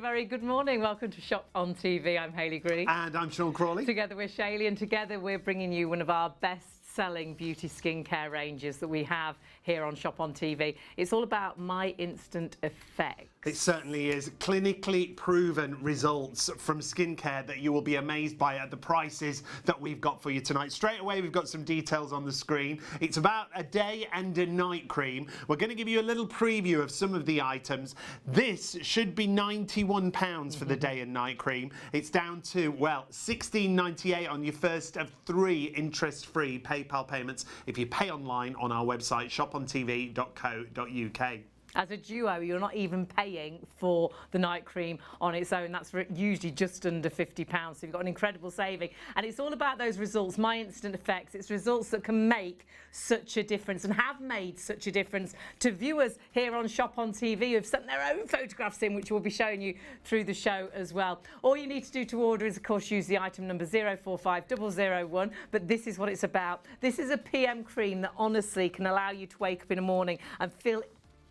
very good morning. Welcome to Shop on TV. I'm Hayley Green. And I'm Sean Crawley. Together we're Shaylee, and together we're bringing you one of our best-selling beauty skincare ranges that we have here on Shop on TV. It's all about My Instant Effects. It certainly is. Clinically proven results from skincare that you will be amazed by at the prices that we've got for you tonight. Straight away, we've got some details on the screen. It's about a day and a night cream. We're going to give you a little preview of some of the items. This should be £91 for the day and night cream. It's down to, well, £16.98 on your first of 3 interest-free PayPal payments if you pay online on our website, ShopOnTV.co.uk. As a duo, you're not even paying for the night cream on its own. That's usually just under £50. So you've got an incredible saving. And it's all about those results, My Instant Effects. It's results that can make such a difference and have made such a difference to viewers here on Shop on TV who've sent their own photographs in, which we'll be showing you through the show as well. All you need to do to order is, of course, use the item number 045001. But this is what it's about. This is a PM cream that honestly can allow you to wake up in the morning and feel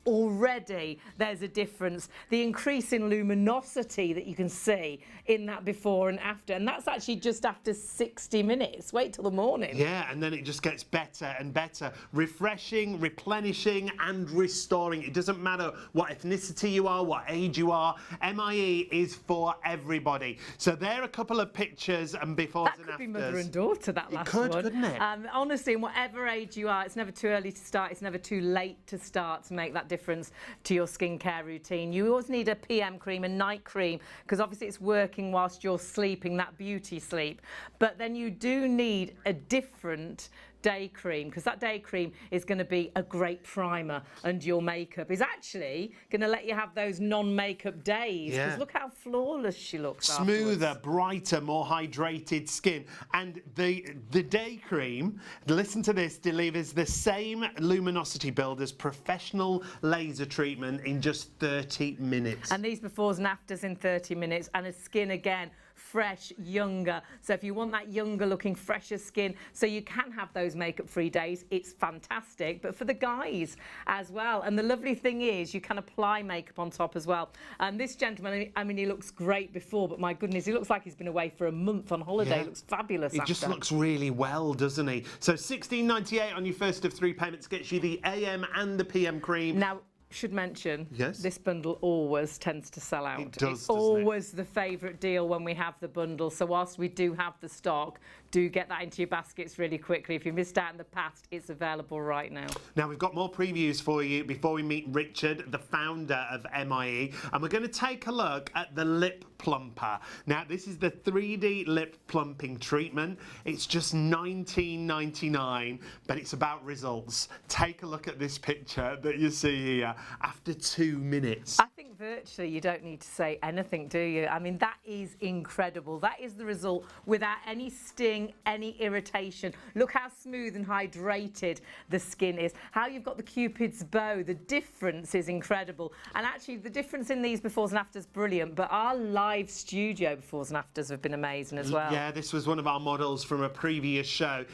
already there's a difference. The increase in luminosity that you can see in that before and after, and that's actually just after 60 minutes. Wait till the morning. Yeah, and then it just gets better and better. Refreshing, replenishing and restoring. It doesn't matter what ethnicity you are, what age you are. MIE is for everybody. So there are a couple of pictures and befores and afters. That could be mother and daughter, that last one. It could, one. couldn't it? Honestly, in whatever age you are, it's never too early to start. It's never too late to start to make that difference to your skincare routine. You always need a PM cream and night cream because obviously it's working whilst you're sleeping, that beauty sleep. But then you do need a different day cream because that day cream is going to be a great primer, and your makeup is actually going to let you have those non-makeup days. Because look how flawless she looks. Smoother, afterwards. brighter, more hydrated skin. And the day cream, listen to this, delivers the same luminosity build as professional laser treatment in just 30 minutes. And these befores and afters in 30 minutes, and a skin again fresh, younger. So if you want that younger looking, fresher skin, so you can have those makeup free days, it's fantastic. But for the guys as well. And the lovely thing is you can apply makeup on top as well. And this gentleman, I mean, he looks great before, but my goodness, he looks like he's been away for a month on holiday. He looks fabulous. He just looks really well, doesn't he? So £16.98 on your first of 3 payments gets you the AM and the PM cream. Now, should mention, yes, this bundle always tends to sell out. It does, it's always the favourite deal when we have the bundle. So whilst we do have the stock, do get that into your baskets really quickly. If you missed out in the past, it's available right now. Now, we've got more previews for you before we meet Richard, the founder of MIE, and we're going to take a look at the lip plumper. Now, this is the 3D lip plumping treatment. It's just $19.99, but it's about results. Take a look at this picture that you see here after 2 minutes. I think virtually you don't need to say anything, do you? I mean, that is incredible. That is the result without any sting, any irritation. Look how smooth and hydrated the skin is. How you've got the Cupid's bow. The difference is incredible. And actually, the difference in these befores and afters, brilliant. But our live studio befores and afters have been amazing as well. Yeah, this was one of our models from a previous show.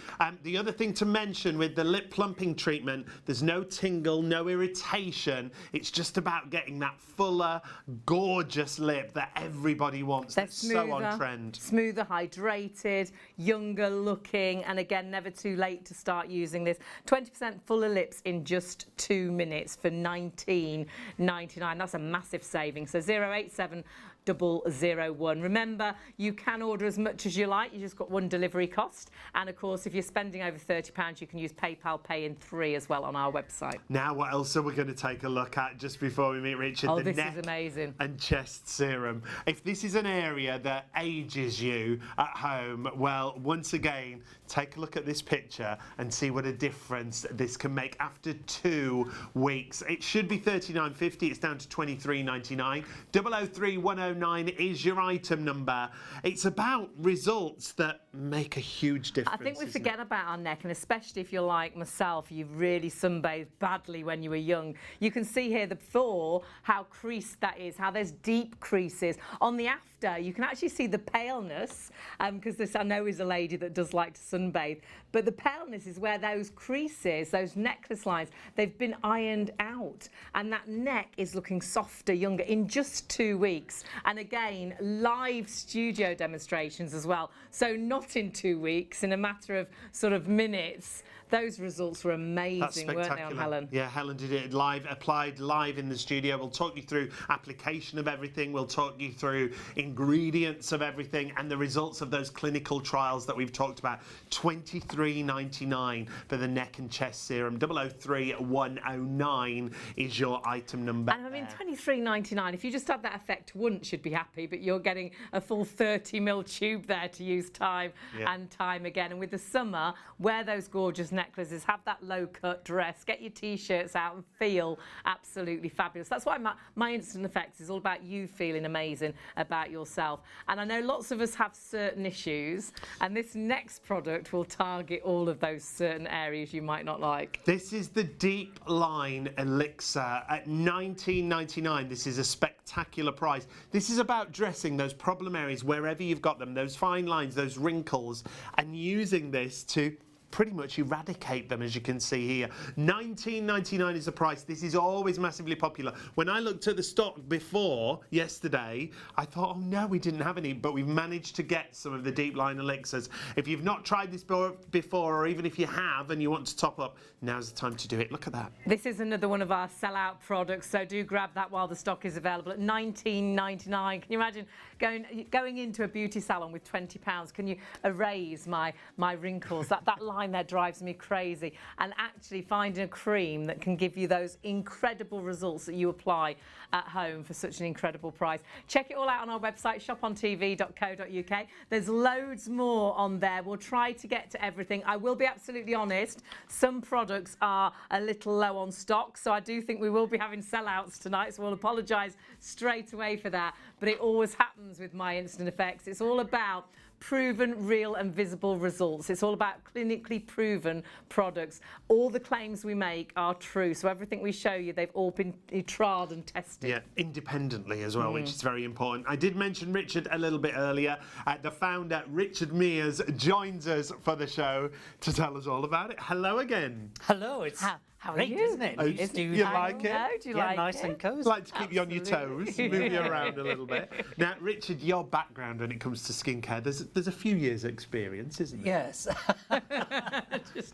The other thing to mention with the lip plumping treatment, there's no tingle, no irritation. It's just about getting that fuller, gorgeous lip that everybody wants. That's so on trend. Smoother, hydrated, younger looking, and again, never too late to start using this. 20% fuller lips in just 2 minutes for $19.99. That's a massive saving. So 087001. Remember, you can order as much as you like. You just got one delivery cost. And of course, if you're spending over £30, you can use PayPal Pay in 3 as well on our website. Now, what else are we going to take a look at just before we meet Richard? Oh, the this neck is amazing. And chest serum. If this is an area that ages you at home, well, once again, take a look at this picture and see what a difference this can make after 2 weeks. It should be $39.50. It's down to $23.99. 003109 is your item number. It's about results that make a huge difference. I think we forget about our neck, and especially if you're like myself, you've really sunbathed badly when you were young. You can see here the before how creased that is, how there's deep creases. On the after, after, you can actually see the paleness, because this I know is a lady that does like to sunbathe, but the paleness is where those creases, those necklace lines, they've been ironed out, and that neck is looking softer, younger in just 2 weeks. And again, live studio demonstrations as well. So not in 2 weeks, in a matter of sort of minutes. Those results were amazing, weren't they, on Helen? Yeah, Helen did it live, applied live in the studio. We'll talk you through application of everything. We'll talk you through ingredients of everything and the results of those clinical trials that we've talked about. $23.99 for the neck and chest serum. 003109 is your item number. And I mean, $23.99. If you just had that effect once, you'd be happy. But you're getting a full 30ml tube there to use time and time again. And with the summer, wear those gorgeous necklaces, have that low-cut dress, get your T-shirts out and feel absolutely fabulous. That's why my Instant Effects is all about you feeling amazing about yourself. And I know lots of us have certain issues, and this next product will target all of those certain areas you might not like. This is the Deep Line Elixir at $19.99. This is a spectacular price. This is about dressing those problem areas wherever you've got them, those fine lines, those wrinkles, and using this to pretty much eradicate them, as you can see here. $19.99 is the price. This is always massively popular. When I looked at the stock before yesterday, I thought, oh no, we didn't have any, but we've managed to get some of the Deep Line Elixirs. If you've not tried this before, or even if you have and you want to top up, now's the time to do it. Look at that. This is another one of our sellout products, so do grab that while the stock is available at $19.99. Can you imagine going into a beauty salon with £20? Can you erase my wrinkles? That line there drives me crazy. And actually finding a cream that can give you those incredible results that you apply at home for such an incredible price. Check it all out on our website, ShopOnTV.co.uk. There's loads more on there. We'll try to get to everything. I will be absolutely honest, some products are a little low on stock, so I do think we will be having sellouts tonight, so we'll apologise straight away for that. But it always happens with my Instant Effects. It's all about proven, real and visible results. It's all about clinically proven products. All the claims we make are true. So everything we show you, they've all been trialled and tested. Yeah, independently as well, which is very important. I did mention Richard a little bit earlier. The founder, Richard Mears, joins us for the show to tell us all about it. Hello again. Hello, it's How great, are you? isn't it? Oh, Used to- you like it? Do you yeah, like nice it? and cozy. Like to keep you on your toes, Absolutely. move you around a little bit. Now, Richard, your background when it comes to skincare, there's a few years' experience, isn't there? Yes.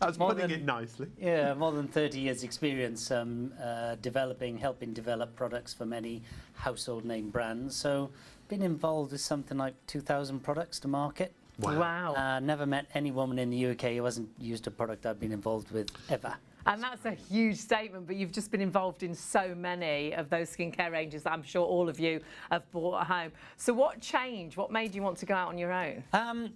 That's more putting than- it nicely. Yeah, more than 30 years experience helping develop products for many household name brands. So been involved with something like 2,000 products to market. Wow. Never met any woman in the UK who hasn't used a product I've been involved with ever. And that's a huge statement, but you've just been involved in so many of those skincare ranges that I'm sure all of you have bought at home. So what changed? What made you want to go out on your own?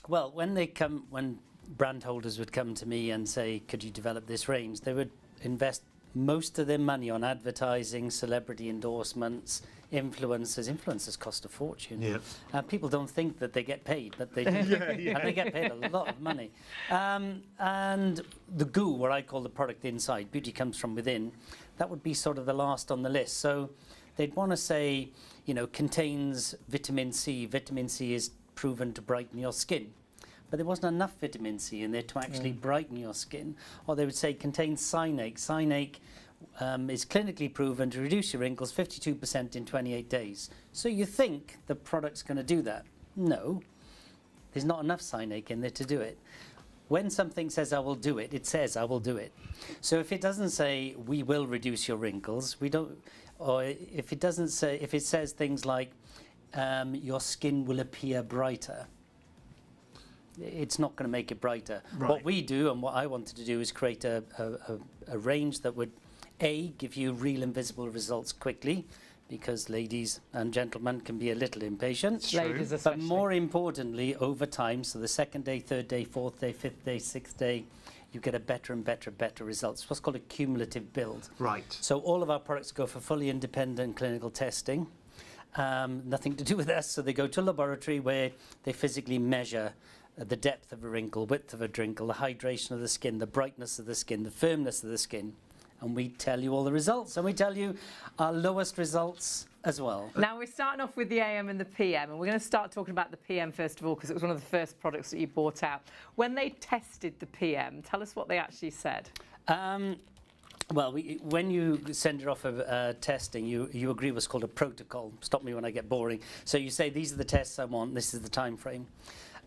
Well, when brand holders would come to me and say, could you develop this range, they would invest most of their money on advertising, celebrity endorsements, influencers. Influencers cost a fortune. Yeah. People don't think that they get paid, but they do. And they get paid a lot of money. And the goo, what I call the product inside, beauty comes from within, that would be sort of the last on the list. So they'd want to say, you know, contains vitamin C. Vitamin C is proven to brighten your skin. But there wasn't enough vitamin C in there to actually brighten your skin. Or they would say contains cyanate. Cyanate is clinically proven to reduce your wrinkles 52% in 28 days. So you think the product's going to do that? No, there's not enough cyanate in there to do it. When something says I will do it, it says I will do it. So if it doesn't say we will reduce your wrinkles, we don't. Or if it doesn't say, if it says things like your skin will appear brighter, it's not going to make it brighter. Right. What we do and what I wanted to do is create a range that would give you real and visible results quickly, because ladies and gentlemen can be a little impatient. Ladies especially. But more importantly, over time, so the second day, third day, fourth day, fifth day, sixth day, you get a better and better results. It's what's called a cumulative build. Right. So all of our products go for fully independent clinical testing. Nothing to do with us, so they go to a laboratory where they physically measure the depth of a wrinkle, width of a wrinkle, the hydration of the skin, the brightness of the skin, the firmness of the skin. And we tell you all the results. And we tell you our lowest results as well. Now we're starting off with the AM and the PM, and we're going to start talking about the PM first of all, because it was one of the first products that you brought out. When they tested the PM, tell us what they actually said. Well, when you send it off of testing, you agree what's called a protocol. Stop me when I get boring. So you say, these are the tests I want, this is the time frame.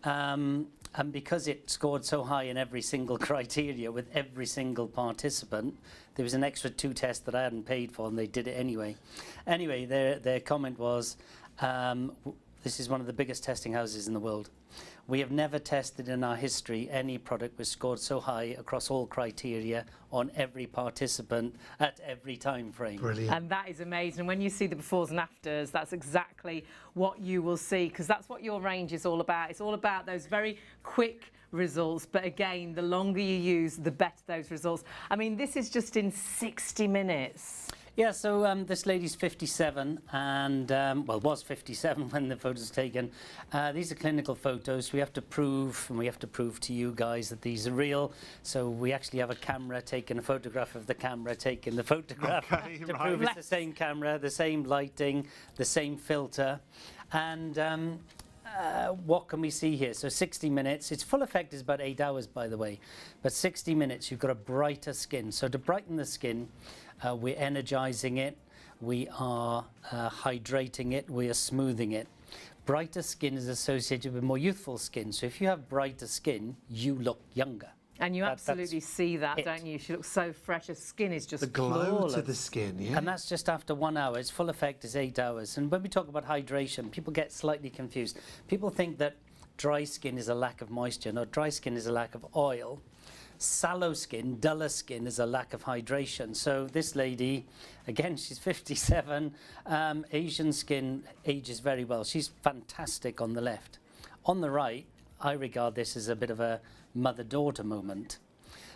And because it scored so high in every single criteria with every single participant, there was an extra 2 tests that I hadn't paid for, and they did it anyway. Anyway, their comment was, this is one of the biggest testing houses in the world. We have never tested in our history any product which scored so high across all criteria on every participant at every time frame. Brilliant. And that is amazing. When you see the befores and afters, that's exactly what you will see, because that's what your range is all about. It's all about those very quick results, but again, the longer you use, the better those results. I mean, this is just in 60 minutes. Yeah, so this lady's 57 and, well, was 57 when the photos were taken. These are clinical photos. We have to prove, and we have to prove to you guys that these are real. So we actually have a camera taking a photograph of the camera taking the photograph to prove it's the same camera, the same lighting, the same filter. And what can we see here? So 60 minutes. Its full effect is about 8 hours, by the way. But 60 minutes, you've got a brighter skin. So to brighten the skin, we're energizing it, we are hydrating it, we are smoothing it. Brighter skin is associated with more youthful skin. So if you have brighter skin, you look younger. And you absolutely see that, don't you? She looks so fresh. Her skin is just the glow flawless. to the skin, yeah. And that's just after 1 hour. Its full effect is 8 hours. And when we talk about hydration, people get slightly confused. People think that dry skin is a lack of moisture. No, dry skin is a lack of oil. Sallow skin, duller skin, is a lack of hydration. So this lady, again, she's 57. Asian skin ages very well. She's fantastic on the left. On the right, I regard this as a bit of a mother-daughter moment.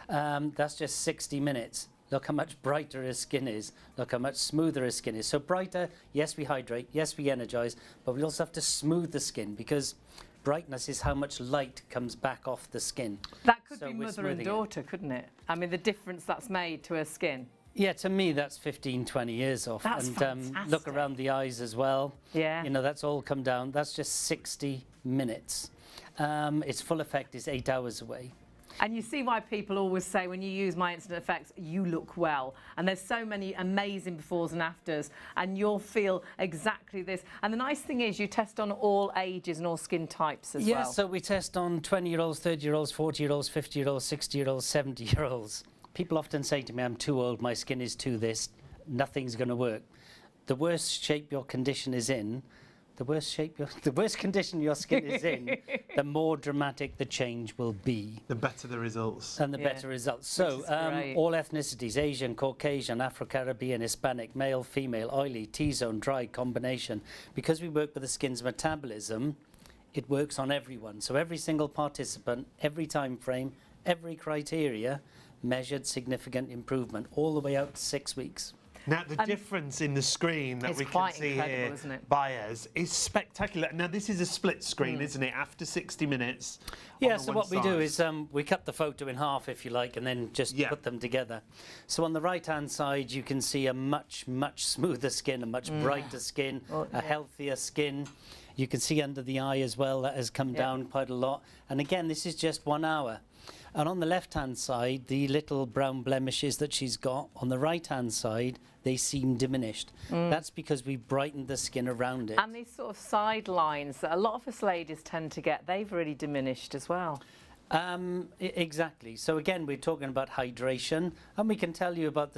That's just 60 minutes. Look how much brighter her skin is. Look how much smoother her skin is. So brighter, yes, we hydrate, yes, we energize, but we also have to smooth the skin, because brightness is how much light comes back off the skin. That could So be we're mother and smoothing it. daughter, couldn't it? I mean, the difference that's made to her skin. Yeah, to me, that's 15, 20 years off. That's and fantastic. look around the eyes as well. Yeah. You know, that's all come down. That's just 60 minutes. Its full effect is 8 hours away. And you see why people always say, when you use My Instant Effects, you look well. And there's so many amazing befores and afters, and you'll feel exactly this. And the nice thing is you test on all ages and all skin types as well. Yeah, so we test on 20-year-olds, 30-year-olds, 40-year-olds, 50-year-olds, 60-year-olds, 70-year-olds. People often say to me, I'm too old, my skin is too this, nothing's going to work. The worse shape your condition is in, the worse condition your skin is in, the more dramatic the change will be. The better the results. And the Yeah. better results. So, great. all ethnicities, Asian, Caucasian, Afro-Caribbean, Hispanic, male, female, oily, T-zone, dry, combination. Because we work with the skin's metabolism, it works on everyone. So every single participant, every time frame, every criteria measured significant improvement all the way out to 6 weeks. Now, the difference in the screen that It's we can quite see incredible, here isn't it? by us is spectacular. Now, this is a split screen, isn't it? After 60 minutes. Yeah, on the so one what we do side. is we cut the photo in half, if you like, and then just Yeah. put them together. So on the right-hand side, you can see a much, much smoother skin, a much brighter skin, a healthier skin. You can see under the eye as well, that has come down quite a lot. And again, this is just 1 hour. And on the left-hand side, the little brown blemishes that she's got, on the right-hand side, they seem diminished. That's because we brightened the skin around it. And these sort of side lines that a lot of us ladies tend to get, they've really diminished as well. Exactly. So again, we're talking about hydration, and we can tell you about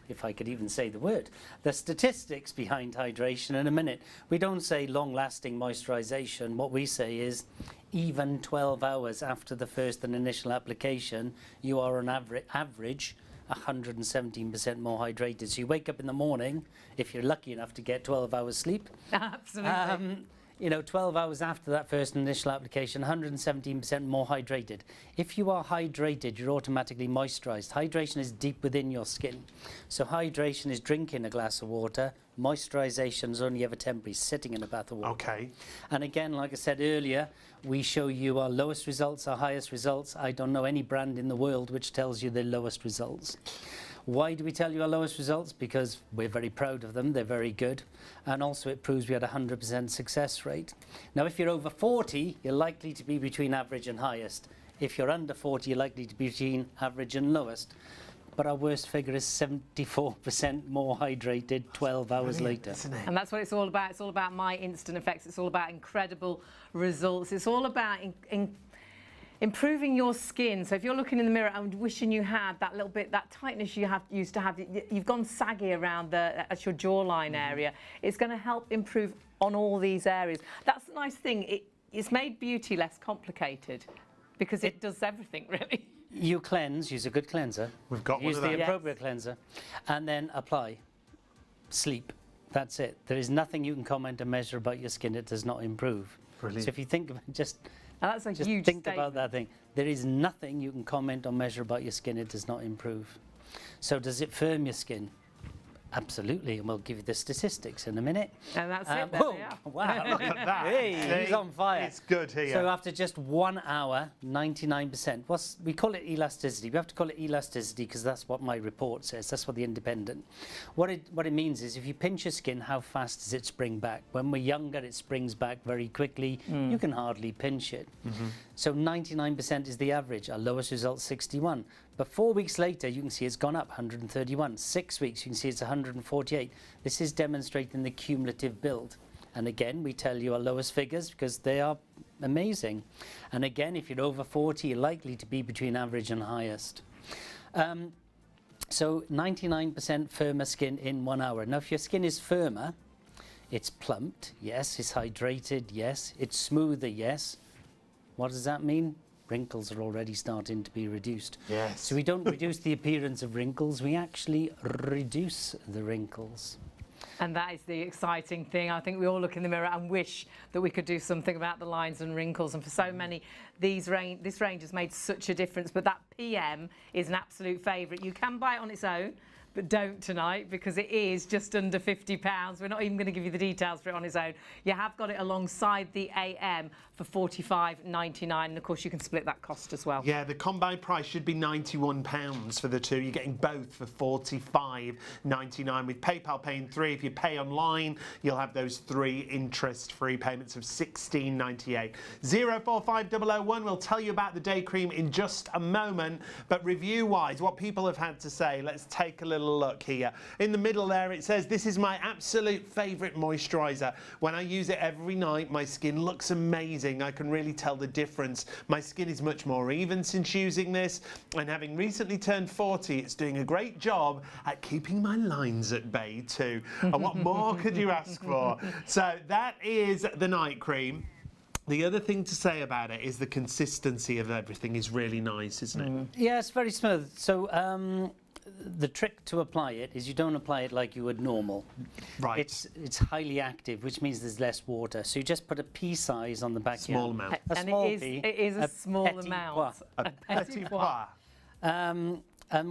if I could even say the word, the statistics behind hydration in a minute. We don't say long-lasting moisturization. What we say is even 12 hours after the first and initial application, you are on average 117% more hydrated. So you wake up in the morning, if you're lucky enough to get 12 hours sleep. Absolutely. You know, 12 hours after that first initial application, 117% more hydrated. If you are hydrated, you're automatically moisturized. Hydration is deep within your skin. So hydration is drinking a glass of water. Moisturization is only ever temporary, sitting in a bath of water. Okay. And again, like I said earlier, we show you our lowest results, our highest results. I don't know any brand in the world which tells you the lowest results. Why do we tell you our lowest results? Because we're very proud of them, they're very good, and also it proves we had a 100% success rate. Now if you're over 40, you're likely to be between average and highest. If you're under 40, you're likely to be between average and lowest. But our worst figure is 74% more hydrated 12 hours later. And that's what it's all about. It's all about my instant effects. It's all about incredible results. It's all about improving your skin. So if you're looking in the mirror and wishing you had that little bit, that tightness you used to have, you've gone saggy around at your jawline area, it's going to help improve on all these areas. That's the nice thing. It's made beauty less complicated because it does everything, really. You cleanse, use a good cleanser. We've got one use of the them. appropriate cleanser, and then apply. Sleep. That's it. There is nothing you can comment and measure about your skin that does not improve. Brilliant. So if you think, just that's a huge think statement. about that thing. There is nothing you can comment or measure about your skin it does not improve. So does it firm your skin? Absolutely, and we'll give you the statistics in a minute. And that's it. There Whoa, they are. wow, Look at that. Hey, he's on fire. It's good here. So after just 1 hour, 99%. We call it elasticity. We have to call it elasticity because that's what my report says. That's what the independent. What it means is if you pinch your skin, how fast does it spring back? When we're younger, it springs back very quickly. You can hardly pinch it. So 99% is the average. Our lowest result, 61. But 4 weeks later, you can see it's gone up 131. 6 weeks, you can see it's 148. This is demonstrating the cumulative build. And again, we tell you our lowest figures because they are amazing. And again, if you're over 40, you're likely to be between average and highest. So 99% firmer skin in 1 hour. Now, if your skin is firmer, it's plumped, yes. It's hydrated, yes. It's smoother, yes. What does that mean? Wrinkles are already starting to be reduced. Yes. So we don't reduce the appearance of wrinkles, we actually reduce the wrinkles. And that is the exciting thing. I think we all look in the mirror and wish that we could do something about the lines and wrinkles. And for so many, this range has made such a difference. But that PM is an absolute favourite. You can buy it on its own, but don't tonight because it is just under £50. We're not even going to give you the details for it on its own. You have got it alongside the AM for £45.99, and of course you can split that cost as well. Yeah, the combined price should be £91 for the two. You're getting both for £45.99 with PayPal paying £3. If you pay online, you'll have those 3 interest-free payments of £16.98. 045001, we'll tell you about the day cream in just a moment, but review-wise, what people have had to say, let's take a little look here. In the middle there, it says, this is my absolute favourite moisturiser. When I use it every night, my skin looks amazing. I can really tell the difference. My skin is much more even since using this, and having recently turned 40, it's doing a great job at keeping my lines at bay too. And what more could you ask for? So that is the night cream. The other thing to say about it is the consistency of everything is really nice, isn't it? Yeah, it's very smooth. So the trick to apply it is you don't apply it like you would normal. Right. It's highly active, which means there's less water. So you just put a pea size on the back. Small amount. A And small it pea, is a small petit amount. pois. A petit pois. And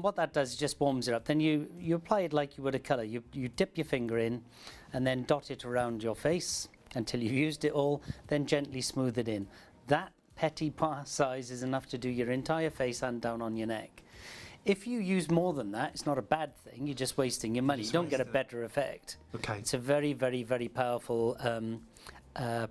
what that does is just warms it up. Then you apply it like you would a colour. You dip your finger in and then dot it around your face until you've used it all, then gently smooth it in. That petit pois size is enough to do your entire face and down on your neck. If you use more than that, it's not a bad thing. You're just wasting your money. You don't get a better effect. Okay. It's a very, very, very powerful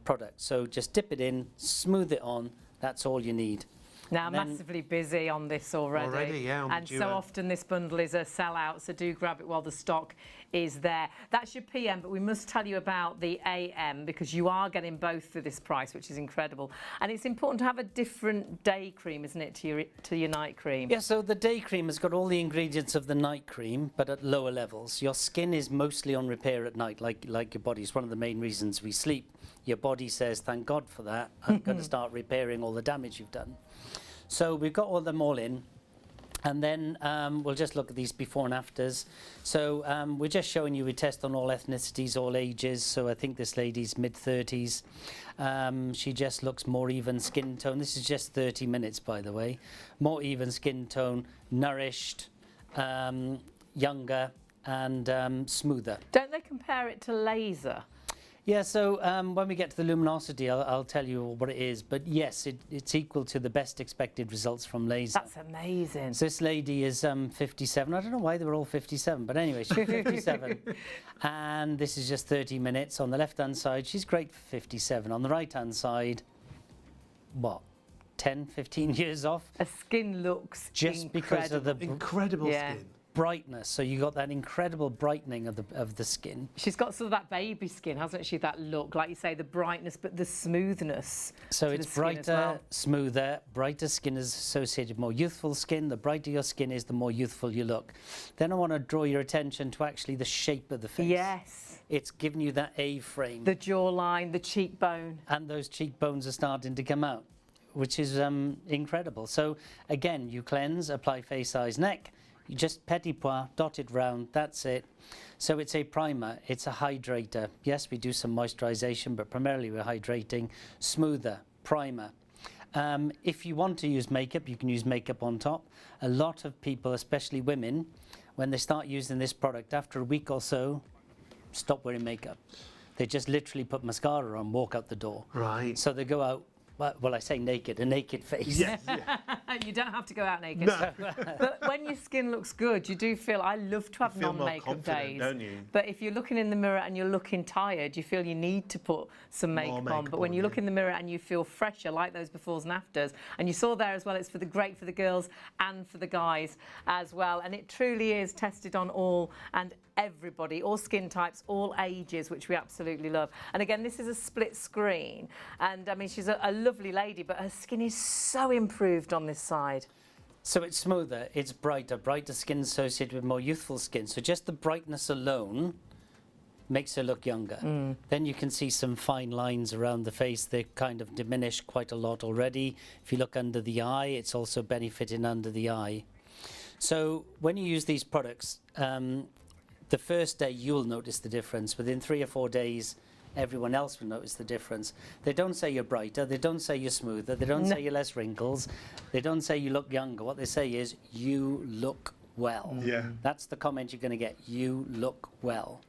product. So just dip it in, smooth it on. That's all you need. Now, And then- massively busy on this already. Already, yeah, on the and so duo. often this bundle is a sellout, so do grab it while the stock is there. That's your PM, but we must tell you about the AM because you are getting both for this price, which is incredible. And it's important to have a different day cream, isn't it, to your night cream? Yeah, so the day cream has got all the ingredients of the night cream, but at lower levels. Your skin is mostly on repair at night, like your body. It's one of the main reasons we sleep. Your body says, thank God for that. I'm going to start repairing all the damage you've done. So we've got all them all in. And then we'll just look at these before and afters. So we're just showing you we test on all ethnicities, all ages. So I think this lady's mid-30s. She just looks more even skin tone. This is just 30 minutes, by the way. More even skin tone, nourished, younger, and smoother. Don't they compare it to laser? Yeah, so when we get to the luminosity, I'll tell you what it is. But yes, it's equal to the best expected results from laser. That's amazing. So this lady is 57. I don't know why they were all 57, but anyway, she's 57. And this is just 30 minutes. On the left-hand side, she's great for 57. On the right-hand side, what, 10, 15 years off? Her skin looks just because of the incredible skin. Brightness. So you got that incredible brightening of the skin. She's got sort of that baby skin, hasn't she? That look, like you say, the brightness, but the smoothness. So it's brighter, smoother. Brighter skin is associated with more youthful skin. The brighter your skin is, the more youthful you look. Then I want to draw your attention to actually the shape of the face. Yes. It's giving you that A-frame. The jawline, the cheekbone. And those cheekbones are starting to come out, which is incredible. So again, you cleanse, apply face, eyes, neck. You just petit pois, dot it round, that's it. So it's a primer, it's a hydrator. Yes, we do some moisturization, but primarily we're hydrating. Smoother, primer. If you want to use makeup, you can use makeup on top. A lot of people, especially women, when they start using this product, after a week or so, stop wearing makeup. They just literally put mascara on, walk out the door. Right. So they go out, well, I say naked, a naked face. Yes. You don't have to go out naked. No. But when your skin looks good, you do feel, I love to have non-makeup days. Don't you? But if you're looking in the mirror and you're looking tired, you feel you need to put some makeup on. But when you look in the mirror and you feel fresher, like those befores and afters, and you saw there as well, it's great for the girls and for the guys as well. And it truly is tested on all and everybody, all skin types, all ages, which we absolutely love. And again, this is a split screen. And I mean, she's a lovely lady, but her skin is so improved on this side. So it's smoother, it's brighter. Brighter skin associated with more youthful skin. So just the brightness alone makes her look younger. Then you can see some fine lines around the face. They kind of diminish quite a lot already. If you look under the eye, it's also benefiting under the eye. So when you use these products, the first day you'll notice the difference. Within 3 or 4 days, everyone else will notice the difference. They don't say you're brighter, they don't say you're smoother, they don't say you're less wrinkles, they don't say you look younger. What they say is, you look well. Yeah. That's the comment you're going to get, you look well.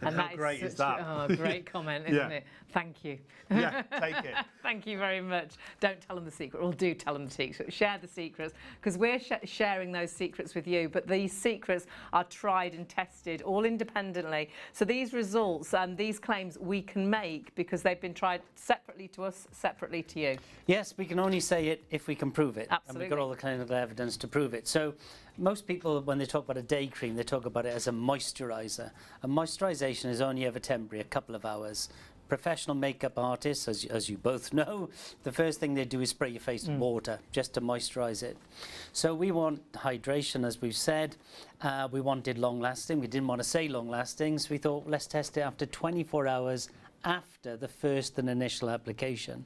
And how great is that? Oh, great comment, isn't it? Thank you. Yeah, take it. Thank you very much. Don't tell them the secret, or do tell them the secret. Share the secrets, because we're sharing those secrets with you, but these secrets are tried and tested all independently. So these results and these claims we can make because they've been tried separately to us, separately to you. Yes, we can only say it if we can prove it. Absolutely. And we've got all the clinical evidence to prove it. So most people, when they talk about a day cream, they talk about it as a moisturizer. And moisturization is only ever temporary, a couple of hours. Professional makeup artists, as you both know, the first thing they do is spray your face with water just to moisturize it. So we want hydration, as we've said. We wanted long lasting. We didn't want to say long lasting, so we thought, let's test it after 24 hours after the first and initial application.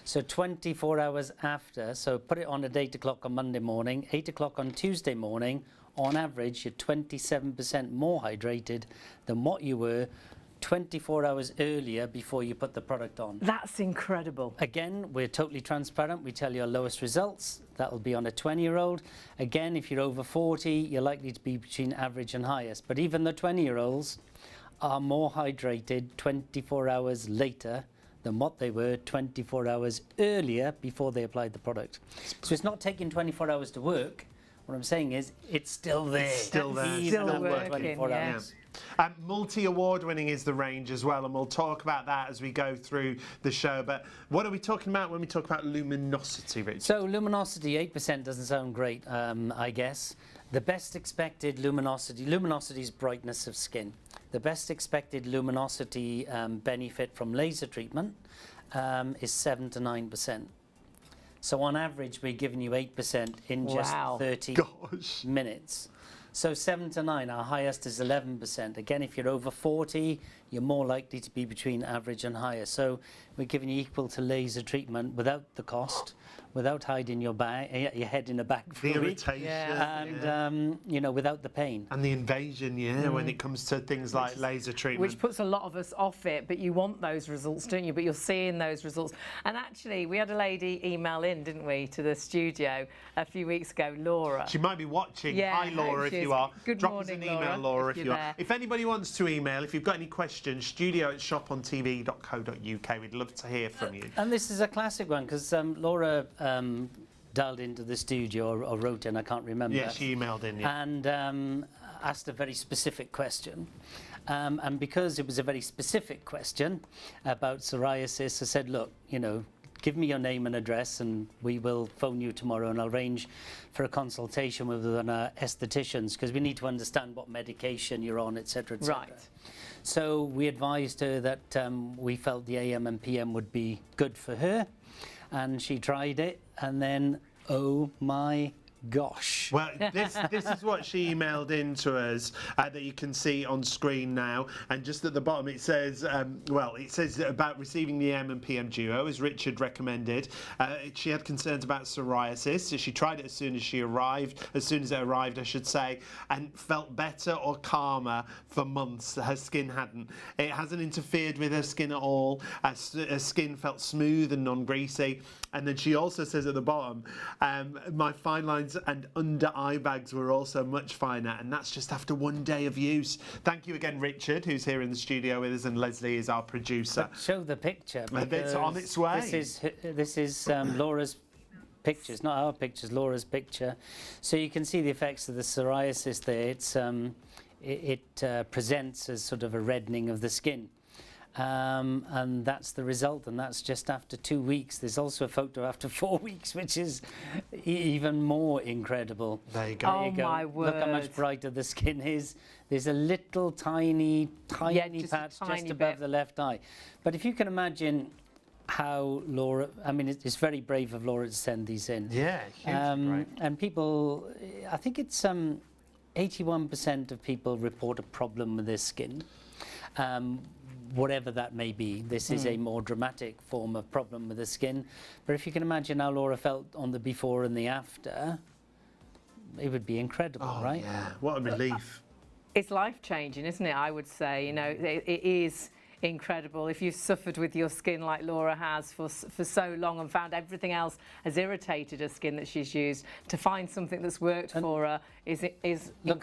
So 24 hours after, so put it on at 8 o'clock on Monday morning, 8 o'clock on Tuesday morning, on average you're 27% more hydrated than what you were 24 hours earlier before you put the product on. That's incredible. Again, we're totally transparent. We tell you our lowest results. That will be on a 20-year-old. Again, if you're over 40, you're likely to be between average and highest. But even the 20-year-olds are more hydrated 24 hours later than what they were 24 hours earlier before they applied the product. So it's not taking 24 hours to work. What I'm saying is it's still there. It's still there. Even Still after working, 24 yeah. hours. Multi-award winning is the range as well, and we'll talk about that as we go through the show. But what are we talking about when we talk about luminosity, Richard? So luminosity, 8% doesn't sound great, I guess. The best expected luminosity is brightness of skin. The best expected luminosity benefit from laser treatment is 7 to 9%. So on average, we're giving you 8% in just 30 minutes. So 7 to 9, our highest is 11%. Again, if you're over 40, you're more likely to be between average and higher. So we're giving you equal to laser treatment without the cost, without hiding your head in a bag for the a week, irritation, and you know, without the pain. And the invasion, when it comes to things like laser treatment. Which puts a lot of us off it, but you want those results, don't you? But you're seeing those results. And actually, we had a lady email in, didn't we, to the studio a few weeks ago, Laura. She might be watching. Yeah, Hi, Laura, if you are. Good Drop morning, us an email, Laura, if you are. there. If anybody wants to email, if you've got any questions questions, studio@shopontv.co.uk. We'd love to hear from you. And this is a classic one because Laura dialed into the studio or wrote in, I can't remember. Yeah, she emailed in. Yeah. And asked a very specific question. And because it was a very specific question about psoriasis, I said, look, give me your name and address and we will phone you tomorrow and I'll arrange for a consultation with an estheticians because we need to understand what medication you're on, etc., etc. Right. So we advised her that we felt the AM and PM would be good for her, and she tried it, and then, oh my gosh. Well, this is what she emailed in to us that you can see on screen now. And just at the bottom it says, it says about receiving the AM and PM duo, as Richard recommended. She had concerns about psoriasis, so she tried it as soon as it arrived, I should say, and felt better or calmer for months. Her skin hadn't. It hasn't interfered with her skin at all. Her skin felt smooth and non-greasy. And then she also says at the bottom, my fine lines and under eye bags were also much finer, and that's just after 1 day of use. Thank you again, Richard, who's here in the studio with us, and Leslie is our producer. But show the picture. It's on its way. This is Laura's pictures, not our pictures, Laura's picture. So you can see the effects of the psoriasis there. It presents as sort of a reddening of the skin. And that's the result, and that's just after 2 weeks. There's also a photo after 4 weeks, which is even more incredible. There you go. Oh my word. Look how much brighter the skin is. There's a little tiny patch just above the left eye. But if you can imagine how Laura, I mean, it's very brave of Laura to send these in. Yeah, hugely brave. And people, I think it's 81% of people report a problem with their skin. Whatever that may be. This is a more dramatic form of problem with the skin. But if you can imagine how Laura felt on the before and the after, it would be incredible, right? Yeah, what a relief. It's life-changing, isn't it? I would say, it is incredible. If you've suffered with your skin like Laura has for so long and found everything else has irritated her skin that she's used, to find something that's worked for her is Look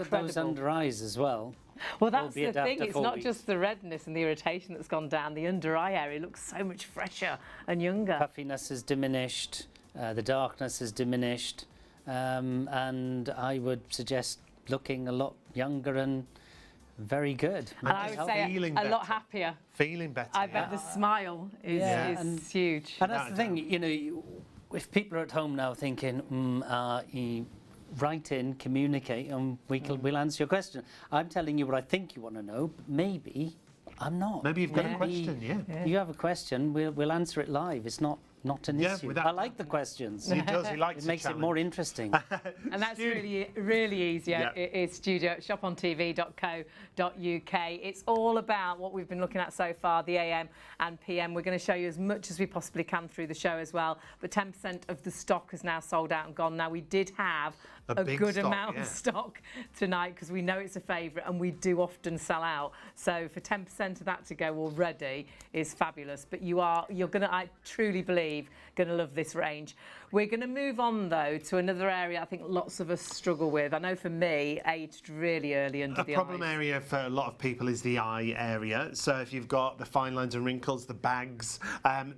incredible. at those under eyes as well. Well, that's the albeit thing. after It's 4 not weeks. just the redness and the irritation that's gone down. The under eye area looks so much fresher and younger. Puffiness has diminished, the darkness has diminished, and I would suggest looking a lot younger and very good. And I would say a lot happier. Feeling better. I bet the smile is huge. And that's the thing, if people are at home now thinking, write in, communicate, and we'll answer your question. I'm telling you what I think you want to know, but maybe I'm not. Maybe you've got a question, You have a question, we'll answer it live. It's not an issue. I like the questions. He does, he likes It makes it more interesting. And that's really easy. It's studio at shopontv.co.uk. It's all about what we've been looking at so far, the AM and PM. We're going to show you as much as we possibly can through the show as well. But 10% of the stock has now sold out and gone. Now, we did have a good stock, amount of stock tonight because we know it's a favourite and we do often sell out. So for 10% of that to go already is fabulous. But you're going to, I truly believe, going to love this range. We're going to move on though to another area I think lots of us struggle with. I know for me, aged really early under the eyes. A problem area for a lot of people is the eye area. So if you've got the fine lines and wrinkles, the bags,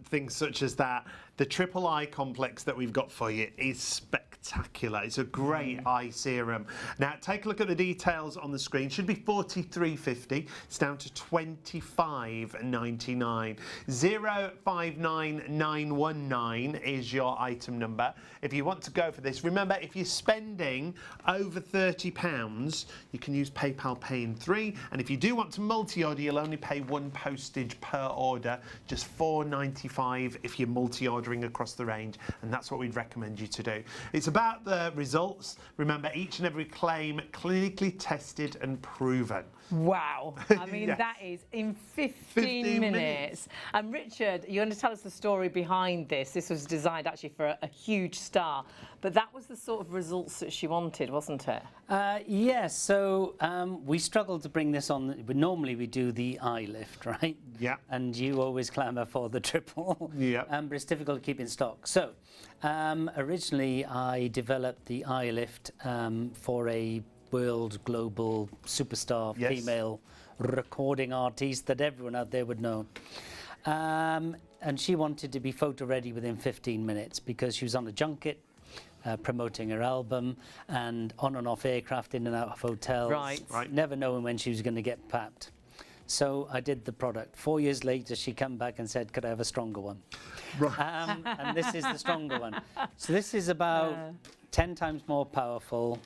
things such as that, the triple eye complex that we've got for you is spectacular. It's a great eye serum. Now take a look at the details on the screen. Should be $43.50. It's down to $25.99. 059919 is your item number. If you want to go for this, remember if you're spending over £30, you can use PayPal Pay in 3. And if you do want to multi-order, you'll only pay one postage per order, just $4.95 if you're multi-ordering across the range, and that's what we'd recommend you to do. It's about the results. Remember, each and every claim clinically tested and proven. Wow. I mean, that is in 15 minutes. And Richard, you're going to tell us the story behind this. This was designed actually for a huge star, but that was the sort of results that she wanted, wasn't it? Yes, so we struggled to bring this on. Normally we do the eye lift, right? Yeah. And you always clamour for the triple. Yeah. But it's difficult to keep in stock. So originally I developed the eye lift for a world global superstar female recording artiste that everyone out there would know. And she wanted to be photo ready within 15 minutes because she was on a junket promoting her album and on and off aircraft, in and out of hotels. Right. Never knowing when she was going to get papped. So I did the product. 4 years later, she came back and said, could I have a stronger one? Right. And this is the stronger one. So this is about 10 times more powerful,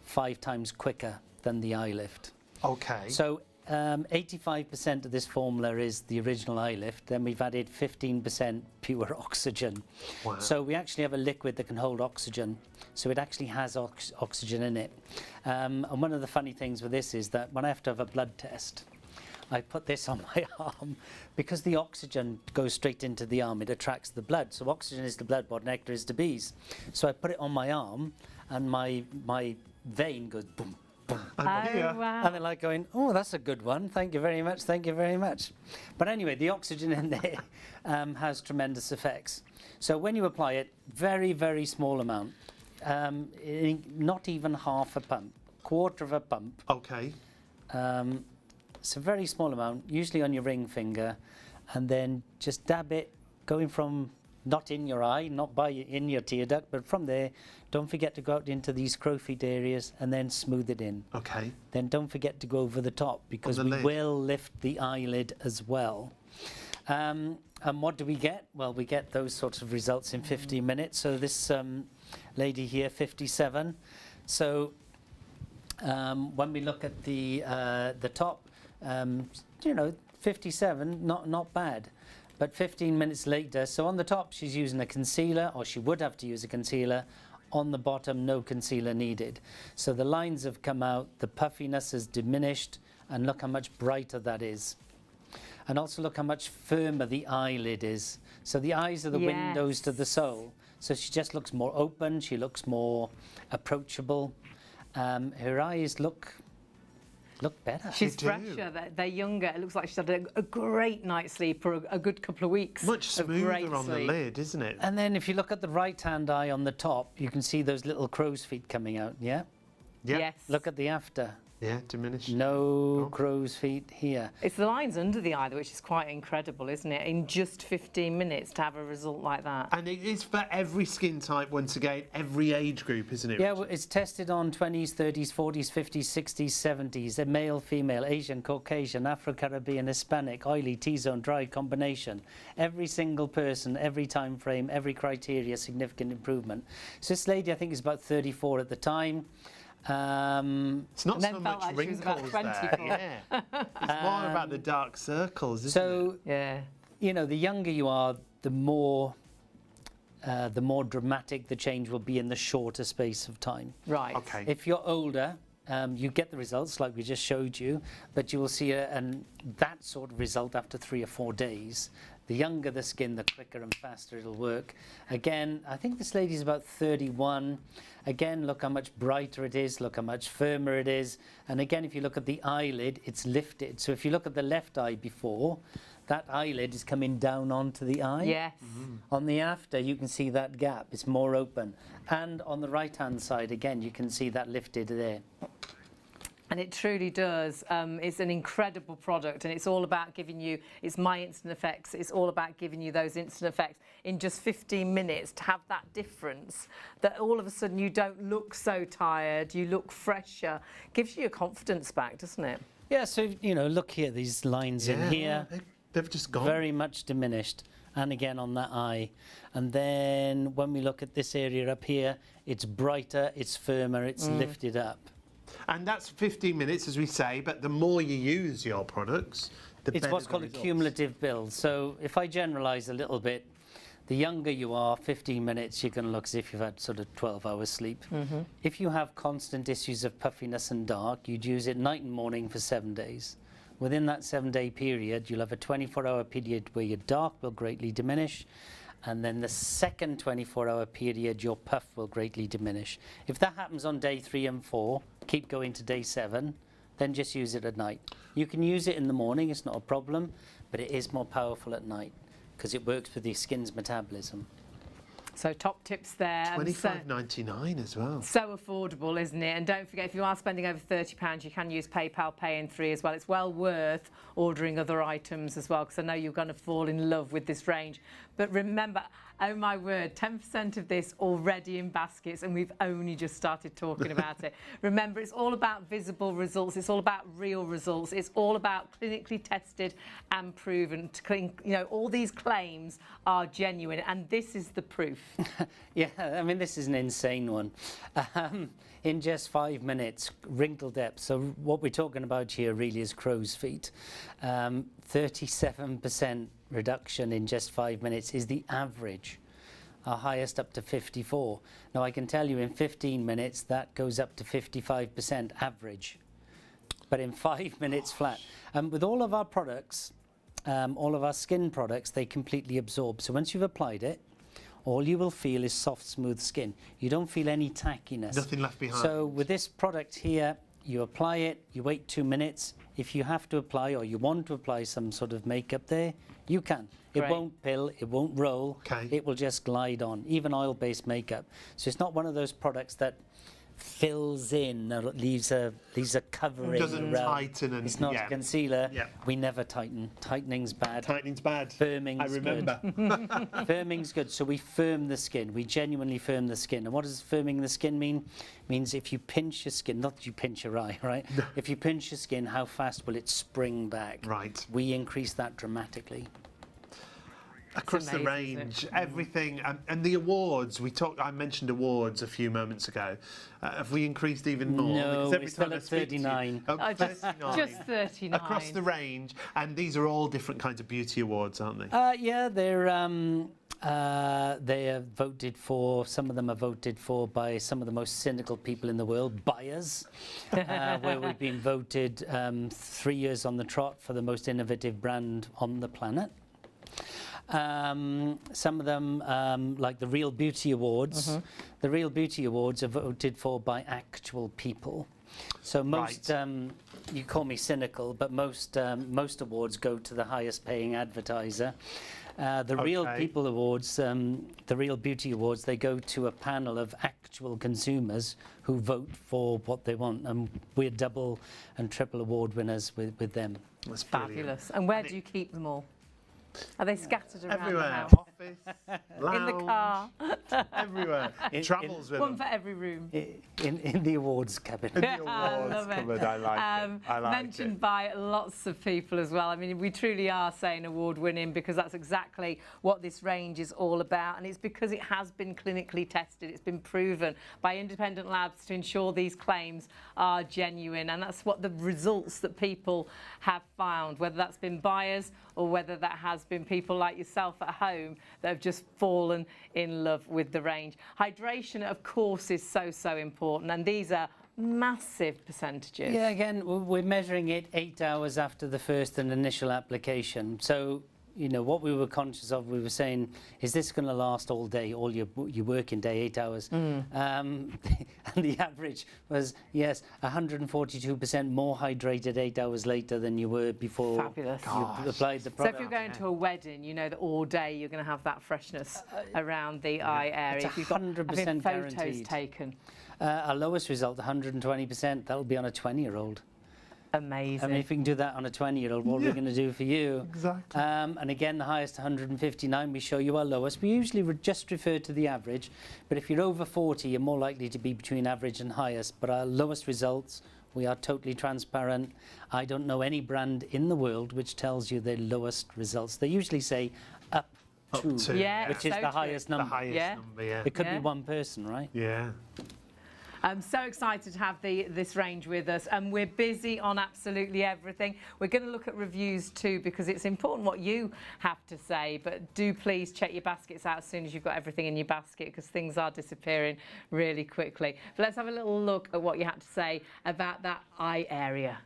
5 times quicker than the eye lift. Okay. So 85% of this formula is the original eye lift. Then we've added 15% pure oxygen. Wow. So we actually have a liquid that can hold oxygen. So it actually has oxygen in it. And one of the funny things with this is that when I have to have a blood test, I put this on my arm because the oxygen goes straight into the arm. It attracts the blood. So oxygen is to blood what nectar is to bees. So I put it on my arm and my vein goes boom, boom. Wow. And they're like going, oh, that's a good one. Thank you very much. Thank you very much. But anyway, the oxygen in there has tremendous effects. So when you apply it, very, very small amount, not even half a pump, quarter of a pump. Okay. It's a very small amount, usually on your ring finger, and then just dab it, going from not in your eye, not in your tear duct, but from there. Don't forget to go out into these crowfeet areas and then smooth it in. Okay. Then don't forget to go over the top because we will lift the eyelid as well. And what do we get? Well, we get those sorts of results in 15 minutes. So this lady here, 57. So when we look at the top, 57, not bad. But 15 minutes later, so on the top she's using a concealer, or she would have to use a concealer. On the bottom, no concealer needed. So the lines have come out, the puffiness has diminished, and look how much brighter that is. And also look how much firmer the eyelid is. So the eyes are the windows to the soul. So she just looks more open, she looks more approachable. Her eyes look better. She's fresher, they're younger. It looks like she's had a great night's sleep for a good couple of weeks. Much smoother on the lid, isn't it? And then if you look at the right-hand eye on the top, you can see those little crow's feet coming out, yeah? Yeah. Yes. Look at the after. Yeah, diminished. No crow's feet here. It's the lines under the eye, which is quite incredible, isn't it? In just 15 minutes to have a result like that. And it is for every skin type, once again, every age group, isn't it? Yeah, well, it's tested on 20s, 30s, 40s, 50s, 60s, 70s, a male, female, Asian, Caucasian, Afro-Caribbean, Hispanic, oily, T-zone, dry combination. Every single person, every time frame, every criteria, significant improvement. So this lady, I think, is about 34 at the time. It's not so much like wrinkles there. Yeah. It's more about the dark circles, isn't it? So, Yeah. you know, the younger you are, the more dramatic the change will be in the shorter space of time. Right. Okay. If you're older, you get the results like we just showed you, but you will see that sort of result after 3 or 4 days. The younger the skin, the quicker and faster it'll work. Again, I think this lady's about 31. Again, look how much brighter it is, look how much firmer it is. And again, if you look at the eyelid, it's lifted. So if you look at the left eye before, that eyelid is coming down onto the eye. Yes. On the after, you can see that gap, it's more open. And on the right-hand side, again, you can see that lifted there. And it truly does. It's an incredible product, and it's all about giving you, it's my instant effects, it's all about giving you those instant effects in just 15 minutes to have that difference, that all of a sudden you don't look so tired, you look fresher. Gives you your confidence back, doesn't it? Yeah, so, you know, look here, these lines in here. They've just gone. Very much diminished. And again on that eye. And then when we look at this area up here, it's brighter, it's firmer, it's lifted up. And that's 15 minutes, as we say, but the more you use your products, the better. It's what's called a cumulative build. So if I generalize a little bit, the younger you are, 15 minutes, you're going to look as if you've had sort of 12 hours sleep. If you have constant issues of puffiness and dark, you'd use it night and morning for 7 days. Within that 7-day period, you'll have a 24-hour period where your dark will greatly diminish. And then the second 24-hour period, your puff will greatly diminish. If that happens on day 3 and 4, keep going to day 7, then just use it at night. You can use it in the morning, it's not a problem, but it is more powerful at night because it works with the skin's metabolism. So top tips there. $25.99 as well. So affordable, isn't it? And don't forget, if you are spending over £30, you can use PayPal Pay in 3 as well. It's well worth ordering other items as well, because I know you're going to fall in love with this range. But remember, oh my word, 10% of this already in baskets, and we've only just started talking about it. Remember, it's all about visible results. It's all about real results. It's all about clinically tested and proven. You know, all these claims are genuine, and this is the proof. Yeah, I mean, this is an insane one. In just 5 minutes, wrinkle depth. So what we're talking about here really is crow's feet. 37% reduction in just 5 minutes is the average. Our highest up to 54. Now I can tell you in 15 minutes that goes up to 55% average. But in 5 minutes flat. And with all of our products, all of our skin products, they completely absorb. So once you've applied it, all you will feel is soft, smooth skin. You don't feel any tackiness. Nothing left behind. So with this product here, you apply it, you wait 2 minutes. If you have to apply or you want to apply some sort of makeup there, you can. It Great. won't pill, it won't roll, Okay. it will just glide on, even oil-based makeup. So it's not one of those products that fills in or leaves a covering Doesn't around. tighten and It's not yeah. a concealer. Yeah. We never tighten. Tightening's bad. Tightening's bad. Firming's I remember. good. Firming's good. So we firm the skin. We genuinely firm the skin. And what does firming the skin mean? It means if you pinch your skin, not that you pinch your eye, right? If you pinch your skin, how fast will it spring back? Right. We increase that dramatically. Across the amazing, isn't range, everything, and the awards. I mentioned awards a few moments ago. Have we increased even more? No, Because every it's still time I at speak to you- 39. Oh, Oh, just 39. Across the range, and these are all different kinds of beauty awards, aren't they? Yeah, they are voted for. Some of them are voted for by some of the most cynical people in the world, buyers, where we've been voted 3 years on the trot for the most innovative brand on the planet. Some of them, like the Real Beauty Awards, the Real Beauty Awards are voted for by actual people. So most, you call me cynical, but most awards go to the highest paying advertiser. The Real People Awards, the Real Beauty Awards, they go to a panel of actual consumers who vote for what they want, and we're double and triple award winners with them. That's brilliant. Fabulous. And where do you keep them all? Are they scattered around Everywhere. the house? Office, lounge, In the car? everywhere. Travels with One them. for every room. In the awards cabinet. In the I awards love it. cupboard, I like it. I like Mentioned it. by lots of people as well. I mean, we truly are saying award-winning because that's exactly what this range is all about, and it's because it has been clinically tested. It's been proven by independent labs to ensure these claims are genuine, and that's what the results that people have found, whether that's been buyers or whether that has been people like yourself at home that have just fallen in love with the range. Hydration, of course, is so important, and these are massive percentages. Yeah, again, we're measuring it 8 hours after the first and initial application. So, you know, what we were conscious of, we were saying, is this going to last all day, all your working day, 8 hours? And the average was, yes, 142% more hydrated 8 hours later than you were before Fabulous. you applied the So product. if you're going to a wedding, you know that all day you're going to have that freshness around the eye area. It's If you've got 100% photos guaranteed. taken. Our lowest result, 120%, that'll be on a 20-year-old. Amazing. I mean, if we can do that on a 20-year-old, what are we going to do for you? Exactly. And again, the highest 159, we show you our lowest. We usually just refer to the average, but if you're over 40, you're more likely to be between average and highest. But our lowest results, we are totally transparent. I don't know any brand in the world which tells you their lowest results. They usually say up to, Yeah, which is so the true. highest The number. highest Yeah. number, yeah. It could Yeah. be one person, right? Yeah. I'm so excited to have this range with us, and we're busy on absolutely everything. We're going to look at reviews too, because it's important what you have to say, but do please check your baskets out as soon as you've got everything in your basket, because things are disappearing really quickly. But let's have a little look at what you had to say about that eye area.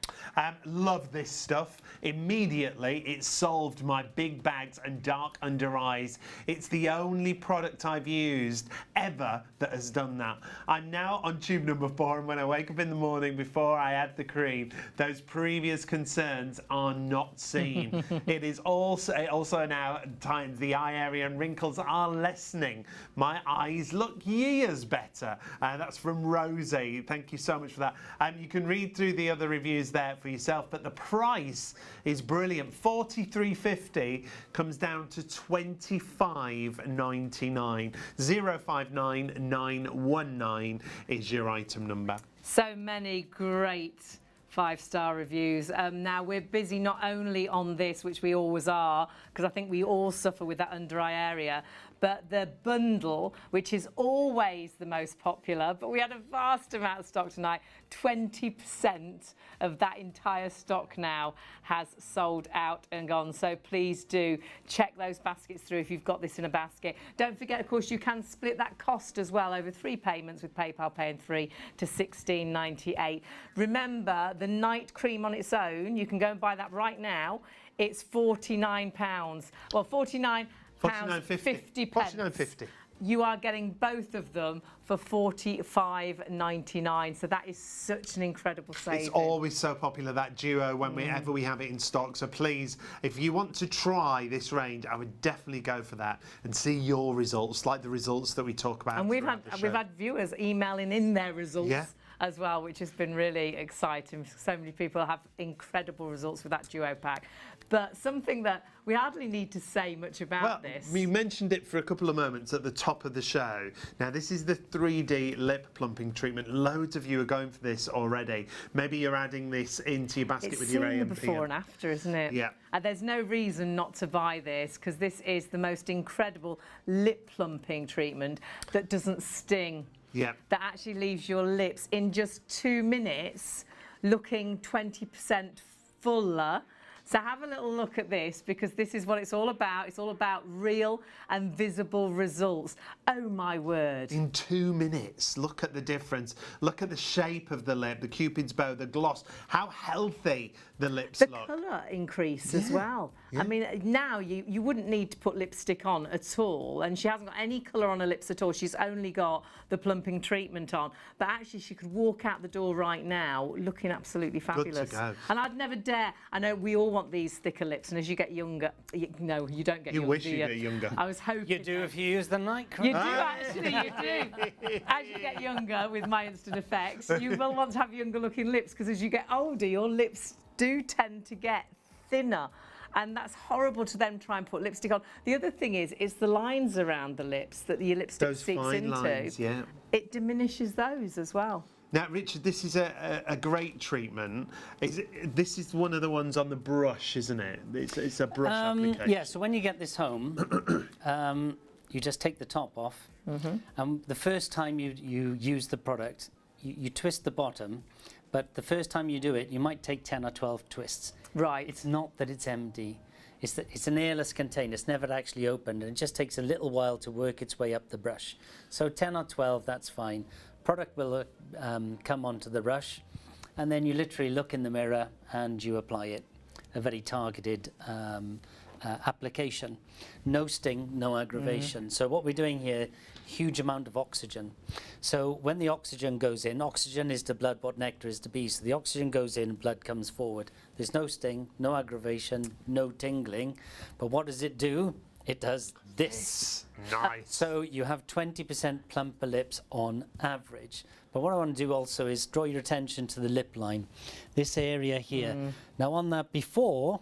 Love this stuff. Immediately, it solved my big bags and dark under eyes. It's the only product I've used ever that has done that. I'm now on YouTube number 4, and when I wake up in the morning before I add the cream, those previous concerns are not seen. It also now tightens the eye area and wrinkles are lessening. My eyes look years better. That's from Rosie. Thank you so much for that. You can read through the other reviews there for yourself, but the price is brilliant. $43.50 comes down to $25.99. 059919 is your item number. So many great 5-star reviews. Now we're busy not only on this, which we always are, because I think we all suffer with that under eye area, but the bundle, which is always the most popular, but we had a vast amount of stock tonight. 20% of that entire stock now has sold out and gone. So please do check those baskets through if you've got this in a basket. Don't forget, of course, you can split that cost as well over 3 payments with PayPal Pay in 3 to $16.98. Remember, the night cream on its own, you can go and buy that right now. It's £49. Well, £49.50. $49.50. You are getting both of them for $45.99. So that is such an incredible saving. It's always so popular, that duo, whenever we have it in stock. So please, if you want to try this range, I would definitely go for that and see your results, like the results that we talk about. And we've had viewers emailing in their results as well, which has been really exciting. So many people have incredible results with that duo pack. But something that we hardly need to say much about this. We mentioned it for a couple of moments at the top of the show. Now, this is the 3D lip plumping treatment. Loads of you are going for this already. Maybe you're adding this into your basket with your AMP. It's the before and after, isn't it? Yeah. And there's no reason not to buy this, because this is the most incredible lip plumping treatment that doesn't sting. Yeah. That actually leaves your lips in just 2 minutes looking 20% fuller. So have a little look at this, because this is what it's all about. It's all about real and visible results. Oh my word. In 2 minutes, look at the difference. Look at the shape of the lip, the Cupid's bow, the gloss, how healthy the lips look. The colour increase as well. I mean, now you wouldn't need to put lipstick on at all, and she hasn't got any colour on her lips at all. She's only got the plumping treatment on. But actually, she could walk out the door right now looking absolutely fabulous. Good to go. And I'd never dare. I know we all want these thicker lips, and as you get younger, no, you don't get younger. You wish you get younger. I was hoping. You do if you use the night cream. You do actually, you do. As you get younger with my instant effects, you will want to have younger looking lips, because as you get older, your lips do tend to get thinner. And that's horrible to then try and put lipstick on. The other thing is, it's the lines around the lips that your lipstick Those seeps fine into. lines, yeah. It diminishes those as well. Now, Richard, this is a great treatment. This is one of the ones on the brush, isn't it? It's a brush application. Yeah, so when you get this home, you just take the top off. And the first time you use the product, you twist the bottom, but the first time you do it, you might take 10 or 12 twists. Right. It's not that it's empty. It's that it's an airless container. It's never actually opened, and it just takes a little while to work its way up the brush. So 10 or 12, that's fine. Product will come onto the brush, and then you literally look in the mirror and you apply it. A very targeted application. No sting, no aggravation. So what we're doing here, huge amount of oxygen. So when the oxygen goes in, oxygen is to blood what nectar is to bees. So the oxygen goes in, blood comes forward. There's no sting, no aggravation, no tingling. But what does it do? It does this. Nice. So you have 20% plumper lips on average. But what I want to do also is draw your attention to the lip line. This area here. Now on that before,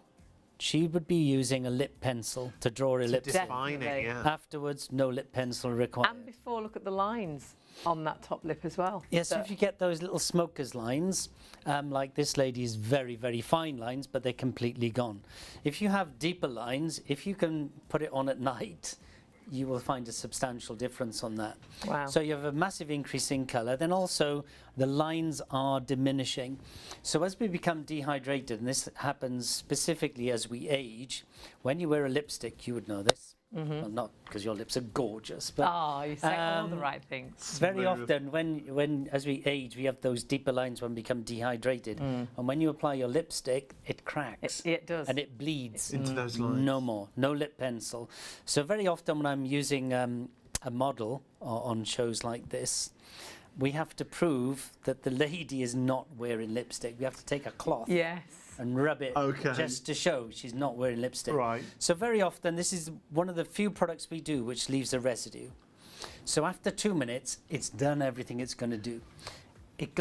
she would be using a lip pencil to draw her lips in. Define it, yeah. Afterwards, no lip pencil required. And before, look at the lines on that top lip as well. Yes, so if you get those little smoker's lines, like this lady's very, very fine lines, but they're completely gone. If you have deeper lines, if you can put it on at night, you will find a substantial difference on that. Wow. So you have a massive increase in colour. Then also the lines are diminishing. So as we become dehydrated, and this happens specifically as we age, when you wear a lipstick, you would know this. Well, not because your lips are gorgeous, but you say all the right things. very often when as we age, we have those deeper lines when we become dehydrated, and when you apply your lipstick, it cracks. It does. And it bleeds Into those lines. No more, no lip pencil. So very often when I'm using a model on shows like this, we have to prove that the lady is not wearing lipstick. We have to take a cloth Yes. and rub it Okay. just to show she's not wearing lipstick. Right. So very often, this is one of the few products we do which leaves a residue. So after 2 minutes, it's done everything it's going to do. It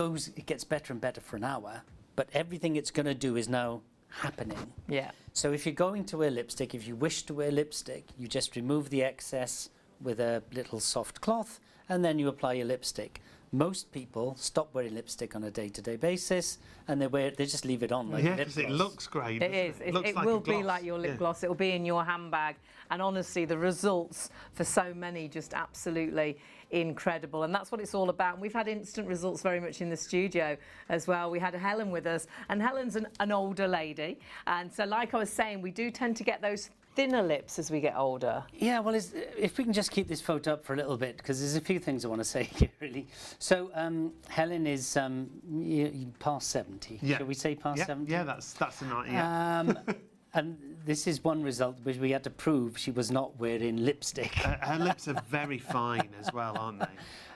gets better and better for an hour, but everything it's going to do is now happening. Yeah. So if you're going to wear lipstick, if you wish to wear lipstick, you just remove the excess with a little soft cloth, and then you apply your lipstick. Most people stop wearing lipstick on a day-to-day basis, and they just leave it on like Yeah, lip because it gloss. looks great. It doesn't is. It looks It like will a gloss. be like your lip Yeah. gloss. It will be in your handbag. And honestly, the results for so many just absolutely incredible. And that's what it's all about. And we've had instant results very much in the studio as well. We had Helen with us, and Helen's an older lady. And so like I was saying, we do tend to get those thinner lips as we get older. Yeah, well, if we can just keep this photo up for a little bit, because there's a few things I want to say here, really. So Helen is past 70. Yeah. Shall we say past 70? Yeah, that's a nice. Yeah. And this is one result which we had to prove she was not wearing lipstick. Her lips are very fine as well, aren't they?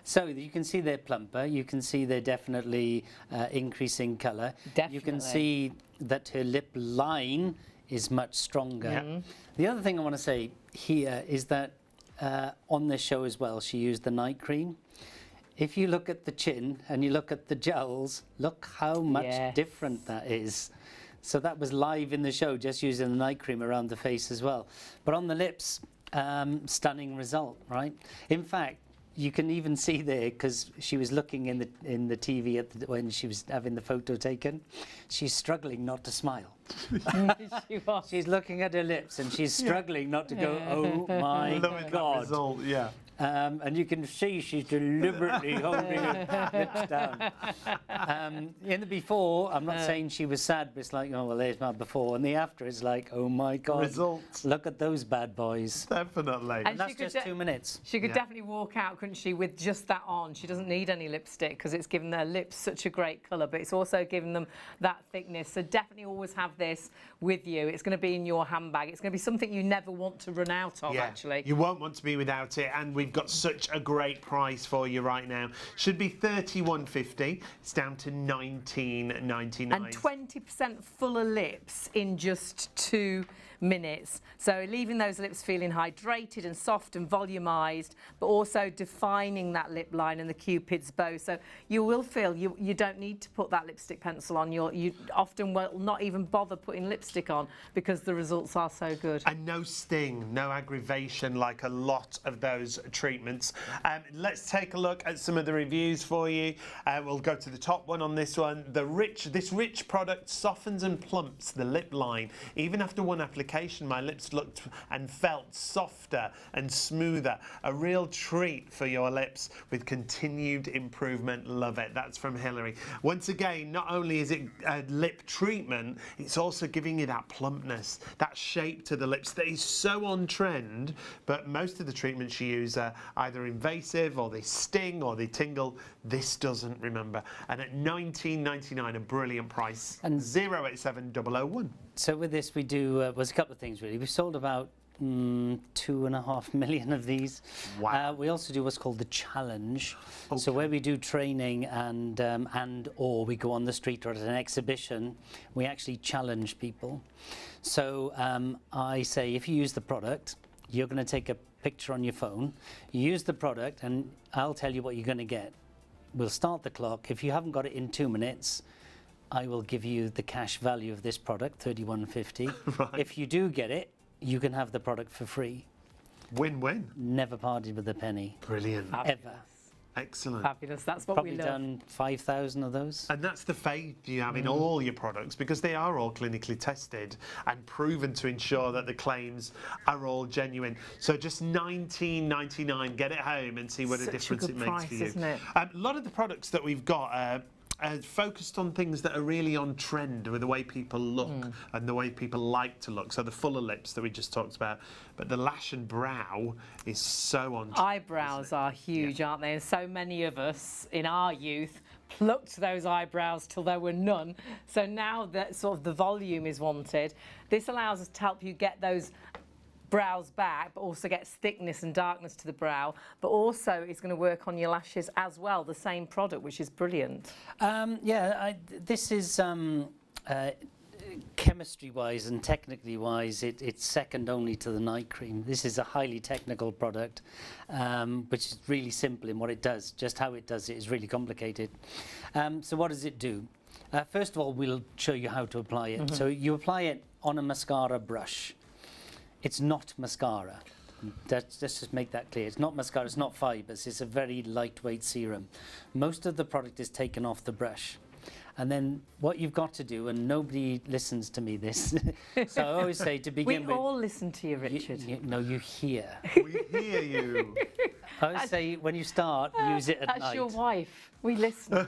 So you can see they're plumper. You can see they're definitely increasing colour. You can Definitely. see that her lip line is much stronger. Yeah. The other thing I want to say here is that on this show as well, she used the night cream. If you look at the chin and you look at the jowls, look how much Yes. different that is. So that was live in the show, just using the night cream around the face as well. But on the lips, stunning result, right? In fact, you can even see there, because she was looking in the TV when she was having the photo taken, she's struggling not to smile. She was. She's looking at her lips and she's struggling not to go, oh my Loving that God. result, yeah. And you can see she's deliberately holding her lips down. In the before, I'm not saying she was sad, but it's like, oh, well, there's my before. And the after is like, oh my God, Results. look at those bad boys. Definitely. And That's she could just 2 minutes. She could Yeah. definitely walk out, couldn't she, with just that on. She doesn't need any lipstick because it's given their lips such a great colour, but it's also given them that thickness. So definitely always have this with you. It's going to be in your handbag. It's going to be something you never want to run out of, actually. You won't want to be without it, and we've got such a great price for you right now. Should be $31.50. It's down to $19.99. And 20% fuller lips in just 2 minutes. So leaving those lips feeling hydrated and soft and volumized, but also defining that lip line and the Cupid's bow. So you will feel you don't need to put that lipstick pencil on. You often will not even bother putting lipstick on because the results are so good. And no sting, no aggravation like a lot of those treatments. Let's take a look at some of the reviews for you. We'll go to the top one on this one. This rich product softens and plumps the lip line. Even after one application, my lips looked and felt softer and smoother. A real treat for your lips with continued improvement. Love it. That's from Hillary. Once again, not only is it a lip treatment, it's also giving you that plumpness, that shape to the lips that is so on trend, but most of the treatments you use are either invasive or they sting or they tingle. This doesn't, remember. And at $19.99, a brilliant price. And 087001. So with this, we do was a couple of things really. We sold about 2.5 million of these. Wow. We also do what's called the challenge. Okay. So where we do training and or we go on the street or at an exhibition, we actually challenge people. So I say, if you use the product, you're going to take a picture on your phone. You use the product, and I'll tell you what you're going to get. We'll start the clock. If you haven't got it in 2 minutes, I will give you the cash value of this product, $31.50. Right. If you do get it, you can have the product for free. Win-win. Never parted with a penny, Brilliant. ever. Excellent. Fabulous. That's what Probably we love. done 5,000 of those. And that's the faith you have in all your products, because they are all clinically tested and proven to ensure that the claims are all genuine. So just $19.99, get it home and see what a Such a difference good it makes price, for you. isn't it? A lot of the products that we've got focused on things that are really on trend with the way people look and the way people like to look. So the fuller lips that we just talked about, but the lash and brow is so on trend. Eyebrows are huge, aren't they? And so many of us in our youth plucked those eyebrows till there were none. So now that sort of the volume is wanted, this allows us to help you get those brows back, but also gets thickness and darkness to the brow, but also it's going to work on your lashes as well, the same product, which is brilliant. This is chemistry-wise and technically-wise, it's second only to the night cream. This is a highly technical product, which is really simple in what it does. Just how it does it is really complicated. So what does it do? First of all, we'll show you how to apply it. So you apply it on a mascara brush. It's not mascara. Let's just make that clear. It's not mascara, it's not fibres, it's a very lightweight serum. Most of the product is taken off the brush. And then what you've got to do, and nobody listens to me this, so I always say to begin with... We all listen to you, Richard. You hear. We hear you. I always say when you start, use it at night. That's your wife. We listen.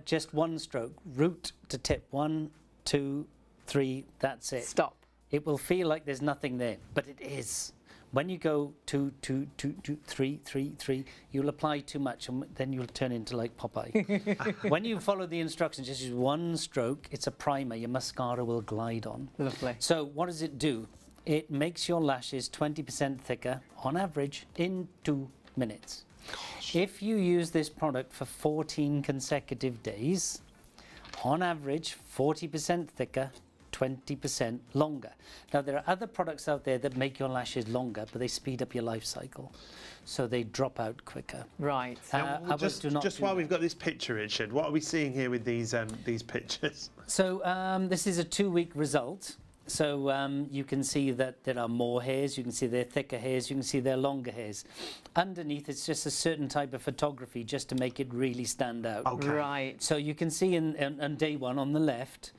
Just one stroke, root to tip, 1, 2, 3, that's it. Stop. It will feel like there's nothing there, but it is. When you go 2, 2, 2, 2, 3, 3, 3, you'll apply too much and then you'll turn into like Popeye. When you follow the instructions, just use one stroke, it's a primer, your mascara will glide on. Lovely. So what does it do? It makes your lashes 20% thicker on average in 2 minutes. Gosh. If you use this product for 14 consecutive days, on average 40% thicker, 20% longer. Now there are other products out there that make your lashes longer, but they speed up your life cycle, so they drop out quicker. Right. Just while we've got this picture, Richard, what are we seeing here with these pictures? So this is a 2-week result. So you can see that there are more hairs, you can see they're thicker hairs, you can see they're longer hairs. Underneath, it's just a certain type of photography just to make it really stand out. Okay. Right. So you can see on day 1 on the left,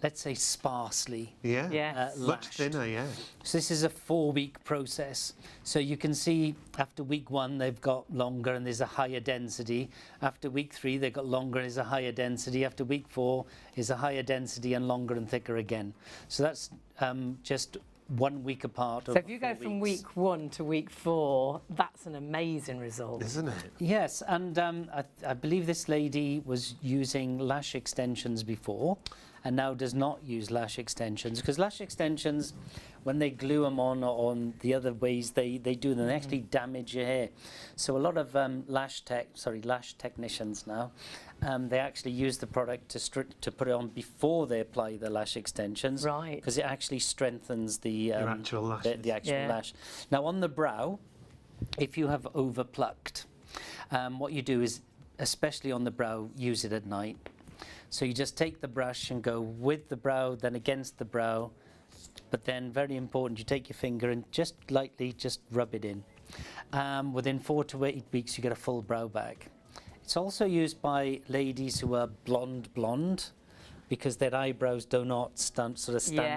let's say sparsely. Yeah. Yes. Much thinner, yeah. So this is a 4-week process. So you can see after week 1 they've got longer and there's a higher density. After week 3 they've got longer and there's a higher density. After week 4 is a higher density and longer and thicker again. So that's just 1 week apart. So if you go from week 1 to week 4, that's an amazing result. Isn't it? Yes, and I believe this lady was using lash extensions before and now does not use lash extensions, because lash extensions, when they glue them on the other ways they do them, they actually damage your hair. So a lot of lash technicians now, they actually use the product to put it on before they apply the lash extensions, right? Because it actually strengthens the actual lashes. the actual lash. Now on the brow, if you have over plucked, what you do is, especially on the brow, use it at night. So you just take the brush and go with the brow, then against the brow, but then very important, you take your finger and just lightly just rub it in. Within 4 to 8 weeks you get a full brow back. It's also used by ladies who are blonde, because their eyebrows do not stand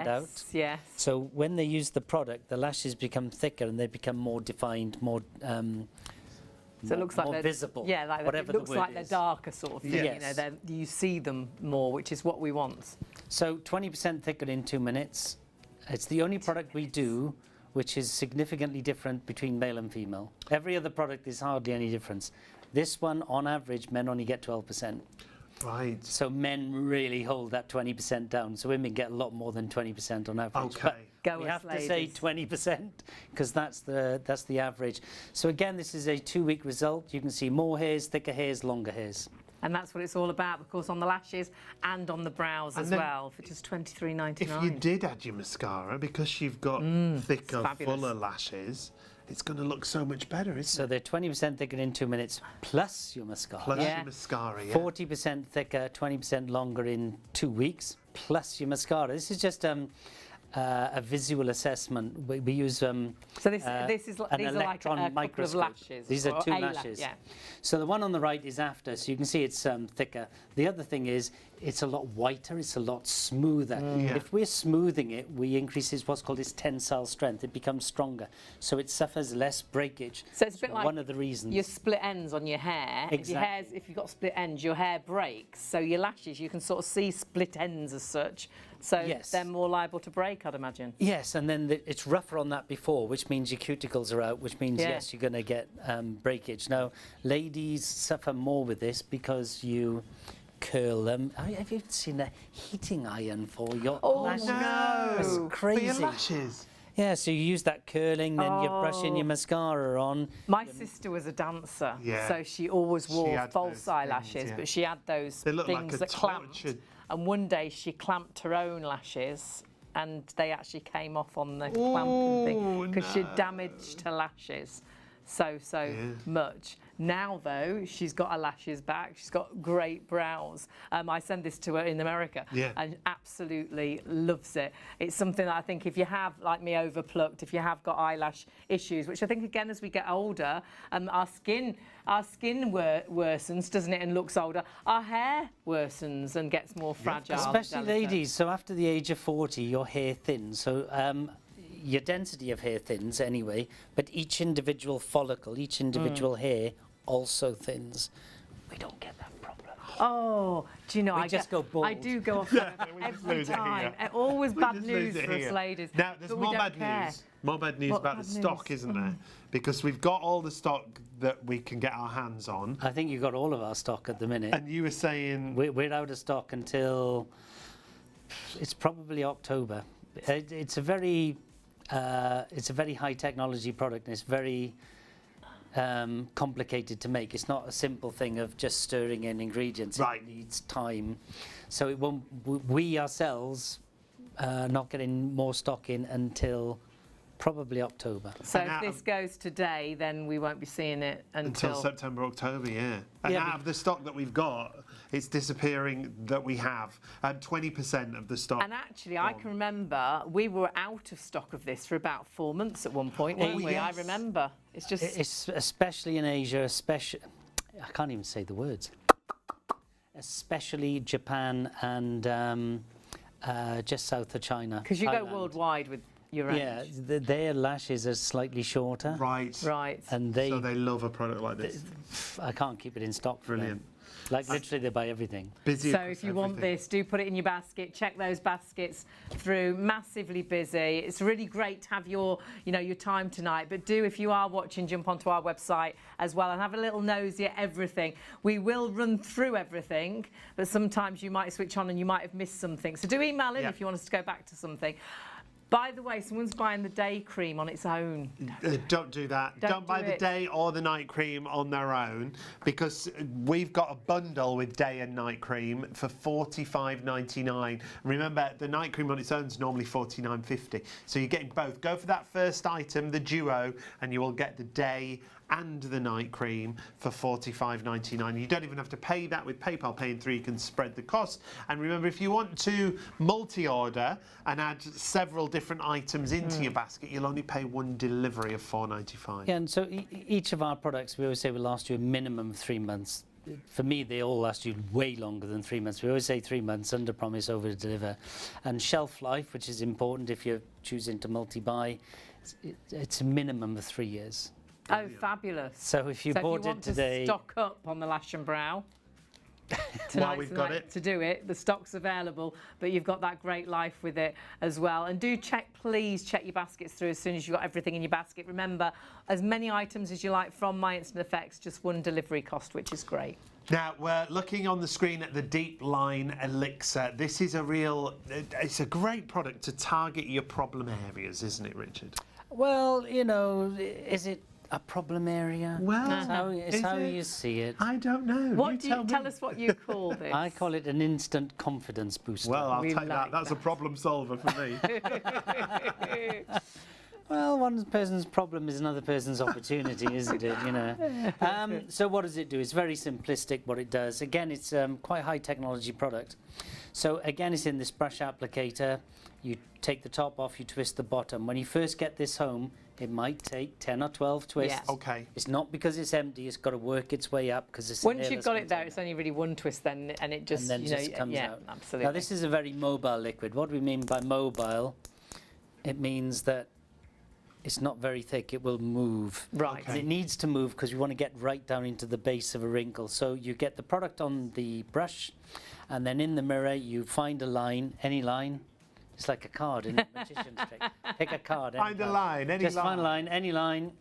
out. Yes. So when they use the product, the lashes become thicker and they become more defined, more So it looks like more they're visible. Yeah, like whatever it looks the word like they're is. darker sort of thing. Yes. You know, you see them more, which is what we want. So 20% thicker in 2 minutes. It's the only product we do which is significantly different between male and female. Every other product is hardly any difference. This one, on average, men only get 12%. Right. So men really hold that 20% down. So women get a lot more than 20% on average. Okay. But we have to say 20% because that's the average. So again, this is a 2-week result. You can see more hairs, thicker hairs, longer hairs. And that's what it's all about, of course, on the lashes and on the brows as well, for just $23.99. If you did add your mascara, because you've got thicker, fuller lashes, it's going to look so much better, isn't it? So they're 20% thicker in 2 minutes, plus your mascara. Plus your mascara, yeah. 40% thicker, 20% longer in 2 weeks, plus your mascara. This is just a visual assessment. We use so this is an these electron are like a microscope. couple of lashes. These are 2 lashes. Yeah. So the one on the right is after, so you can see it's thicker. The other thing is it's a lot whiter, it's a lot smoother. Yeah. If we're smoothing it, we increase what's called its tensile strength. It becomes stronger, so it suffers less breakage. So it's a bit like one of the reasons. Your split ends on your hair. Exactly. If you've got split ends, your hair breaks. So your lashes, you can sort of see split ends as such. So Yes. they're more liable to break, I'd imagine. Yes, and then it's rougher on that before, which means your cuticles are out, which means, yes, you're going to get breakage. Now, ladies suffer more with this because you curl them. Have you seen a heating iron for your Oh, lashes? no. It's For crazy. your lashes. Yeah, so you use that curling, then you're brushing your mascara on. My sister was a dancer, Yeah. so she always She wore had false those eyelashes, things, yeah. but she had those They look like things a that clamped. tortured- And one day she clamped her own lashes, and they actually came off on the clamping thing because she'd damaged her lashes so much. Now, though, she's got her lashes back. She's got great brows. I send this to her in America, Yeah. and absolutely loves it. It's something that I think if you have, like me, overplucked, if you have got eyelash issues, which I think again as we get older, our skin worsens, doesn't it, and looks older. Our hair worsens and gets more fragile. and Especially delicate. ladies, so after the age of 40, your hair thins. So your density of hair thins anyway, but each individual follicle, each individual hair also thins. We don't get that problem. Oh, do you know, We I just get, go bald. I do go off every lose it time. here. Always We bad just news lose it for us here. ladies. Now, there's but we more don't bad care. news. More bad news What about bad the stock, news? isn't there? Because we've got all the stock that we can get our hands on. I think you've got all of our stock at the minute. And you were saying... We're out of stock until it's probably October. It's a very high technology product, and it's very complicated to make. It's not a simple thing of just stirring in ingredients. Right. It needs time. So it won't. We ourselves not getting more stock in until probably October. So And if out this of- goes today, then we won't be seeing it Until September, October, yeah. And Yeah, out of the stock that we've got, it's disappearing that we have. 20% of the stock. And actually, I can remember we were out of stock of this for about 4 months at one point, weren't we? I yes. remember. It's just It's especially in Asia, I can't even say the words. Especially Japan and just south of China. because you go Thailand. worldwide with your range. Yeah, their lashes are slightly shorter. Right. Right. And So they love a product like this. I can't keep it in stock for them. Brilliant. Like literally they buy everything. Busy So across if you want everything. this, do put it in your basket. Check those baskets through. Massively busy. It's really great to have your time tonight. But do, if you are watching, jump onto our website as well and have a little nosy at everything. We will run through everything, but sometimes you might switch on and you might have missed something. So do email in Yeah. if you want us to go back to something. By the way, someone's buying the day cream on its own. Don't do that. Don't Don't buy do the it. day or the night cream on their own, because we've got a bundle with day and night cream for $45.99. Remember, the night cream on its own is normally $49.50. So you're getting both. Go for that first item, the duo, and you will get the day and the night cream for $45.99. You don't even have to pay that with PayPal. Paying through, you can spread the cost. And remember, if you want to multi-order and add several different items into your basket, you'll only pay one delivery of $4.95. Yeah, and so each of our products, we always say will last you a minimum of 3 months. For me, they all last you way longer than 3 months. We always say 3 months, under promise, over deliver. And shelf life, which is important if you're choosing to multi-buy, it's a minimum of 3 years. Oh, fabulous. So if you So bought if you want it today, to stock up on the lash and brow, While tonight's we've the got night it. to do it. The stock's available, but you've got that great life with it as well. And do check, please check your baskets through as soon as you've got everything in your basket. Remember, as many items as you like from My Instant Effects, just one delivery cost, which is great. Now, we're looking on the screen at the Deep Line Elixir. This is it's a great product to target your problem areas, isn't it, Richard? well, is it a problem area? Well, it's is how it? you see it. I don't know. What do you tell tell me. us what you call this? I call it an instant confidence booster. Well, I'll We take like that. That's a that. problem solver for me. Well, one person's problem is another person's opportunity, isn't it? So what does it do? It's very simplistic what it does. Again, it's quite a high technology product. So again, it's in this brush applicator. You take the top off, you twist the bottom. When you first get this home, it might take 10 or 12 twists. Yeah. Okay. It's not because it's empty, it's got to work its way up because it's Once you've got it there, it's only really one twist then, and it just, and then just comes yeah, out. absolutely. Now this is a very mobile liquid. What do we mean by mobile? It means that it's not very thick, it will move. Right. And it needs to move because we want to get right down into the base of a wrinkle. So you get the product on the brush, and then in the mirror you find a line, any line. It's like a card in a magician's trick. Pick a card. any Find a card. line, any Just line. find a line, any line,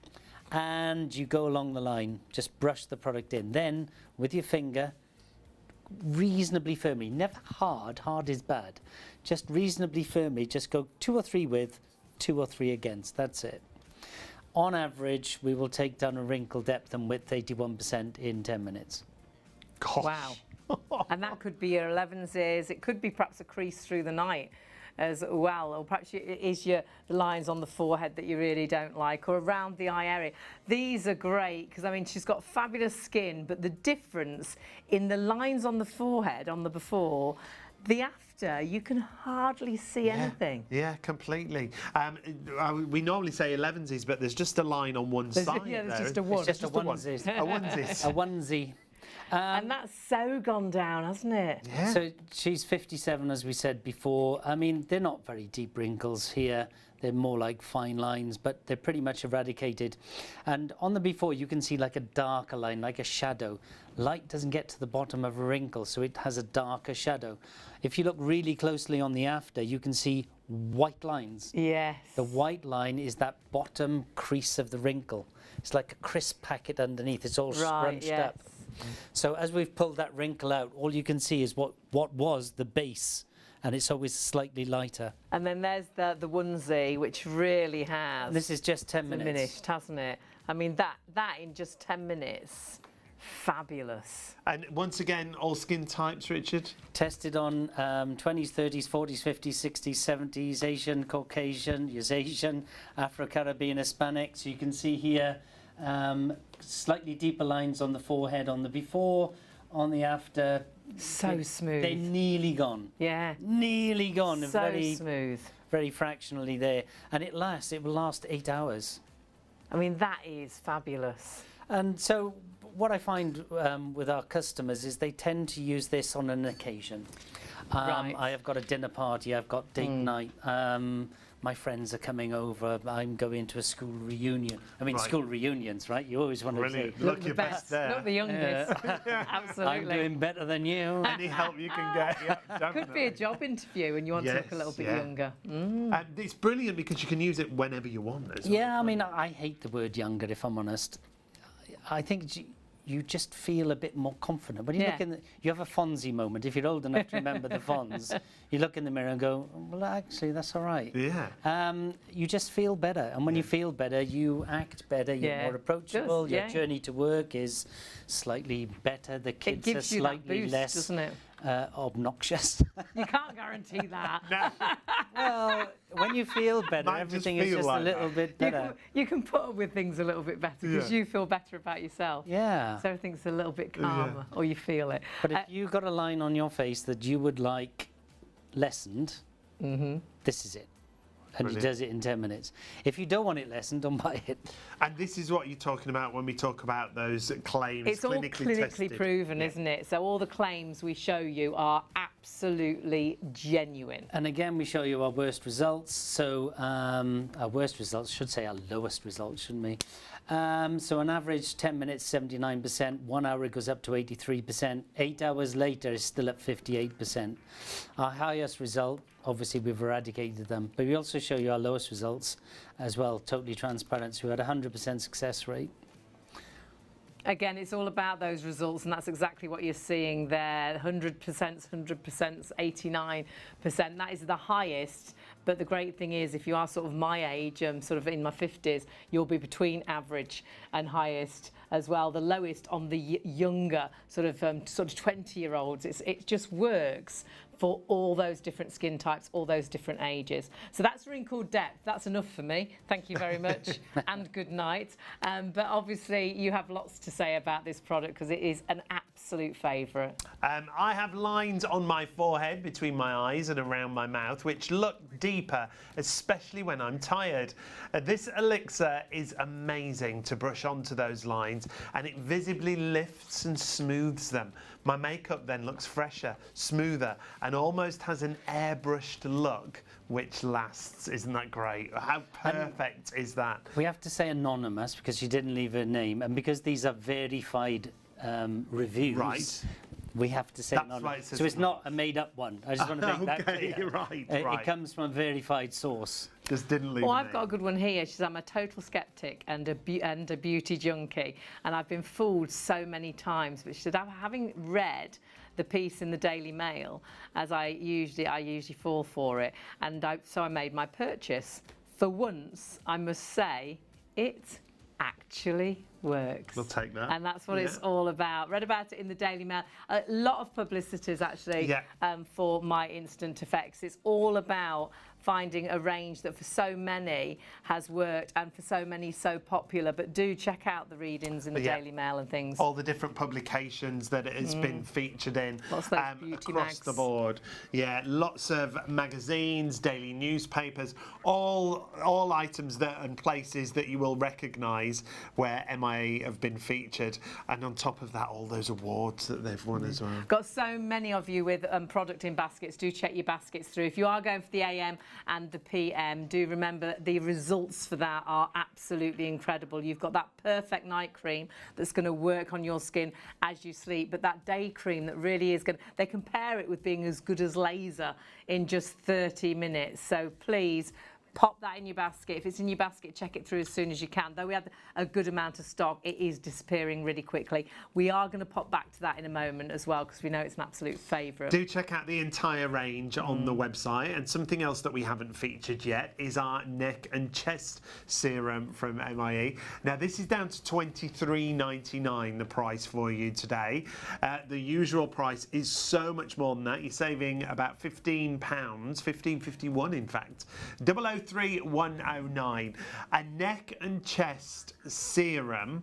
and you go along the line. Just brush the product in. Then, with your finger, reasonably firmly, never hard is bad, just reasonably firmly, just go 2 or 3 with, 2 or 3 against, that's it. On average, we will take down a wrinkle depth and width 81% in 10 minutes. Gosh. Wow. And that could be your 11s, it could be perhaps a crease through the night as well, or perhaps it is the lines on the forehead that you really don't like, or around the eye area. These are great because, I mean, she's got fabulous skin, but the difference in the lines on the forehead, on the before, the after, you can hardly see anything. Yeah, completely. We normally say 11s, but there's just a line on one side. Yeah, there's there. just a one. It's just a onesie. A onesie. A onesie. And that's so gone down, hasn't it? Yeah. So she's 57, as we said before. I mean, they're not very deep wrinkles here. They're more like fine lines, but they're pretty much eradicated. And on the before, you can see like a darker line, like a shadow. Light doesn't get to the bottom of a wrinkle, so it has a darker shadow. If you look really closely on the after, you can see white lines. Yes. The white line is that bottom crease of the wrinkle. It's like a crisp packet underneath. It's all scrunched up. So as we've pulled that wrinkle out, all you can see is what was the base, and it's always slightly lighter. And then there's the onesie, which really has This is just 10 minutes. diminished, hasn't it? I mean, that in just 10 minutes, fabulous. And once again, all skin types, Richard? Tested on 20s, 30s, 40s, 50s, 60s, 70s, Asian, Caucasian, Eurasian, Afro-Caribbean, Hispanic. So you can see here slightly deeper lines on the forehead on the before, on the after. So smooth. They're nearly gone. Yeah. Nearly gone. So very smooth. Very fractionally there. And it will last 8 hours. I mean, that is fabulous. And so what I find with our customers is they tend to use this on an occasion. Right. I have got a dinner party, I've got date night, my friends are coming over, I'm going to a school reunion. I mean, Right. school reunions, right? You always want to say, Brilliant. Look the your best there. Not the youngest. Absolutely. I'm doing better than you. Any help you can get. Yeah, definitely. Could be a job interview and you want to look a little bit younger. And it's brilliant because you can use it whenever you want as well. Yeah, I mean, I hate the word younger, if I'm honest. I think you just feel a bit more confident. When you look in you have a Fonzie moment. If you're old enough to remember the Fonz, you look in the mirror and go, well, actually, that's all right. Yeah. You just feel better. And when you feel better, you act better, you're more approachable, your journey to work is slightly better, the kids are slightly boost, less doesn't it? obnoxious. You can't guarantee that. Well, when you feel better, Might everything just is feel just like a little bit better. You can put up with things a little bit better because you feel better about yourself. Yeah. So everything's a little bit calmer, or you feel it. But if you got a line on your face that you would like lessened, this is it. And Brilliant. he does it in 10 minutes. If you don't want it lessened, don't buy it. And this is what you're talking about when we talk about those claims. It's all clinically tested. proven, isn't it? So all the claims we show you are absolutely genuine. And again, we show you our worst results. So our worst results, should say our lowest results, shouldn't we? So on average, 10 minutes, 79%. 1 hour, it goes up to 83%. 8 hours later, it's still at 58%. Our highest result, obviously, we've eradicated them. But we also show you our lowest results as well, totally transparent. So we had a 100% success rate. Again, it's all about those results, and that's exactly what you're seeing there. 100%, 100%, 89%. That is the highest. But the great thing is, if you are sort of my age, sort of in my 50s, you'll be between average and highest as well. The lowest on the younger sort of 20-year-olds. It just works for all those different skin types, all those different ages. So that's wrinkle depth. That's enough for me. Thank you very much and good night. But obviously you have lots to say about this product because it is an absolute favourite. I have lines on my forehead between my eyes and around my mouth which look deeper, especially when I'm tired. This elixir is amazing to brush onto those lines, and it visibly lifts and smooths them. My makeup then looks fresher, smoother, and almost has an airbrushed look which lasts. Isn't that great? How perfect is that? We have to say anonymous because she didn't leave her name, and because these are verified reviews, Right. we have to say That's anonymous. why it says So it's not a made-up one. I just want to make that clear. Right, It comes from a verified source. Just didn't leave. Well, a I've name. got a good one here. She says, I'm a total skeptic and a beauty junkie, and I've been fooled so many times. But she said, having read the piece in the Daily Mail, as I usually fall for it, and so I made my purchase. For once, I must say, it actually works. We'll take that. And that's what it's all about. Read about it in the Daily Mail. A lot of publicities actually for my instant effects. It's all about finding a range that for so many has worked and for so many so popular. But do check out the readings in the Daily Mail and things. All the different publications that it has been featured in. Lots of those beauty across mags. the board. Yeah, lots of magazines, daily newspapers, all items and places that you will recognise where MIA have been featured. And on top of that, all those awards that they've won as well. Got so many of you with product in baskets. Do check your baskets through. If you are going for the AM and the PM, do remember the results for that are absolutely incredible. You've got that perfect night cream that's going to work on your skin as you sleep, but that day cream that really is going to, they compare it with being as good as laser in just 30 minutes. So please pop that in your basket. If it's in your basket, check it through as soon as you can. Though we had a good amount of stock, it is disappearing really quickly. We are going to pop back to that in a moment as well, because we know it's an absolute favourite. Do check out the entire range on the website. And something else that we haven't featured yet is our neck and chest serum from MIA. Now, this is down to $23.99, the price for you today. The usual price is so much more than that. You're saving about £15, £15.51 in fact. 003109, a neck and chest serum.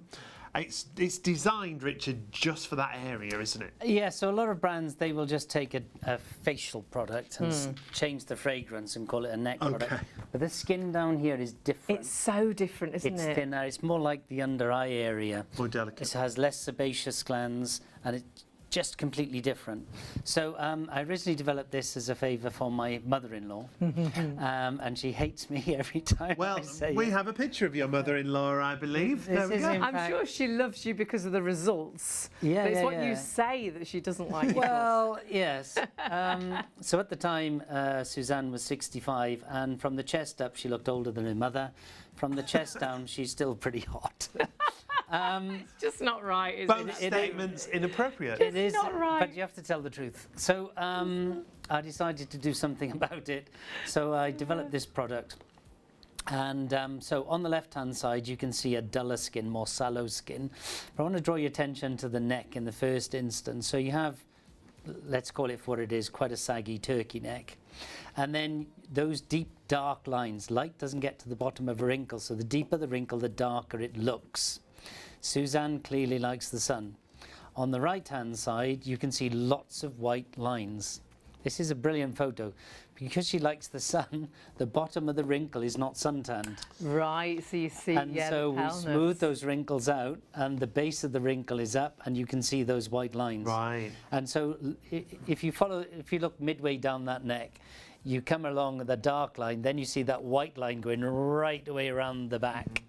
It's designed, Richard, just for that area, isn't it? Yeah, so a lot of brands, they will just take a facial product and change the fragrance and call it a neck product. But the skin down here is different. It's so different, isn't it? It's thinner. It's more like the under eye area. More delicate. It has less sebaceous glands, and it's just completely different. So I originally developed this as a favour for my mother-in-law, and she hates me every time I say we have a picture of your mother-in-law, I believe. This There we is go. in I'm fact- sure she loves you because of the results. Yeah, But it's yeah, what you yeah. say that she doesn't like you. Well, yes. So at the time, Suzanne was 65, and from the chest up, she looked older than her mother. From the chest down, she's still pretty hot. It's just not right, is Both it? statements inappropriate. It is, not right. but you have to tell the truth. So I decided to do something about it. So I developed this product. And so on the left-hand side, you can see a duller skin, more sallow skin. But I want to draw your attention to the neck in the first instance. So you have, let's call it for what it is, quite a saggy turkey neck. And then those deep, dark lines, light doesn't get to the bottom of a wrinkle. So the deeper the wrinkle, the darker it looks. Suzanne clearly likes the sun. On the right-hand side, you can see lots of white lines. This is a brilliant photo. Because she likes the sun, the bottom of the wrinkle is not suntanned. Right, so you see, And so the we paleness. smooth those wrinkles out, and the base of the wrinkle is up, and you can see those white lines. Right. And so if you look midway down that neck, you come along the dark line, then you see that white line going right away around the back.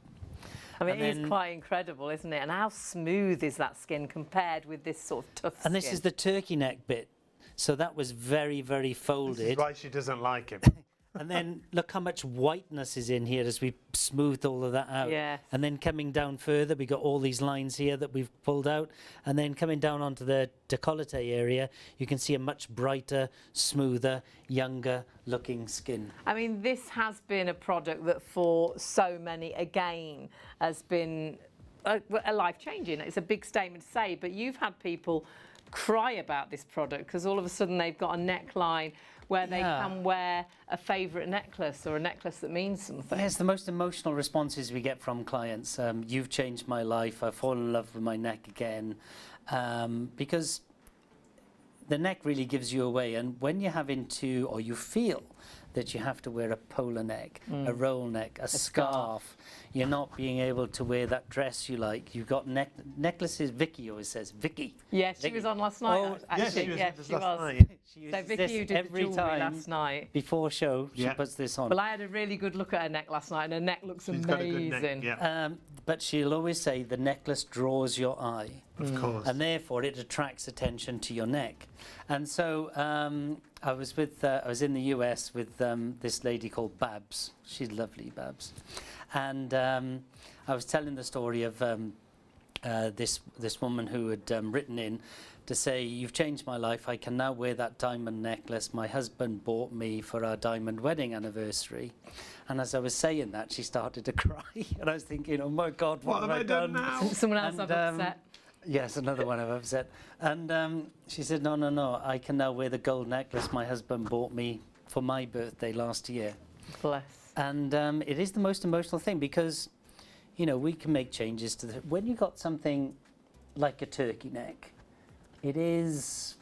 I mean, and it is then- quite incredible, isn't it? And how smooth is that skin compared with this sort of tough skin? And this is the turkey neck bit. So that was very, very This is folded. why she doesn't like him. And then look how much whiteness is in here as we smoothed all of that out. Yes. And then coming down further, we got all these lines here that we've pulled out. And then coming down onto the décolleté area, you can see a much brighter, smoother, younger looking skin. I mean, this has been a product that for so many, again, has been a life-changing. It's a big statement to say, but you've had people cry about this product because all of a sudden they've got a neckline where they can wear a favourite necklace or a necklace that means something. Yes, the most emotional responses we get from clients. You've changed my life. I've fallen in love with my neck again. Because the neck really gives you away. And when you're having to, or you feel that you have to wear a polar neck, a roll neck, a scarf, you're not being able to wear that dress you like. You've got necklaces. Vicky always says, Vicky. Yes, she Vicky. was on last night. Oh, actually. yes, she was she last was. night. She So uses Vicky, this you did the every jewellery time last night. before show. She Yeah. puts this on. Well, I had a really good look at her neck last night, and her neck looks She's amazing. got a good neck. Yeah, But she'll always say the necklace draws your eye. of course. And therefore it attracts attention to your neck. And so I was in the US with this lady called Babs. She's lovely, Babs. And I was telling the story of this woman who had written in to say, you've changed my life. I can now wear that diamond necklace my husband bought me for our diamond wedding anniversary. And as I was saying that, she started to cry. And I was thinking, oh my God, what have I done now? Someone else I've upset. Yes, another one I've upset. And she said, no, I can now wear the gold necklace my husband bought me for my birthday last year. Bless. And it is the most emotional thing because, you know, we can make changes to when you got something like a turkey neck, it is...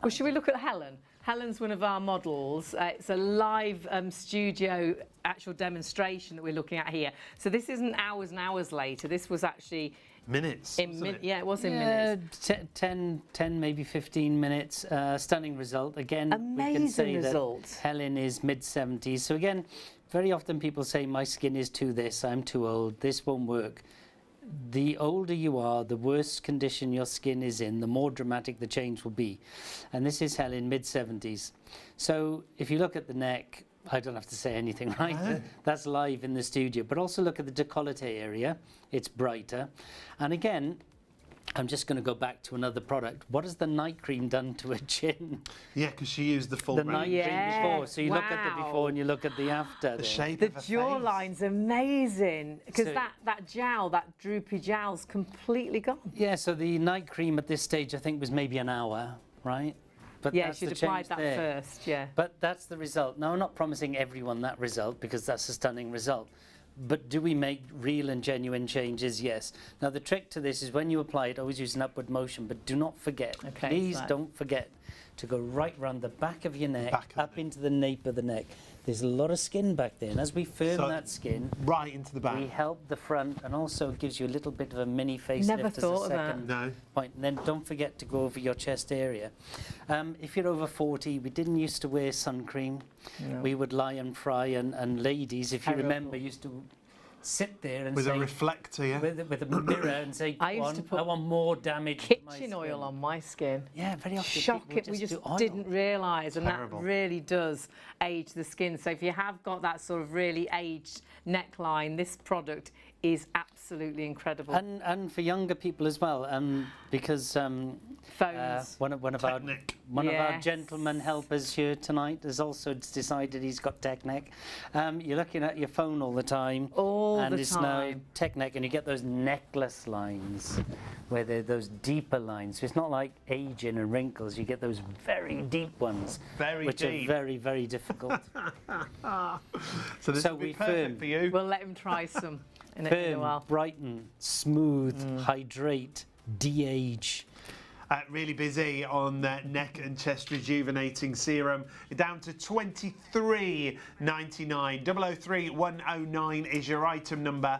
Well, should we look at Helen? Helen's one of our models. It's a live studio actual demonstration that we're looking at here. So this isn't hours and hours later. This was actually... Minutes, Yeah, it was in minutes. 10, maybe 15 minutes. Stunning result. Again, Amazing we can say result. that Helen is mid-70s. So again, very often people say, my skin is too this, I'm too old, this won't work. The older you are, the worse condition your skin is in, the more dramatic the change will be. And this is Helen, mid-70s. So if you look at the neck, I don't have to say anything, right? No. That's live in the studio. But also look at the décolleté area. It's brighter. And again, I'm just going to go back to another product. What has the night cream done to her chin? Yeah, because she used the full The range. night cream before. So you look at the before and you look at the after. The there. shape The of her jawline's amazing because So- that jowl, that droopy jowl's completely gone. Yeah, so the night cream at this stage, I think, was maybe an hour, right? But Yeah, that's she'd the applied change that there. first, yeah. But that's the result. Now, I'm not promising everyone that result because that's a stunning result. But do we make real and genuine changes? Yes. Now, the trick to this is when you apply it, always use an upward motion, but do not forget, Okay, please so- don't forget to go right round the back of your neck, Back of up the neck. into the nape of the neck. There's a lot of skin back there, and as we firm So- that skin, Right into the back. we help the front and also gives you a little bit of a mini facelift Never as a thought of that. second No. point. And then don't forget to go over your chest area. If you're over 40, we didn't used to wear sun cream. No. We would lie and fry, and ladies, if you Terrible. remember, used to sit there and With a say, reflector, yeah? with a mirror and say, I "Go used to on, put I want more damage to my Kitchen skin." oil on my skin. Yeah, very often Shock people it, we just just do oil. didn't realise, and Terrible. that really does age the skin. So if you have got that sort of really aged neckline, this product is absolutely incredible. And for younger people as well, because Phones. one of our Technic. one of our Yes. gentlemen helpers here tonight has also decided he's got tech neck. You're looking at your phone all the time, All and the it's time. now tech neck, and you get those necklace lines where they're those deeper lines. So it's not like aging and wrinkles. You get those very deep ones, Very which deep. are very, very difficult. So this So would be we perfect firm. for you. We'll let him try some in a Firm, while. brighten, smooth, hydrate, de-age. Really busy on neck and chest rejuvenating serum. Down to $23.99. 003109 is your item number.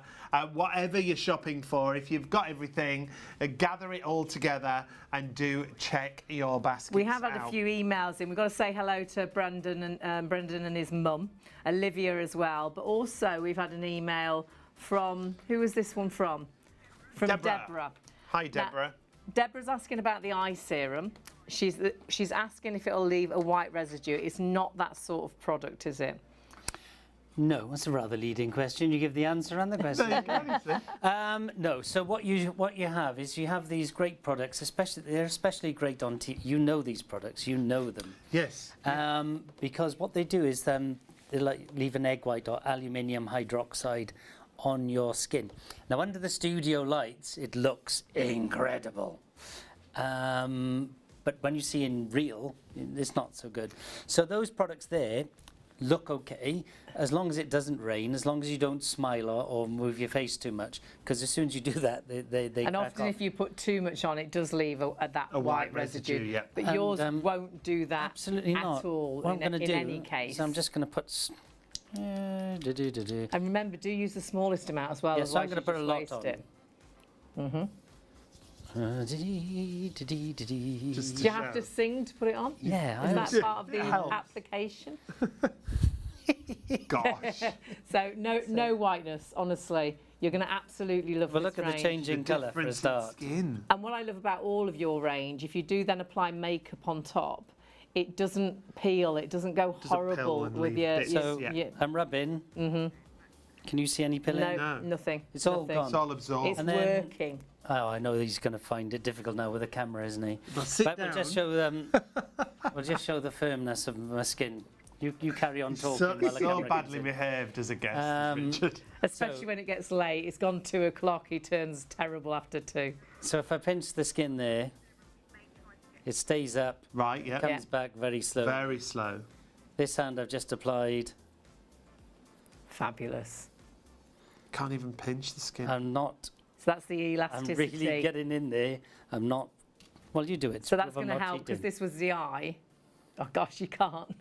Whatever you're shopping for, if you've got everything, gather it all together and do check your baskets We have had out. a few emails in. We've got to say hello to Brendan and his mum, Olivia as well. But also we've had an email from, who was this one from? From Deborah. Hi, Deborah. Deborah's asking about the eye serum. She's asking if it'll leave a white residue. It's not that sort of product, is it? No, that's a rather leading question. You give the answer and the question. There you go, see? No. So what you have is you have these great products, they're especially great on TV. You know these products, you know them, Yes. because what they do is they leave an egg white or aluminium hydroxide on your skin. Now under the studio lights, it looks incredible, but when you see in real, it's not so good. So those products there look okay as long as it doesn't rain, as long as you don't smile or move your face too much, because as soon as you do that, they And crack often off. if you put too much on, it does leave that A white white residue, yeah. But And, yours won't do that Absolutely at not. all What I'm in going to do any case. is I'm just going to put. And remember, do use the smallest amount as well. Yeah, so I'm otherwise going to you put a just lot waste on. it. Just Do you have to sing to put it on? Yeah, Is that Yeah, part of the it helps. application? Gosh. So no whiteness, honestly. You're going to absolutely love Well, this look at the range. changing colour for a Difference in start. skin. And what I love about all of your range, if you do then apply makeup on top, it doesn't peel, it doesn't go Doesn't peel horrible and with leave your, bits, So yeah. your I'm rubbing. Can you see any pilling? No, nothing. It's all nothing. gone. It's all absorbed. It's And then- working. Oh, I know he's going to find it difficult now with the camera, isn't he? Well, sit But down. we'll just show we'll just show the firmness of my skin. You carry on talking So, while the so camera badly gets it. behaved as a guest, Um, Richard. Especially So- when it gets late. It's gone 2 o'clock. He turns terrible after 2. So if I pinch the skin there, it stays up, Right, yeah. comes back very slow. Very slow. This hand I've just applied. Fabulous. Can't even pinch the skin. I'm not. So that's the I'm elasticity. really getting in there. I'm not. Well, you do it. So that's Prove I'm going to not help because cheating. this was the eye. Oh gosh, you can't.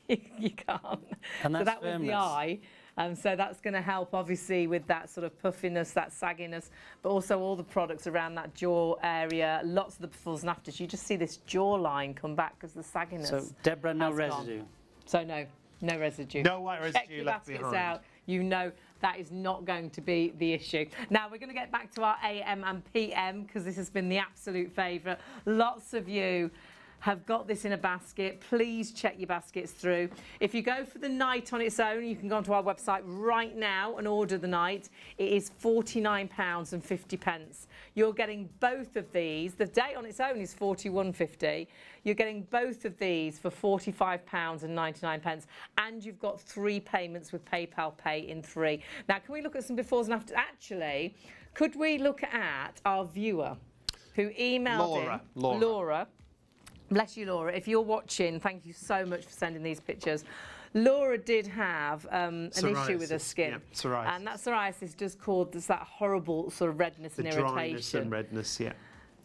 You can't. And So that's that was the firmness. eye. So that's going to help obviously with that sort of puffiness, that sagginess, but also all the products around that jaw area, lots of the befores and afters. You just see this jawline come back because the sagginess. So Deborah, no has gone. residue. So no residue. No white Check residue your left baskets behind. out. You know that is not going to be the issue. Now we're going to get back to our AM and PM because this has been the absolute favourite. Lots of you have got this in a basket. Please check your baskets through. If you go for the night on its own, you can go onto our website right now and order the night. It is £49.50. You're getting both of these. The day on its own is £41.50. You're getting both of these for £45.99, and you've got 3 payments with PayPal Pay in 3. Now, can we look at some befores and afters? Actually, could we look at our viewer who emailed Laura. Bless you, Laura. If you're watching, thank you so much for sending these pictures. Laura did have an issue with her skin. Yeah, psoriasis. And that psoriasis does cause that horrible sort of redness The and dryness irritation. and redness, yeah.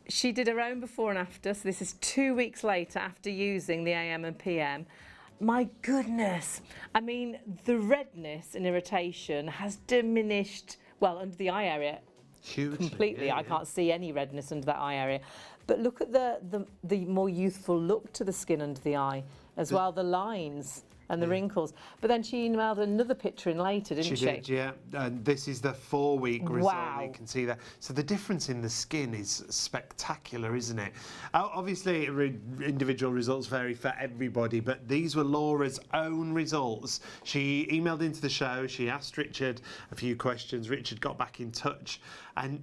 She did her own before and after, so this is 2 weeks later after using the AM and PM. My goodness. I mean, the redness and irritation has diminished, well, under the eye area, Hugely. completely. Yeah, I can't see any redness under that eye area. But look at the more youthful look to the skin under the eye, as well, the lines and the wrinkles. But then she emailed another picture in later, didn't she? She did, yeah. And this is the 4-week result. Wow. You can see that. So the difference in the skin is spectacular, isn't it? Obviously, individual results vary for everybody, but these were Laura's own results. She emailed into the show. She asked Richard a few questions. Richard got back in touch, and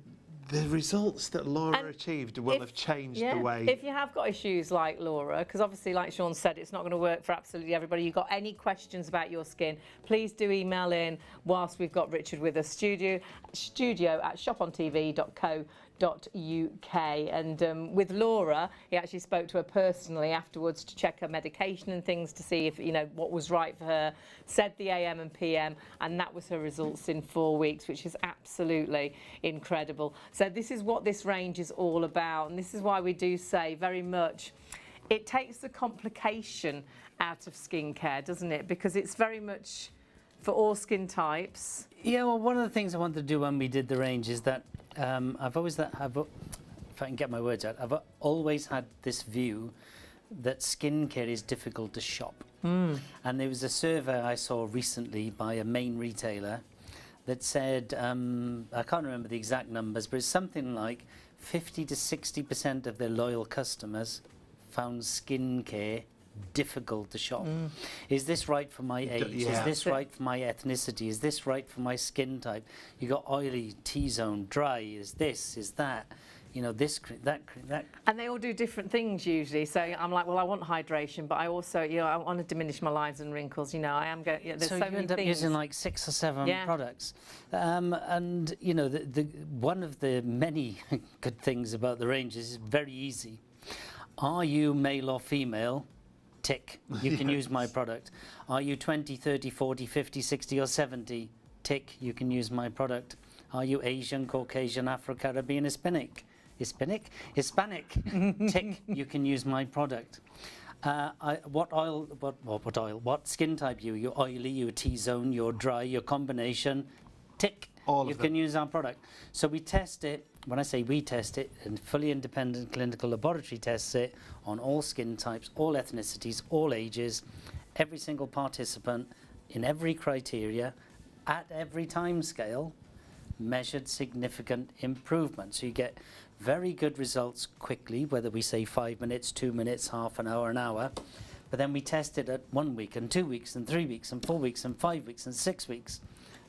the results that Laura achieved will have changed the way. If you have got issues like Laura, because obviously, like Sean said, it's not going to work for absolutely everybody. You've got any questions about your skin, please do email in whilst we've got Richard with us. Studio at shopontv.co.uk. And with Laura, he actually spoke to her personally afterwards to check her medication and things to see if, you know, what was right for her. Said the AM and PM, and that was her results in 4 weeks, which is absolutely incredible. So this is what this range is all about, and this is why we do say very much it takes the complication out of skincare, doesn't it? Because it's very much for all skin types. Yeah, well, one of the things I wanted to do when we did the range is that if I can get my words out, I've always had this view that skincare is difficult to shop. And there was a survey I saw recently by a main retailer that said, I can't remember the exact numbers, but it's something like 50 to 60% of their loyal customers found skincare difficult to shop. Is this right for my age? Yeah. Is this right for my ethnicity? Is this right for my skin type? You got oily, T-zone, dry, is this, is that? You know, this, that. And they all do different things usually. So I'm like, well, I want hydration, but I also, you know, I want to diminish my lines and wrinkles. You know, I am going. Yeah, there's so you many end up things. using like 6 or 7 Yeah. products, and you know, the one of the many good things about the range is it's very easy. Are you male or female? Tick. You can use my product. Are you 20, 30, 40, 50, 60 or 70? Tick. You can use my product. Are you Asian, Caucasian, Afro-Caribbean, Hispanic? Tick. You can use my product. What skin type you're oily, you're T-zone, you're dry, you're combination. Tick. All you of can them. use our product. So we test it. When I say we test it, a fully independent clinical laboratory tests it on all skin types, all ethnicities, all ages, every single participant in every criteria, at every time scale, measured significant improvement. So you get very good results quickly, whether we say 5 minutes, 2 minutes, half an hour. But then we test it at 1 week and 2 weeks and 3 weeks and 4 weeks and 5 weeks and 6 weeks.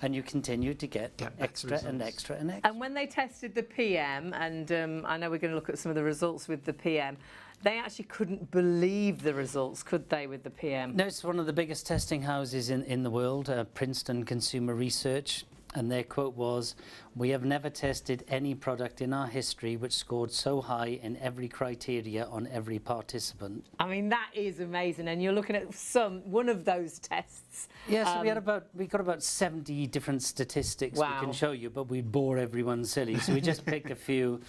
and you continue to get better extra and results. extra and extra. And when they tested the PM, and I know we're going to look at some of the results with the PM, they actually couldn't believe the results, could they, with the PM? No, it's one of the biggest testing houses in the world, Princeton Consumer Research, and their quote was, "We have never tested any product in our history which scored so high in every criteria on every participant." I mean, that is amazing. And you're looking at one of those tests. Yes, we got about 70 different statistics Wow. we can show you, but we'd bore everyone silly, so we just picked a few.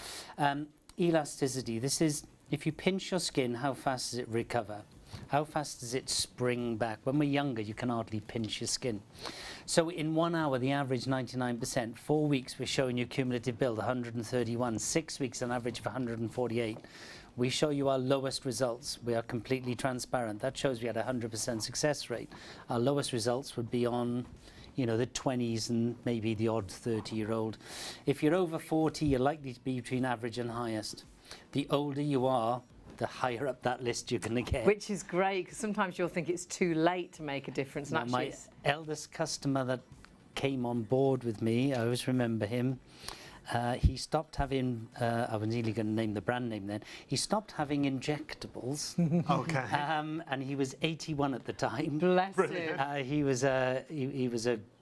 Elasticity. This is, if you pinch your skin, how fast does it recover? How fast does it spring back? When we're younger, you can hardly pinch your skin. So in 1 hour, the average 99%. 4 weeks, we're showing you cumulative build, 131. 6 weeks, an average of 148. We show you our lowest results. We are completely transparent. That shows we had a 100% success rate. Our lowest results would be on, you know, the 20s and maybe the odd 30-year-old. If you're over 40, you're likely to be between average and highest. The older you are, the higher up that list you're going to get. Which is great, because sometimes you'll think it's too late to make a difference. And Now, actually my it's- eldest customer that came on board with me, I always remember him. He stopped having, I was nearly going to name the brand name then, he stopped having injectables, Okay. and he was 81 at the time. Bless you.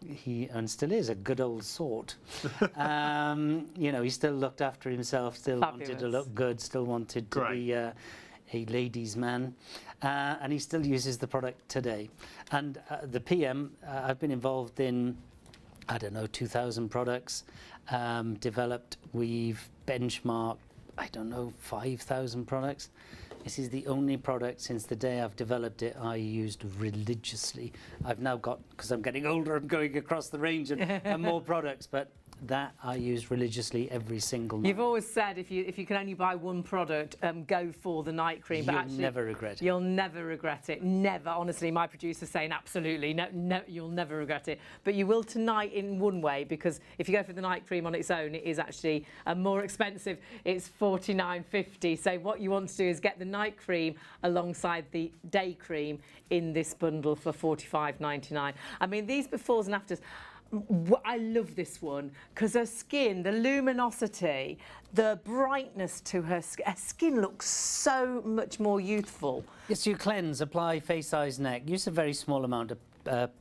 He and still is a good old sort. You know, he still looked after himself, still wanted to Fabulous. look good, still wanted to Great. be a ladies' man, and he still uses the product today. And the PM, I've been involved in, I don't know, 2,000 products developed. We've benchmarked, I don't know, 5,000 products. This is the only product since the day I've developed it I used religiously. I've now got, because I'm getting older, I'm going across the range and more products, but that I use religiously every single night. You've always said if you can only buy one product, go for the night cream. But You'll actually, never regret it. You'll never regret it. Never. Honestly, my producer's saying absolutely no, you'll never regret it. But you will tonight in one way, because if you go for the night cream on its own, it is actually more expensive. It's $49.50. So what you want to do is get the night cream alongside the day cream in this bundle for $45.99. I mean, these befores and afters. I love this one because her skin, the luminosity, the brightness to her skin looks so much more youthful. Yes, you cleanse, apply face, eyes, neck. Use a very small amount of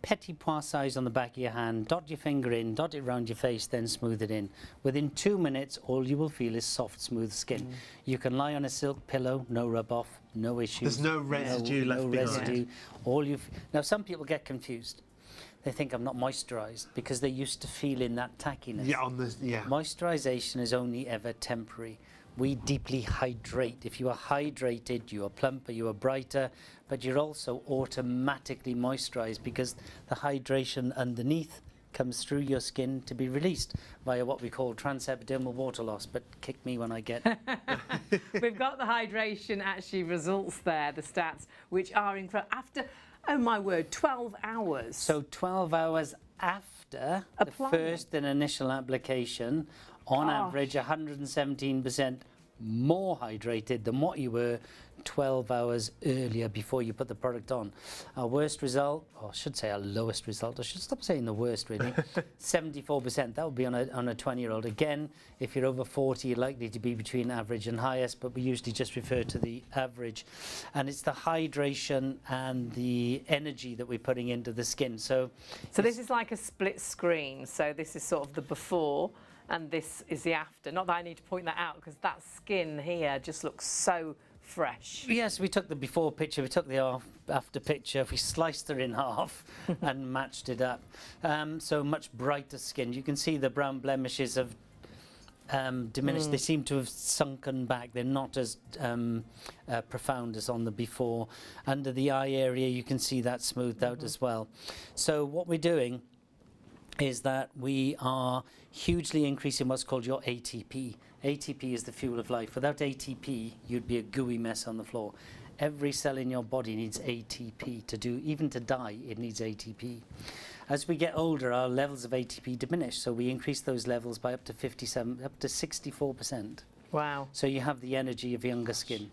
petit pois size on the back of your hand. Dot your finger in, dot it around your face, then smooth it in. Within 2 minutes, all you will feel is soft, smooth skin. You can lie on a silk pillow, no rub off, no issues. There's no residue left behind. residue. Now, some people get confused. They think I'm not moisturised because they're used to feeling that tackiness. Yeah, Moisturisation is only ever temporary. We deeply hydrate. If you are hydrated, you are plumper, you are brighter, but you're also automatically moisturised because the hydration underneath comes through your skin to be released via what we call transepidermal water loss, but kick me when I get... We've got the hydration actually results there, the stats, which are incredible. After, oh my word, 12 hours. So 12 hours after Applying. the first and initial application, on average 117% more hydrated than what you were 12 hours earlier before you put the product on. Our worst result, or I should say our lowest result, I should stop saying the worst really, 74%. That would be on a 20-year-old. Again, if you're over 40, you're likely to be between average and highest, but we usually just refer to the average. And it's the hydration and the energy that we're putting into the skin. So this is like a split screen. So this is sort of the before, and this is the after. Not that I need to point that out, because that skin here just looks so fresh. yes, we took the before picture, we took the after picture, we sliced her in half and matched it up. So much brighter skin. You can see the brown blemishes have diminished. They seem to have sunken back. They're not as profound as on the before. Under the eye area, you can see that smoothed out as well. So what we're doing is that we are hugely increasing what's called your ATP. ATP is the fuel of life. Without ATP, you'd be a gooey mess on the floor. Every cell in your body needs ATP to do, even to die, it needs ATP. As we get older, our levels of ATP diminish, so we increase those levels by up to 64%. Wow. So you have the energy of younger skin.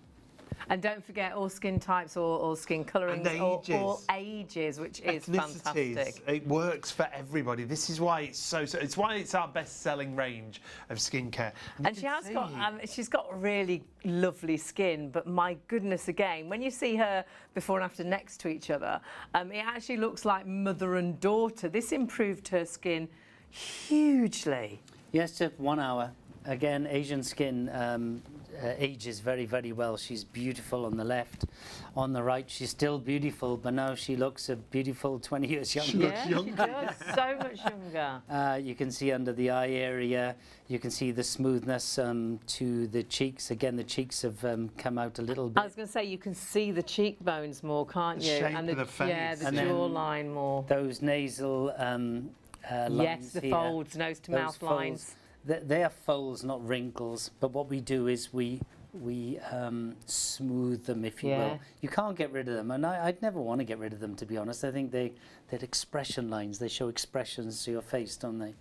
And don't forget all skin types or skin colourings And or ages. all ages, which is Ethnicities. fantastic. It works for everybody. This is why it's why it's our best-selling range of skincare. And she's got really lovely skin, but my goodness, again, when you see her before and after next to each other, it actually looks like mother and daughter. This improved her skin hugely. Yes, just 1 hour. Again, Asian skin ages very, very well. She's beautiful on the left. On the right, she's still beautiful, but now she looks a beautiful 20 years younger. She looks Yeah, younger. she does, so much younger. You can see under the eye area, you can see the smoothness to the cheeks. Again, the cheeks have come out a little I bit. was going to say, you can see the cheekbones more, can't you? shape and of the face. Yeah, the And then jawline more. Those nasal lines Yes, the here, folds, nose to those mouth folds, lines. They are folds, not wrinkles. But what we do is we smooth them, if you Yeah. will. You can't get rid of them, and I'd never want to get rid of them, to be honest. I think they're expression lines. They show expressions to your face, don't they?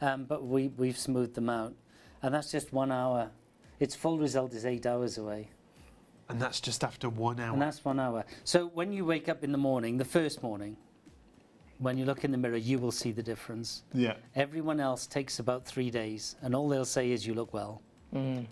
But we've smoothed them out, and that's just 1 hour. Its full result is 8 hours away, And that's just after 1 hour. and that's 1 hour. So when you wake up in the morning, the first morning, when you look in the mirror, you will see the difference. Yeah. Everyone else takes about 3 days, and all they'll say is you look well.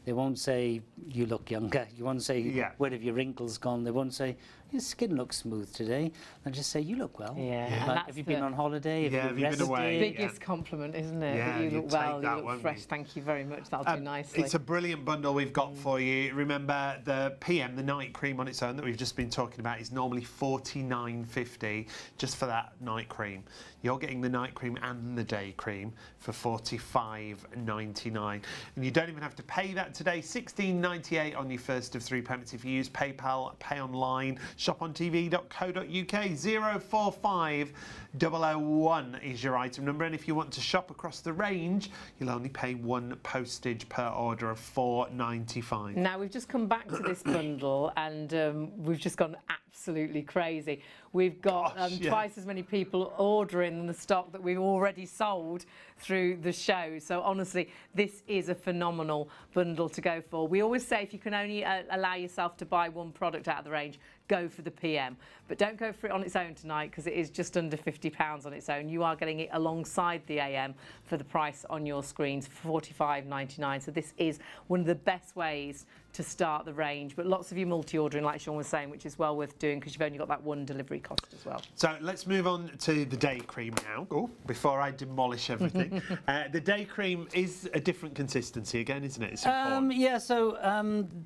They won't say you look younger. You won't say Yeah. where have your wrinkles gone. They won't say your skin looks smooth today. They'll just say you look well. Yeah. Yeah. and Like, that's have you the been on holiday? Yeah, have you been rested? away? biggest compliment, isn't it? Yeah, That you you'd look take well, that, you look wouldn't fresh. you? Thank you very much. That'll do nicely. It's a brilliant bundle we've got for you. Remember, the PM, the night cream on its own that we've just been talking about, is normally $49.50 just for that night cream. You're getting the night cream and the day cream for $45.99. And you don't even have to pay that today. $16.98 on your first of 3 payments if you use PayPal, pay online, ShopOnTV.co.uk. 045001 is your item number, and if you want to shop across the range, you'll only pay 1 postage per order of $4.95. Now, we've just come back to this bundle and we've just gone absolutely crazy. We've got Gosh, yeah. twice as many people ordering than the stock that we've already sold through the show. So honestly, this is a phenomenal bundle to go for. We always say if you can only allow yourself to buy one product out of the range, go for the PM. But don't go for it on its own tonight, because it is just under £50 on its own. You are getting it alongside the AM for the price on your screens, $45.99. So this is one of the best ways to start the range. But lots of you multi-ordering, like Sean was saying, which is well worth doing because you've only got that one delivery cost as well. So let's move on to the day cream now. Oh, before I demolish everything. The day cream is a different consistency again, isn't it? It's important. Yeah, so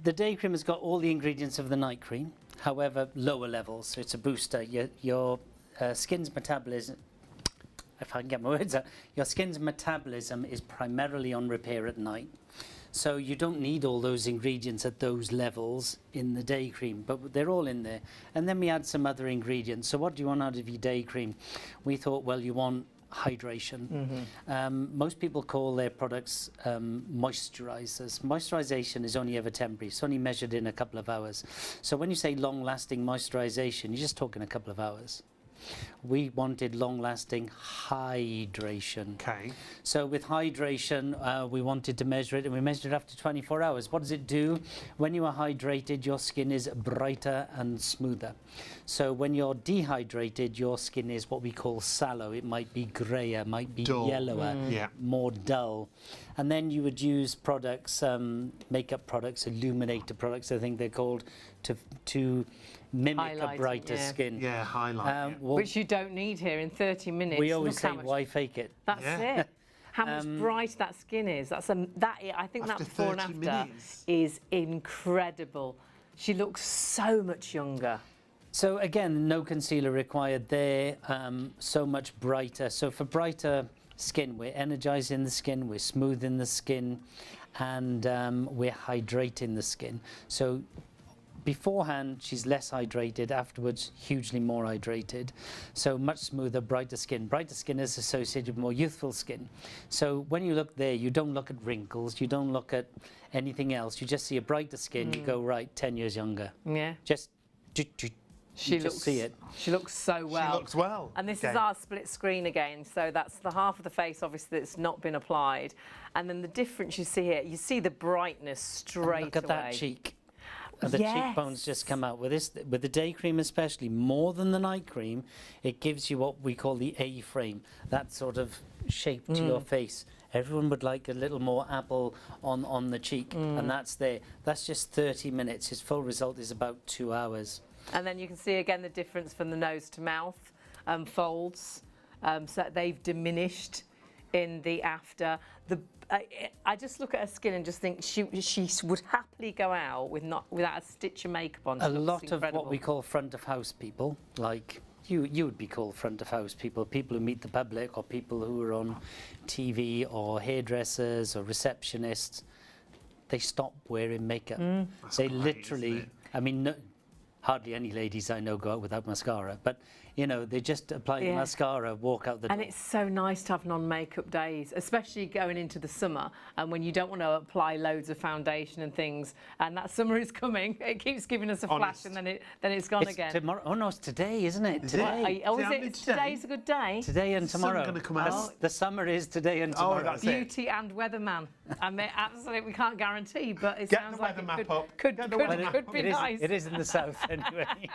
the day cream has got all the ingredients of the night cream, however, lower levels. So it's a booster. Your skin's metabolism, if I can get my words out, your skin's metabolism is primarily on repair at night. So you don't need all those ingredients at those levels in the day cream, but they're all in there. And then we add some other ingredients. So what do you want out of your day cream? We thought, well, you want hydration. Most people call their products moisturizers. Moisturization is only ever temporary. It's only measured in a couple of hours. So when you say long-lasting moisturization, you're just talking a couple of hours. We wanted long-lasting hydration. Okay. So with hydration, we wanted to measure it, and we measured it after 24 hours. What does it do? When you are hydrated, your skin is brighter and smoother. So when you're dehydrated, your skin is what we call sallow. It might be grayer, might be Dull. yellower, Yeah. more dull. And then you would use products, makeup products, illuminator products, I think they're called, to mimic a Highlighting, brighter yeah. skin. Yeah, highlight. Well, Which you don't need here in 30 minutes. we always Look say, how much- why fake it? That's Yeah. it. How much bright that skin is. I think that After before and 30 after minutes. is incredible. She looks so much younger. So again, no concealer required there, so much brighter. So for brighter skin, we're energizing the skin, we're smoothing the skin, and we're hydrating the skin. So beforehand, she's less hydrated. Afterwards, hugely more hydrated. So much smoother, brighter skin. Brighter skin is associated with more youthful skin. So when you look there, you don't look at wrinkles, you don't look at anything else. You just see a brighter skin, you go, right, 10 years younger. Yeah. Just She you just see it. She looks so well. She looks well. And this Okay. is our split screen again, so that's the half of the face obviously that's not been applied, and then the difference you see here, you see the brightness straight Look at away. that cheek. And the Yes. cheekbones just come out. With this, with the day cream especially, more than the night cream, it gives you what we call the A-frame, that sort of shape to your face. Everyone would like a little more apple on the cheek, and that's there. That's just 30 minutes. His full result is about 2 hours. And then you can see again the difference from the nose to mouth folds. So they've diminished in the after. I just look at her skin and just think she would happily go out without a stitch of makeup on. A lot of what we call front of house people, like you would be called front of house people who meet the public, or people who are on TV, or hairdressers or receptionists, they stop wearing makeup. They great, literally, isn't it? I mean, hardly any ladies I know go out without mascara, but you know, they just apply the Yeah. mascara, walk out the door. And it's so nice to have non-makeup days, especially going into the summer and when you don't want to apply loads of foundation and things. And that summer is coming. It keeps giving us a flash, and then it's gone It's again. tomorrow. Oh no, it's today, isn't it? Is Today. it? Oh, Is is it it? only Today's a good day. Today and The sun tomorrow. gonna come out? The summer is today and tomorrow. that's it. Beauty and weatherman. I mean, absolutely, we can't guarantee, but it Get sounds the like weather it map could, up. could, Get the could, weather map could be nice. It is in the south anyway.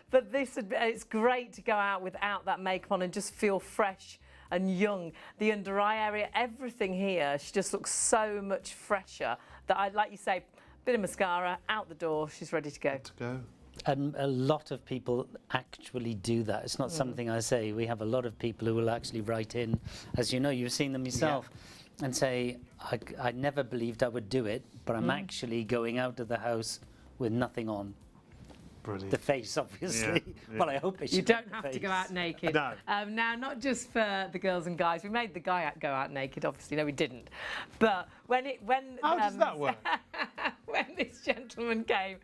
But it's great to go out without that makeup on and just feel fresh and young. The under eye area, everything here, she just looks so much fresher that like you say, bit of mascara, out the door, she's ready to go. To go. And a lot of people actually do that. It's not something I say. We have a lot of people who will actually write in, as you know, you've seen them yourself, and say, I never believed I would do it, but I'm actually going out of the house with nothing on. Brilliant. The face, obviously. Yeah. Well, I hope it You should don't be the have to go face. out naked. No. Now, not just for the girls and guys. We made the guy go out naked, obviously. No, we didn't. But when How does that work? when this gentleman came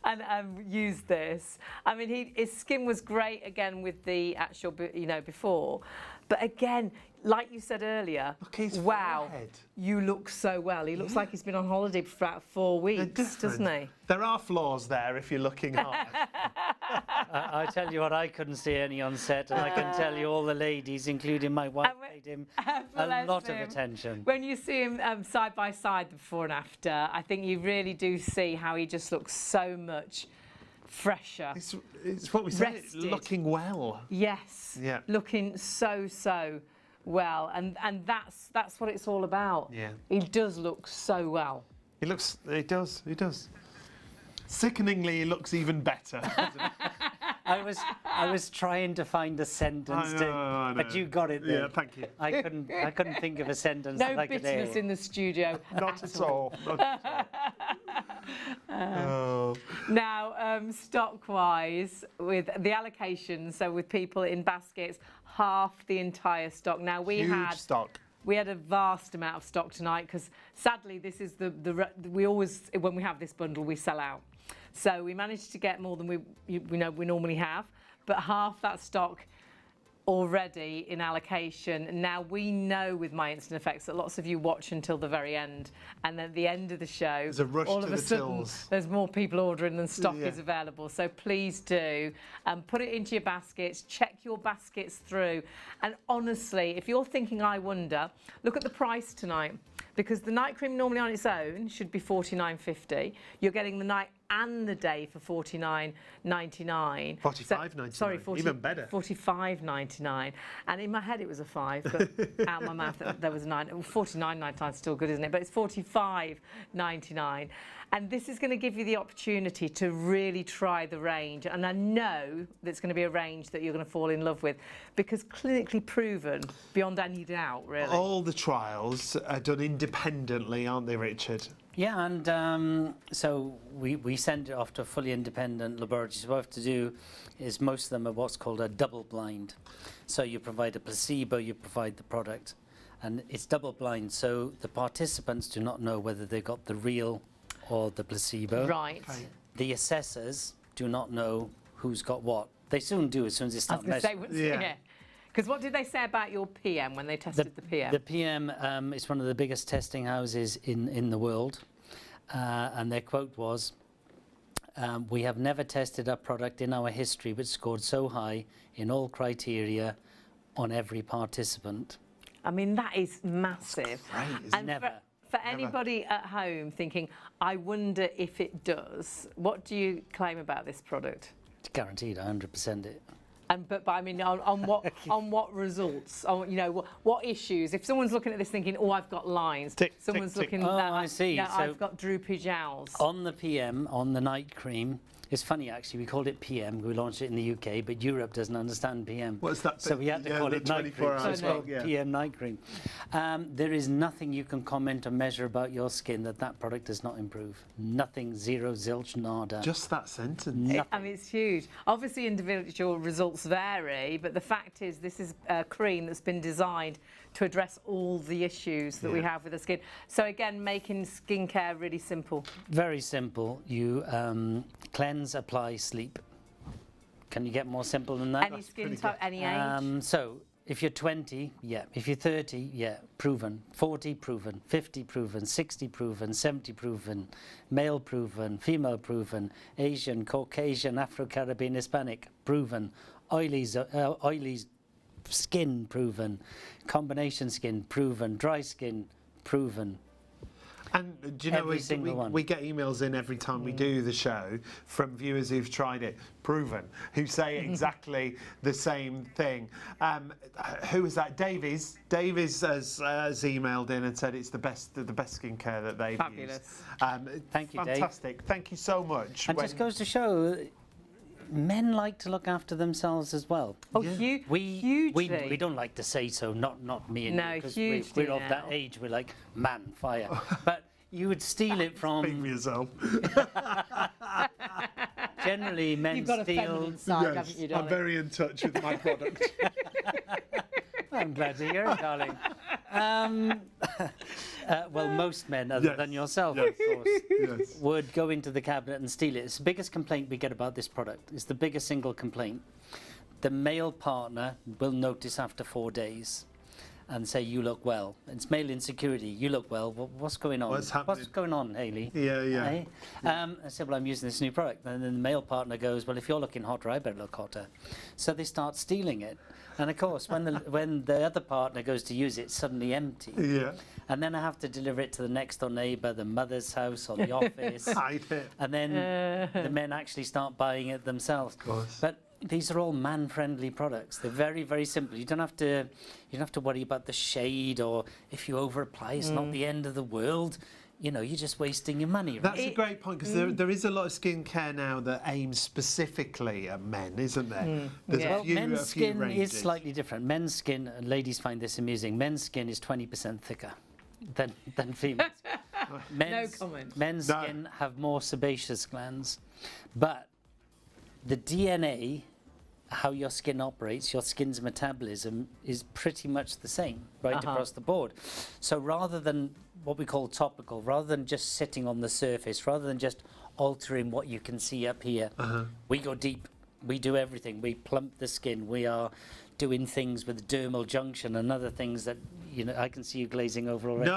and used this, I mean, his skin was great again with the actual, before. But again, like you said earlier, Look at his wow, forehead. you look so well. He looks like he's been on holiday for about 4 weeks, doesn't he? There are flaws there if you're looking hard. I tell you what, I couldn't see any on set, and I can tell you all the ladies, including my wife, paid him a Bless lot of him. attention. When you see him side by side, the before and after, I think you really do see how he just looks so much fresher. It's what we said, Rested. looking well. Yes. Yeah. Looking so well, and that's what it's all about. Yeah. He does look so well. He does. Sickeningly, he looks even better. I was trying to find a sentence, I know. but you got it there. Yeah, thank you. I couldn't think of a sentence No that I could bitterness air. in the studio. Not at all. Not at all. Oh. Now, stock-wise, with the allocation, so with people in baskets, half the entire stock. Now Huge stock. We had a vast amount of stock tonight because sadly this is we always, when we have this bundle, we sell out. So we managed to get more than we normally have, but half that stock already in allocation. Now we know with My Instant Effects that lots of you watch until the very end, and then at the end of the show, There's a rush all to of a the sudden tills. there's more people ordering than stock Yeah. is available. So please do put it into your baskets, check your baskets through, and honestly, if you're thinking, I wonder, look at the price tonight, because the night cream normally on its own should be $49.50. You're getting the night and the day for $49.99. $45.99, Sorry, even better. $45.99. And in my head it was a 5, but out my mouth there was a 9. $49.99 is still good, isn't it? But it's $45.99. And this is going to give you the opportunity to really try the range. And I know that it's going to be a range that you're going to fall in love with, because clinically proven beyond any doubt, really. All the trials are done independently, aren't they, Richard? Yeah, and so we send it off to a fully independent laboratory. So what we have to do is most of them are what's called a double blind. So you provide a placebo, you provide the product, and it's double blind. So the participants do not know whether they got the real or the placebo. Right. The assessors do not know who's got what. They soon do as soon as they I start was going to say, measuring. Yeah. Because what did they say about your PM when they tested the PM? The PM is one of the biggest testing houses in the world, and their quote was, "We have never tested a product in our history which scored so high in all criteria on every participant." I mean, that is massive. Great, isn't And Never. For anybody at home thinking, I wonder if it does, what do you claim about this product? It's guaranteed 100% it. But I mean, on what results? On, you know, what issues? If someone's looking at this thinking, oh, I've got lines. Someone's tick, tick. looking at, I see. yeah, So I've got droopy jowls. On the PM, on the night cream, it's funny actually, we called it PM, we launched it in the UK, but Europe doesn't understand PM. What's that? So we had to call it night cream, so it's called PM night cream. There is nothing you can comment or measure about your skin that product does not improve. Nothing, zero, zilch, nada. Just that sentence. I mean, it's huge. Obviously, individual results vary, but the fact is this is a cream that's been designed to address all the issues that we have with the skin. So again, making skincare really simple. Very simple. You cleanse, apply, sleep. Can you get more simple than that? Any skin type, any age? So if you're 20, yeah. If you're 30, yeah, proven. 40, proven. 50, proven. 60, proven. 70, proven. Male, proven. Female, proven. Asian, Caucasian, Afro-Caribbean, Hispanic, proven. Oily skin, proven. Combination skin, proven. Dry skin, proven. And do you know, Every single one. we get emails in every time we do the show from viewers who've tried it, proven, who say exactly the same thing. Who was that? Davies. Davies has emailed in and said it's the best skincare that they've Fabulous. used. Thank you, Dave. Fantastic. Thank you so much. And just goes to show, men like to look after themselves as well. Oh, Yeah. hugely. We don't like to say so, not me and No, you, because hugely we're of that now. age, we're like, man, fire. But you would steal it Speak from, for yourself. generally men You've got a steal, feminine side, haven't you, I'm darling? very in touch with my product. I'm glad to hear it, darling. Well, most men, other Yes. than yourself, Yes. of course, Yes. would go into the cabinet and steal it. It's the biggest complaint we get about this product. It's the biggest single complaint. The male partner will notice after 4 days and say, you look well. It's male insecurity. You look well. What's going on? What's happening? What's going on, Hayley? Yeah, yeah. Eh? I said, well, I'm using this new product. And then the male partner goes, well, if you're looking hotter, I better look hotter. So they start stealing it. And of course, when the other partner goes to use it, it's suddenly empty. Yeah. And then I have to deliver it to the next door neighbour, the mother's house, or the office. Hide it. And then the men actually start buying it themselves. Of course. But these are all man-friendly products. They're very, very simple. You don't have to worry about the shade, or if you over-apply, it's not the end of the world. You know, you're just wasting your money. Right? That's a great point, because there is a lot of skincare now that aims specifically at men, isn't there? There's Yeah. a few, Men's a few skin ranges. is slightly different. Men's skin, and ladies find this amusing, men's skin is 20% thicker than females. comment. Men's No. skin have more sebaceous glands, but the DNA, how your skin operates, your skin's metabolism is pretty much the same right across the board. So rather than what we call topical, rather than just sitting on the surface, rather than just altering what you can see up here, we go deep. We do everything. We plump the skin. We are doing things with dermal junction and other things that, you know, I can see you glazing over already.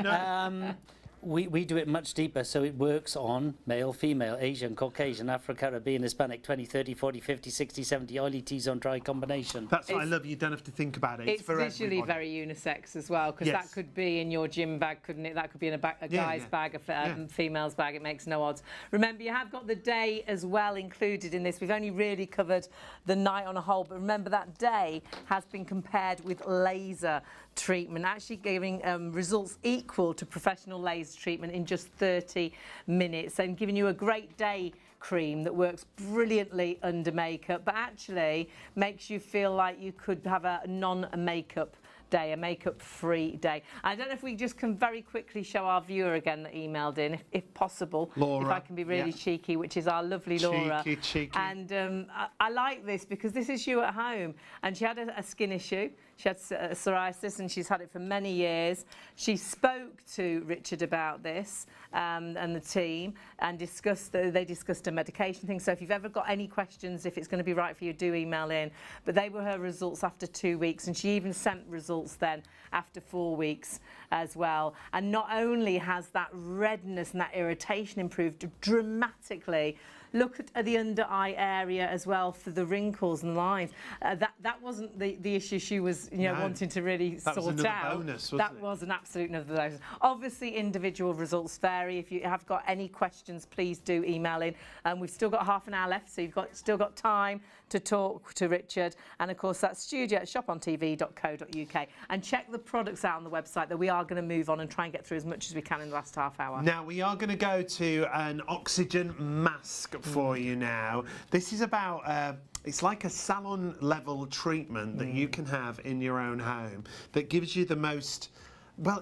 No. We do it much deeper, so it works on male, female, Asian, Caucasian, Afro-Caribbean, Hispanic, 20, 30, 40, 50, 60, 70, oily T-zone, dry combination. That's what I love. You don't have to think about it. It's for visually everybody. very unisex as well, because Yes. that could be in your gym bag, couldn't it? That could be in a guy's yeah. bag, a female's bag. It makes no odds. Remember, you have got the day as well included in this. We've only really covered the night on a whole, but remember that day has been compared with laser treatment, actually giving results equal to professional laser treatment in just 30 minutes, and giving you a great day cream that works brilliantly under makeup, but actually makes you feel like you could have a non-makeup day, a makeup-free day. I don't know if we just can very quickly show our viewer again that emailed in, if possible, Laura, if I can be really cheeky, which is our lovely Laura. Cheeky. And I like this because this is you at home, and she had a skin issue. She had psoriasis, and she's had it for many years. She spoke to Richard about this and the team, and they discussed a medication thing. So if you've ever got any questions, if it's going to be right for you, do email in. But they were her results after 2 weeks, and she even sent results then after 4 weeks as well. And not only has that redness and that irritation improved dramatically, Look at the under eye area as well for the wrinkles and lines. That wasn't the issue she was wanting to really That was sort another out. bonus, wasn't That it? was an absolute another bonus. Obviously, individual results vary. If you have got any questions, please do email in. We've still got half an hour left, so you've still got time to talk to Richard. And of course, that's studio@shopontv.co.uk. And check the products out on the website, that we are going to move on and try and get through as much as we can in the last half hour. Now we are going to go to an oxygen mask for you now. This is about, it's like a salon level treatment that you can have in your own home that gives you the most, well,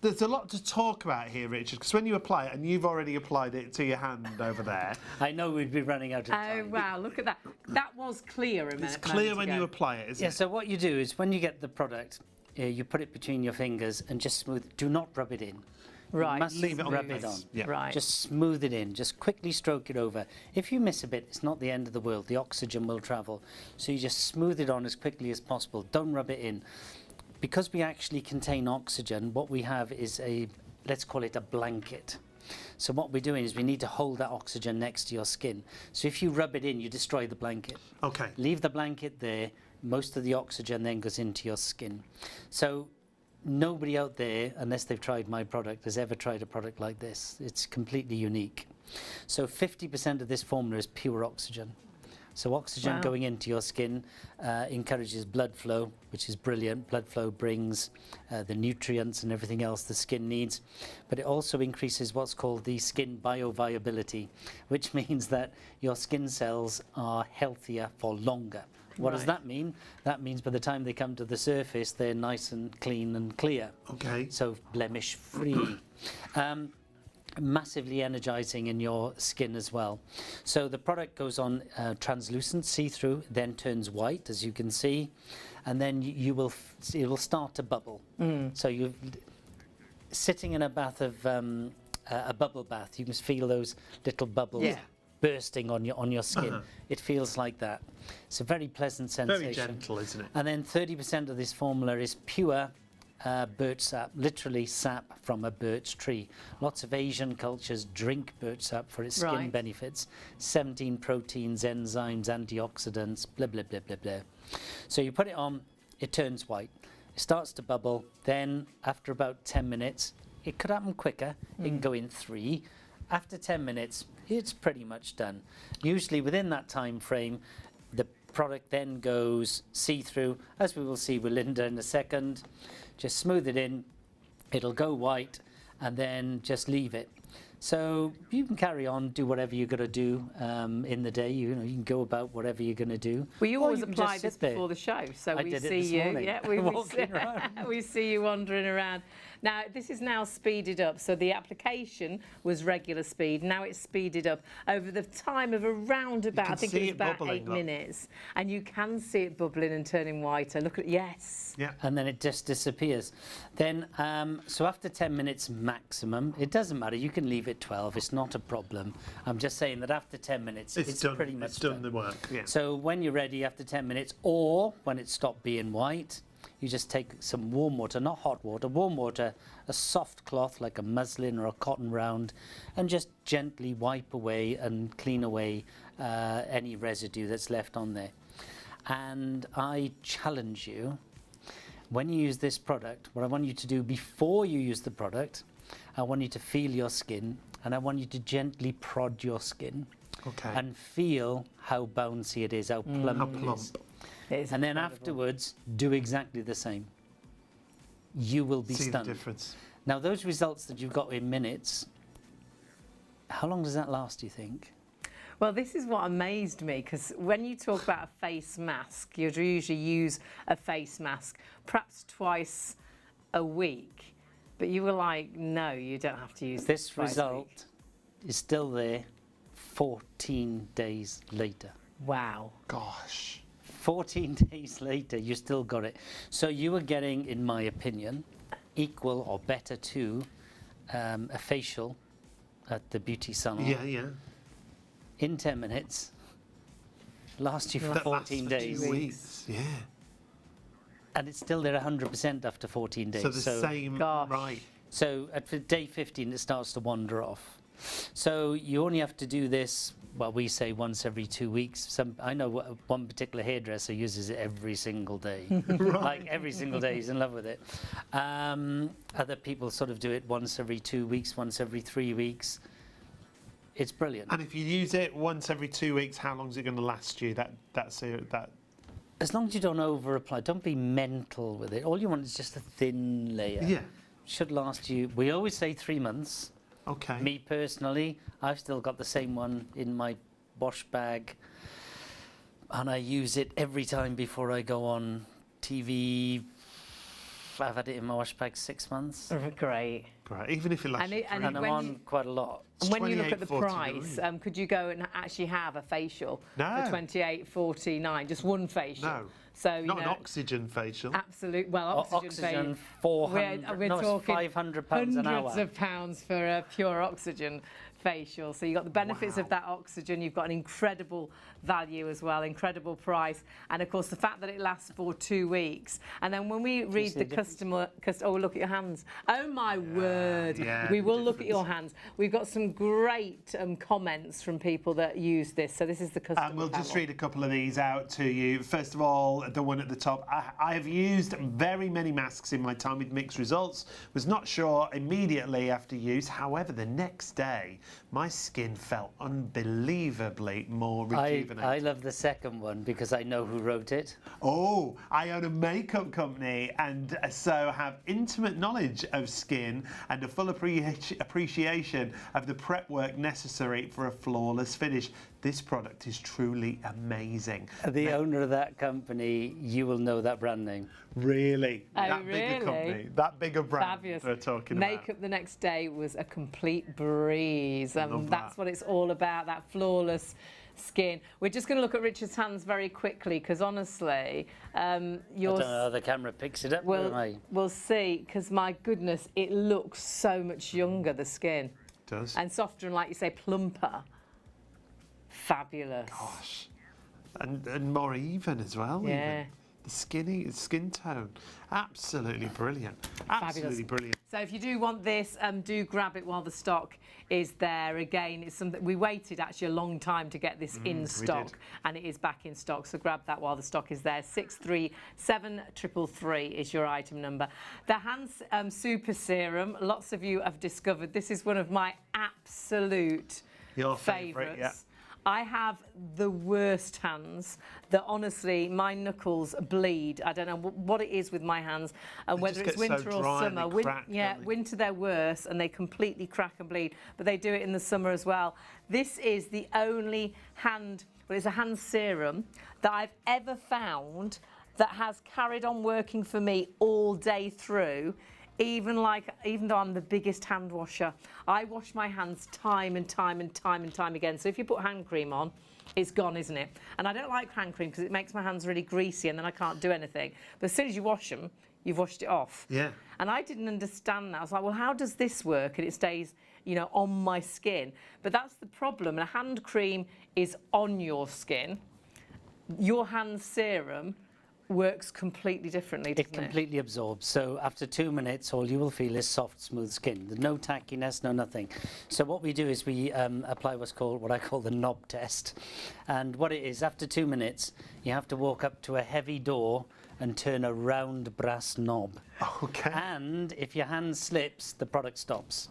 there's a lot to talk about here, Richard, because when you apply it, and you've already applied it to your hand over there. I know we'd be running out of time. Oh, wow, look at that. That was clear a minute. It's clear when you apply it, isn't Yeah, it? so what you do is when you get the product, you put it between your fingers and just smooth. Do not rub it in. Right. You must Leave it on rub the it face. on. Yeah. Right. Just smooth it in. Just quickly stroke it over. If you miss a bit, it's not the end of the world. The oxygen will travel. So you just smooth it on as quickly as possible. Don't rub it in. Because we actually contain oxygen, what we have is let's call it a blanket. So what we're doing is we need to hold that oxygen next to your skin. So if you rub it in, you destroy the blanket. Okay. Leave the blanket there. Most of the oxygen then goes into your skin. So nobody out there, unless they've tried my product, has ever tried a product like this. It's completely unique. So 50% of this formula is pure oxygen. So oxygen Wow. going into your skin encourages blood flow, which is brilliant. Blood flow brings the nutrients and everything else the skin needs. But it also increases what's called the skin bioviability, which means that your skin cells are healthier for longer. What does Right. that mean? That means by the time they come to the surface, they're nice and clean and clear. Okay. So blemish free. Massively energizing in your skin as well. So the product goes on translucent, see-through, then turns white, as you can see, and then it will start to bubble. So you're sitting in a bath of a bubble bath. You can feel those little bubbles. Yeah. Bursting on your skin. It feels like that. It's a very pleasant sensation. Very gentle, isn't it? And then 30% of this formula is pure birch sap, literally sap from a birch tree. Lots of Asian cultures drink birch sap for its skin Right. benefits. 17 proteins, enzymes, antioxidants, blah, blah, blah, blah, blah. So you put it on, it turns white. It starts to bubble. Then after about 10 minutes, it could happen quicker. It can go in 3. After 10 minutes, it's pretty much done. Usually within that time frame, the product then goes see-through, as we will see with Linda in a second. Just smooth it in, it'll go white, and then just leave it. So you can carry on, do whatever you're going to do in the day. You can go about whatever you're going to do. Well, you Or always can apply just this sit there. before the show, so I we did it see this you. morning, Yeah, we walking around. we see you wandering around. Now, this is now speeded up. So the application was regular speed. Now it's speeded up over the time of around about, can I think see it's it about bubbling, 8 look. minutes. And you can see it bubbling and turning whiter. Look at, yes. Yeah. And then it just disappears. Then, so after 10 minutes maximum, it doesn't matter, you can leave it 12, it's not a problem. I'm just saying that after 10 minutes, it's done. pretty much It's done the work. Yeah. So when you're ready after 10 minutes, or when it's stopped being white, you just take some warm water, not hot water, warm water, a soft cloth like a muslin or a cotton round, and just gently wipe away and clean away any residue that's left on there. And I challenge you, when you use this product, what I want you to do before you use the product, I want you to feel your skin, and I want you to gently prod your skin. Okay. And feel how bouncy it is, how plump How it is. plump. It is And then incredible. afterwards, do exactly the same. You will be See the stunned. difference. Now, those results that you've got in minutes, how long does that last, do you think? Well, this is what amazed me, because when you talk about a face mask, you'd usually use a face mask perhaps twice a week. But you were like, no, you don't have to use This twice a week. result is still there 14 days later. Wow. Gosh. 14 days later, you still got it. So you are getting, in my opinion, equal or better to a facial at the beauty salon. Yeah, yeah. In 10 minutes, lasts you for That 14 lasts for days. 2 weeks. Yeah. And it's still there 100% after 14 days. So the same, Gosh. right. So at day 15, it starts to wander off. So you only have to do this, well, we say once every 2 weeks. I know one particular hairdresser uses it every single day. Like every single day, he's in love with it. Other people sort of do it once every 2 weeks, once every 3 weeks. It's brilliant. And if you use it once every 2 weeks, how long is it going to last you? That As long as you don't over apply, don't be mental with it. All you want is just a thin layer. Yeah. Should last you, we always say 3 months. Okay. Me personally, I've still got the same one in my wash bag, and I use it every time before I go on TV. I've had it in my wash bag 6 months. Great. Great. Even if it lasts And I'm when on you- quite a lot. It's When you look at the 28.49. price, could you go and actually have a facial No. for 28.49, just one facial? No. So, Not an oxygen facial. absolute. Well, oxygen, facial. 400, We're no, talking it's £500 an hundreds hour. of pounds for a pure oxygen facial. So you've got the benefits of that oxygen. You've got an incredible value as well, incredible price, and of course the fact that it lasts for 2 weeks. And then when we read see the the difference? oh, look at your hands. Oh my word. yeah, We the will look at your difference. hands. We've got some great comments from people that use this. So this is the customer And we'll just panel. read a couple of these out to you. First of all, the one at the top. I have used very many masks in my time with mixed results. Was not sure immediately after use. However, the next day, my skin felt unbelievably more rejuvenated. I love the second one because I know who wrote it. Oh, I own a makeup company and so have intimate knowledge of skin and a full appreciation of the prep work necessary for a flawless finish. This product is truly amazing. The owner of that company, you will know that brand name. Really? Oh, that big a really? company, that big a brand Fabulous. we're talking Makeup about. the next day was a complete breeze. Love That's that. what it's all about, that flawless skin. We're just going to look at Richard's hands very quickly because honestly, I don't know how the camera picks it up. we'll see, because my goodness, it looks so much younger, the skin. It does. And softer and, like you say, plumper. Fabulous. Gosh. And more even as well. Yeah. Even. The skin tone. Absolutely brilliant. Absolutely brilliant. So if you do want this, do grab it while the stock is there. Again, it's something we waited actually a long time to get this in stock, and it is back in stock. So grab that while the stock is there. 637333 is your item number. The Hands Super Serum. Lots of you have discovered this is one of my absolute Your favourite, favourites. yeah. I have the worst hands that honestly my knuckles bleed. I don't know what it is with my hands, and whether just it's get so winter or dry and summer. they crack, Yeah, don't they? winter they're worse and they completely crack and bleed, but they do it in the summer as well. This is the only it's a hand serum that I've ever found that has carried on working for me all day through. Even though I'm the biggest hand washer, I wash my hands time and time and time and time again. So if you put hand cream on, it's gone, isn't it? And I don't like hand cream because it makes my hands really greasy and then I can't do anything. But as soon as you wash them, you've washed it off. Yeah. And I didn't understand that. I was like, well, how does this work? And it stays, on my skin. But that's the problem. And a hand cream is on your skin. Your hand serum works completely differently, doesn't It completely absorbs. So after 2 minutes, all you will feel is soft, smooth skin. There's no tackiness, no nothing. So what we do is we apply what I call the knob test. And what it is, after 2 minutes, you have to walk up to a heavy door and turn a round brass knob. Okay. And if your hand slips, the product stops.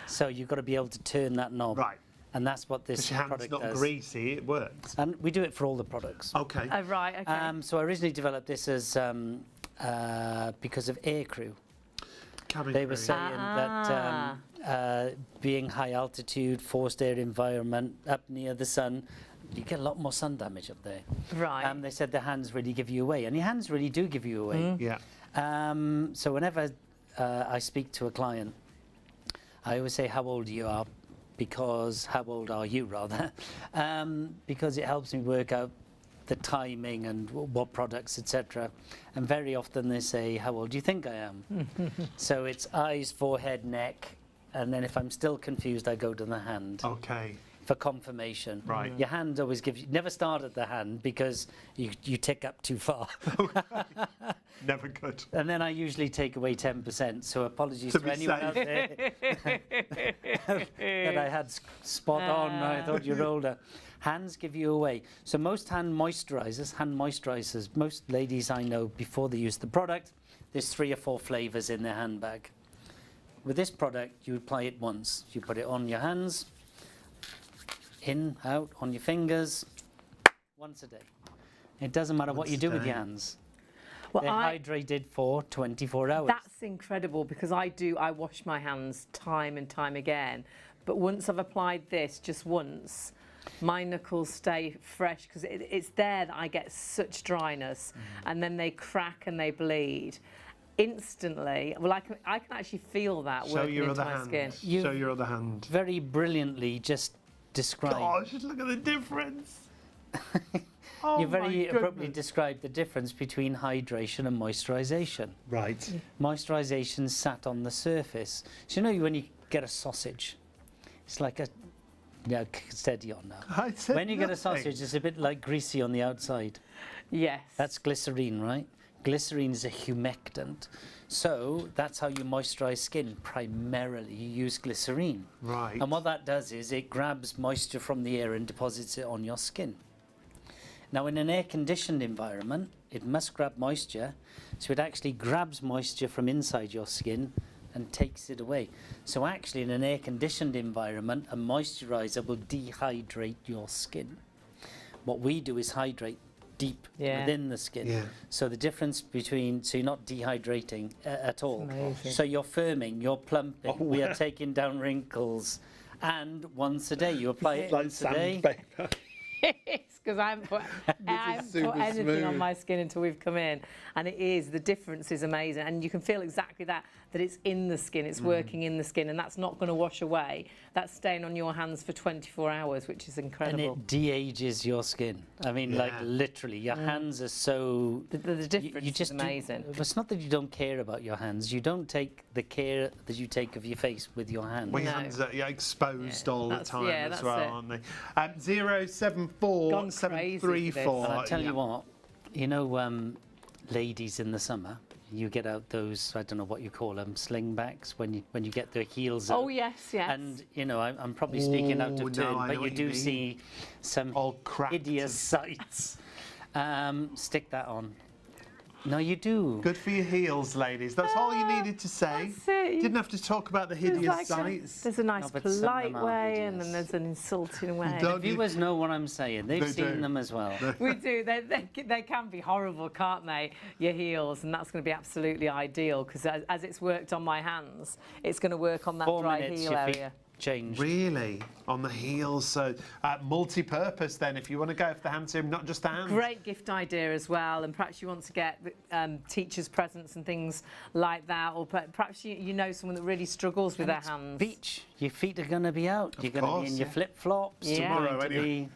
So you've got to be able to turn that knob. Right. And that's what this Because your hand's product not does. greasy, it works. And we do it for all the products. Okay. Oh, right, okay. So I originally developed this as because of aircrew. Cabin They were crew. saying that being high altitude, forced air environment, up near the sun, you get a lot more sun damage up there. Right. They said the hands really give you away, and your hands really do give you away. Yeah. So whenever I speak to a client, I always say how old you are, because how old are you rather, because it helps me work out the timing and what products, etc. And very often they say, how old do you think I am? So it's eyes, forehead, neck, and then if I'm still confused, I go to the hand. Okay. for confirmation. Right. Your hand always gives you, never start at the hand because you tick up too far. Never good. And then I usually take away 10%, so apologies To to be anyone safe. out there that I had spot on. I thought you're older. Hands give you away. So most hand moisturizers, most ladies I know, before they use the product, there's 3 or 4 flavors in their handbag. With this product, you apply it once. You put it on your hands, in, out, on your fingers, once a day. It doesn't matter what you do with your hands. Well, They're hydrated for 24 hours. That's incredible because I wash my hands time and time again. But once I've applied this just once, my knuckles stay fresh because it's there that I get such dryness and then they crack and they bleed. Instantly, well, I can actually feel that working into my skin. Show your other hand. Very brilliantly just described. Gosh, look at the difference. You very appropriately described the difference between hydration and moisturization. Right. Moisturization sat on the surface. So you know when you get a sausage, it's like a steady on now. I said When you get a nothing. sausage, it's a bit like greasy on the outside. Yes. That's glycerine, right? Glycerine is a humectant. So that's how you moisturize skin. Primarily, you use glycerine. Right. And what that does is it grabs moisture from the air and deposits it on your skin. Now, in an air-conditioned environment, it must grab moisture, so it actually grabs moisture from inside your skin and takes it away. So actually, in an air-conditioned environment, a moisturizer will dehydrate your skin. What we do is hydrate deep within the skin. Yeah. So the difference between, so you're not dehydrating at all. Amazing. So you're firming, you're plumping, we are taking down wrinkles, and once a day, you apply it once a day. Sandpaper. It's because I haven't put anything on my skin until we've come in, and the difference is amazing, and you can feel exactly that it's in the skin, it's working in the skin, and that's not going to wash away. That's staying on your hands for 24 hours, which is incredible. And it de-ages your skin. I mean, like literally, your hands are so. The difference is amazing. It's not that you don't care about your hands. You don't take the care that you take of your face with your hands. Well, your hands are exposed all the time as that's well, it. aren't they? 074-734. And I tell you what, you know, ladies in the summer, you get out those, I don't know what you call them, slingbacks when you get their heels up. Oh yes, yes. And you know, I'm probably speaking out of turn, I know but you what you do mean. see some All cracked. hideous sights. Stick that on. No, you do. Good for your heels, ladies. That's all you needed to say. That's it. Didn't have to talk about the hideous sights. There's a nice No, but some of polite them are way, and hideous. then there's an insulting way. don't- The viewers know what I'm saying. They've They seen do. them as well. We do. They can be horrible, can't they? Your heels, and that's going to be absolutely ideal because as it's worked on my hands, it's going to work on that 4 dry minutes, heel your feet area. changed. Really? On the heels, so multi-purpose then, if you want to go for the hand serum, not just the hands. Great gift idea as well, and perhaps you want to get teachers' presents and things like that, or perhaps you know someone that really struggles with their hands. Beach. Your feet are going to be out. You're going to be in your flip-flops. Yeah. Tomorrow, You're going to be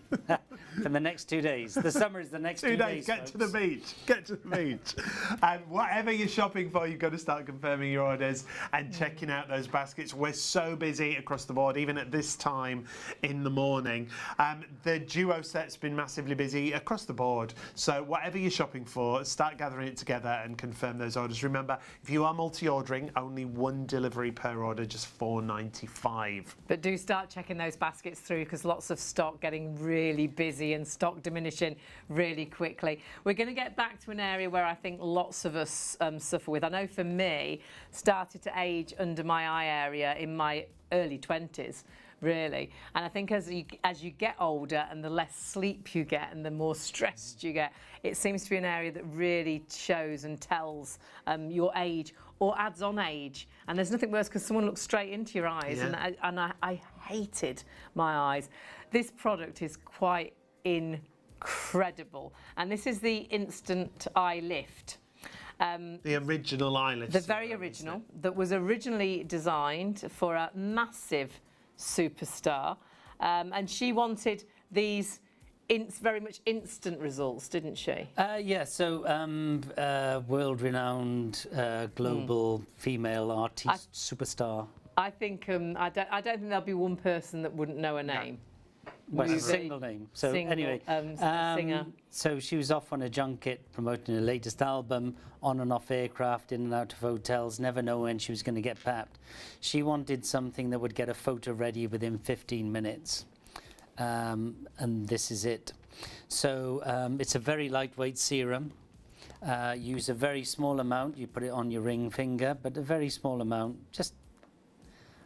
for the next 2 days. The summer is the next 2 days. Get to the folks. beach. Get to the beach. And whatever you're shopping for, you've got to start confirming your orders and checking out those baskets. We're so busy across the board, even at this time in the morning. The duo set's been massively busy across the board. So whatever you're shopping for, start gathering it together and confirm those orders. Remember, if you are multi-ordering, only 1 delivery per order, just $4.95. But do start checking those baskets through because lots of stock getting really busy and stock diminishing really quickly. We're going to get back to an area where I think lots of us suffer with. I know for me, started to age under my eye area in my early 20s. Really, and I think as you get older and the less sleep you get and the more stressed you get, it seems to be an area that really shows and tells your age or adds on age. And there's nothing worse because someone looks straight into your eyes, and I hated my eyes. This product is quite incredible, and this is the Instant Eye Lift. The original eyelid. The very original, that was originally designed for a massive superstar, and she wanted these very much instant results, didn't she? Yeah, so world-renowned global female artist superstar. I think I don't think there'll be one person that wouldn't know her name. Well, it's a movie. single name. So Single, anyway, singer. so she was off on a junket promoting her latest album, on and off aircraft, in and out of hotels, never knowing when she was going to get papped. She wanted something that would get a photo ready within 15 minutes. And this is it. So it's a very lightweight serum. Use a very small amount. You put it on your ring finger, but a very small amount, just,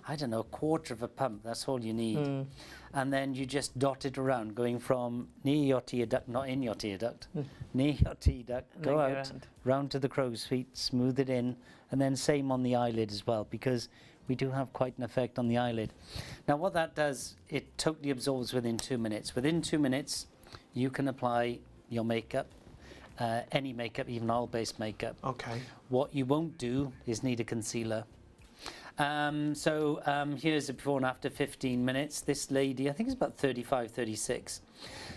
I don't know, a quarter of a pump. That's all you need. And then you just dot it around, going from near your tear duct, not in your tear duct, near your tear duct, go out, round to the crow's feet, smooth it in, and then same on the eyelid as well, because we do have quite an effect on the eyelid. Now what that does, it totally absorbs within 2 minutes. Within 2 minutes, you can apply your makeup, any makeup, even oil-based makeup. Okay. What you won't do is need a concealer. Here's a before and after 15 minutes. This lady, I think it's about 35, 36.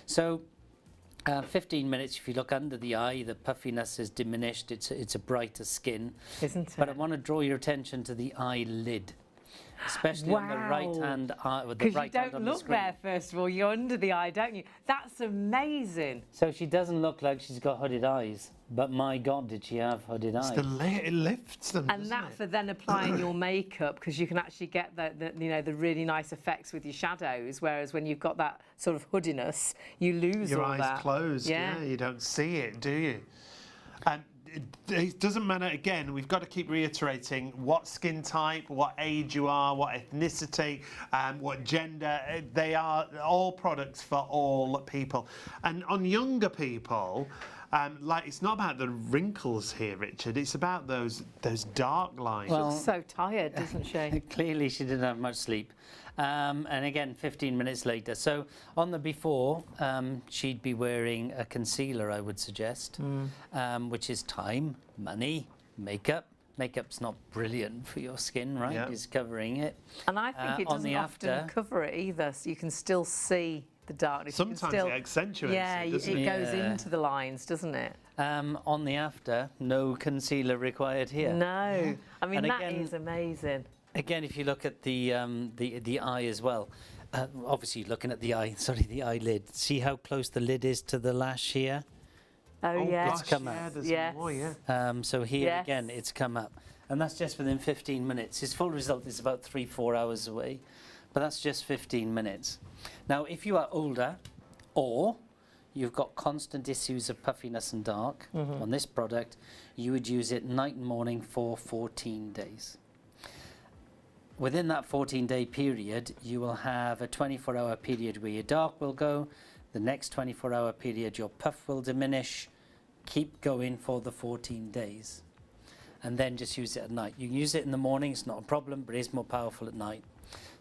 So 15 minutes, if you look under the eye, the puffiness is diminished. It's a brighter skin. Isn't it? But I want to draw your attention to the eyelid, especially on the right hand eye, with the Because right you hand don't on the look screen. there, first of all. You're under the eye, don't you? That's amazing. So she doesn't look like she's got hooded eyes, but my God, did she have hooded eyes? It lifts them, And doesn't that it? for then applying your makeup, because you can actually get the really nice effects with your shadows, whereas when you've got that sort of hoodiness, you lose Your all eyes that. closed, yeah, you don't see it, do you? And it doesn't matter, again, we've got to keep reiterating what skin type, what age you are, what ethnicity, what gender. They are all products for all people. And on younger people, it's not about the wrinkles here, Richard, it's about those dark lines. Well, So tired, doesn't she? Clearly she didn't have much sleep. And again, 15 minutes later. So on the before, she'd be wearing a concealer, I would suggest, which is time, money, makeup. Makeup's not brilliant for your skin, right? Yeah. It's covering it. And I think it on doesn't the often after- cover it either, so you can still see the darkness. You can Sometimes still, it accentuates yeah, it, it doesn't it? goes Yeah. into the lines, doesn't it? On the after, no concealer required here. No. I mean, And that again- is amazing. Again, if you look at the eye as well, obviously looking at the eyelid, see how close the lid is to the lash here? Oh, yeah. Gosh, come yeah, up. there's Yes. more, yeah. So here Yes. again, it's come up. And that's just within 15 minutes. His full result is about 3-4 hours away, but that's just 15 minutes. Now, if you are older or you've got constant issues of puffiness and dark on this product, you would use it night and morning for 14 days. Within that 14-day period, you will have a 24-hour period where your dark will go. The next 24-hour period, your puff will diminish. Keep going for the 14 days. And then just use it at night. You can use it in the morning, it's not a problem, but it is more powerful at night.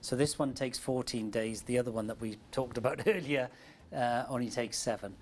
So this one takes 14 days. The other one that we talked about earlier only takes 7.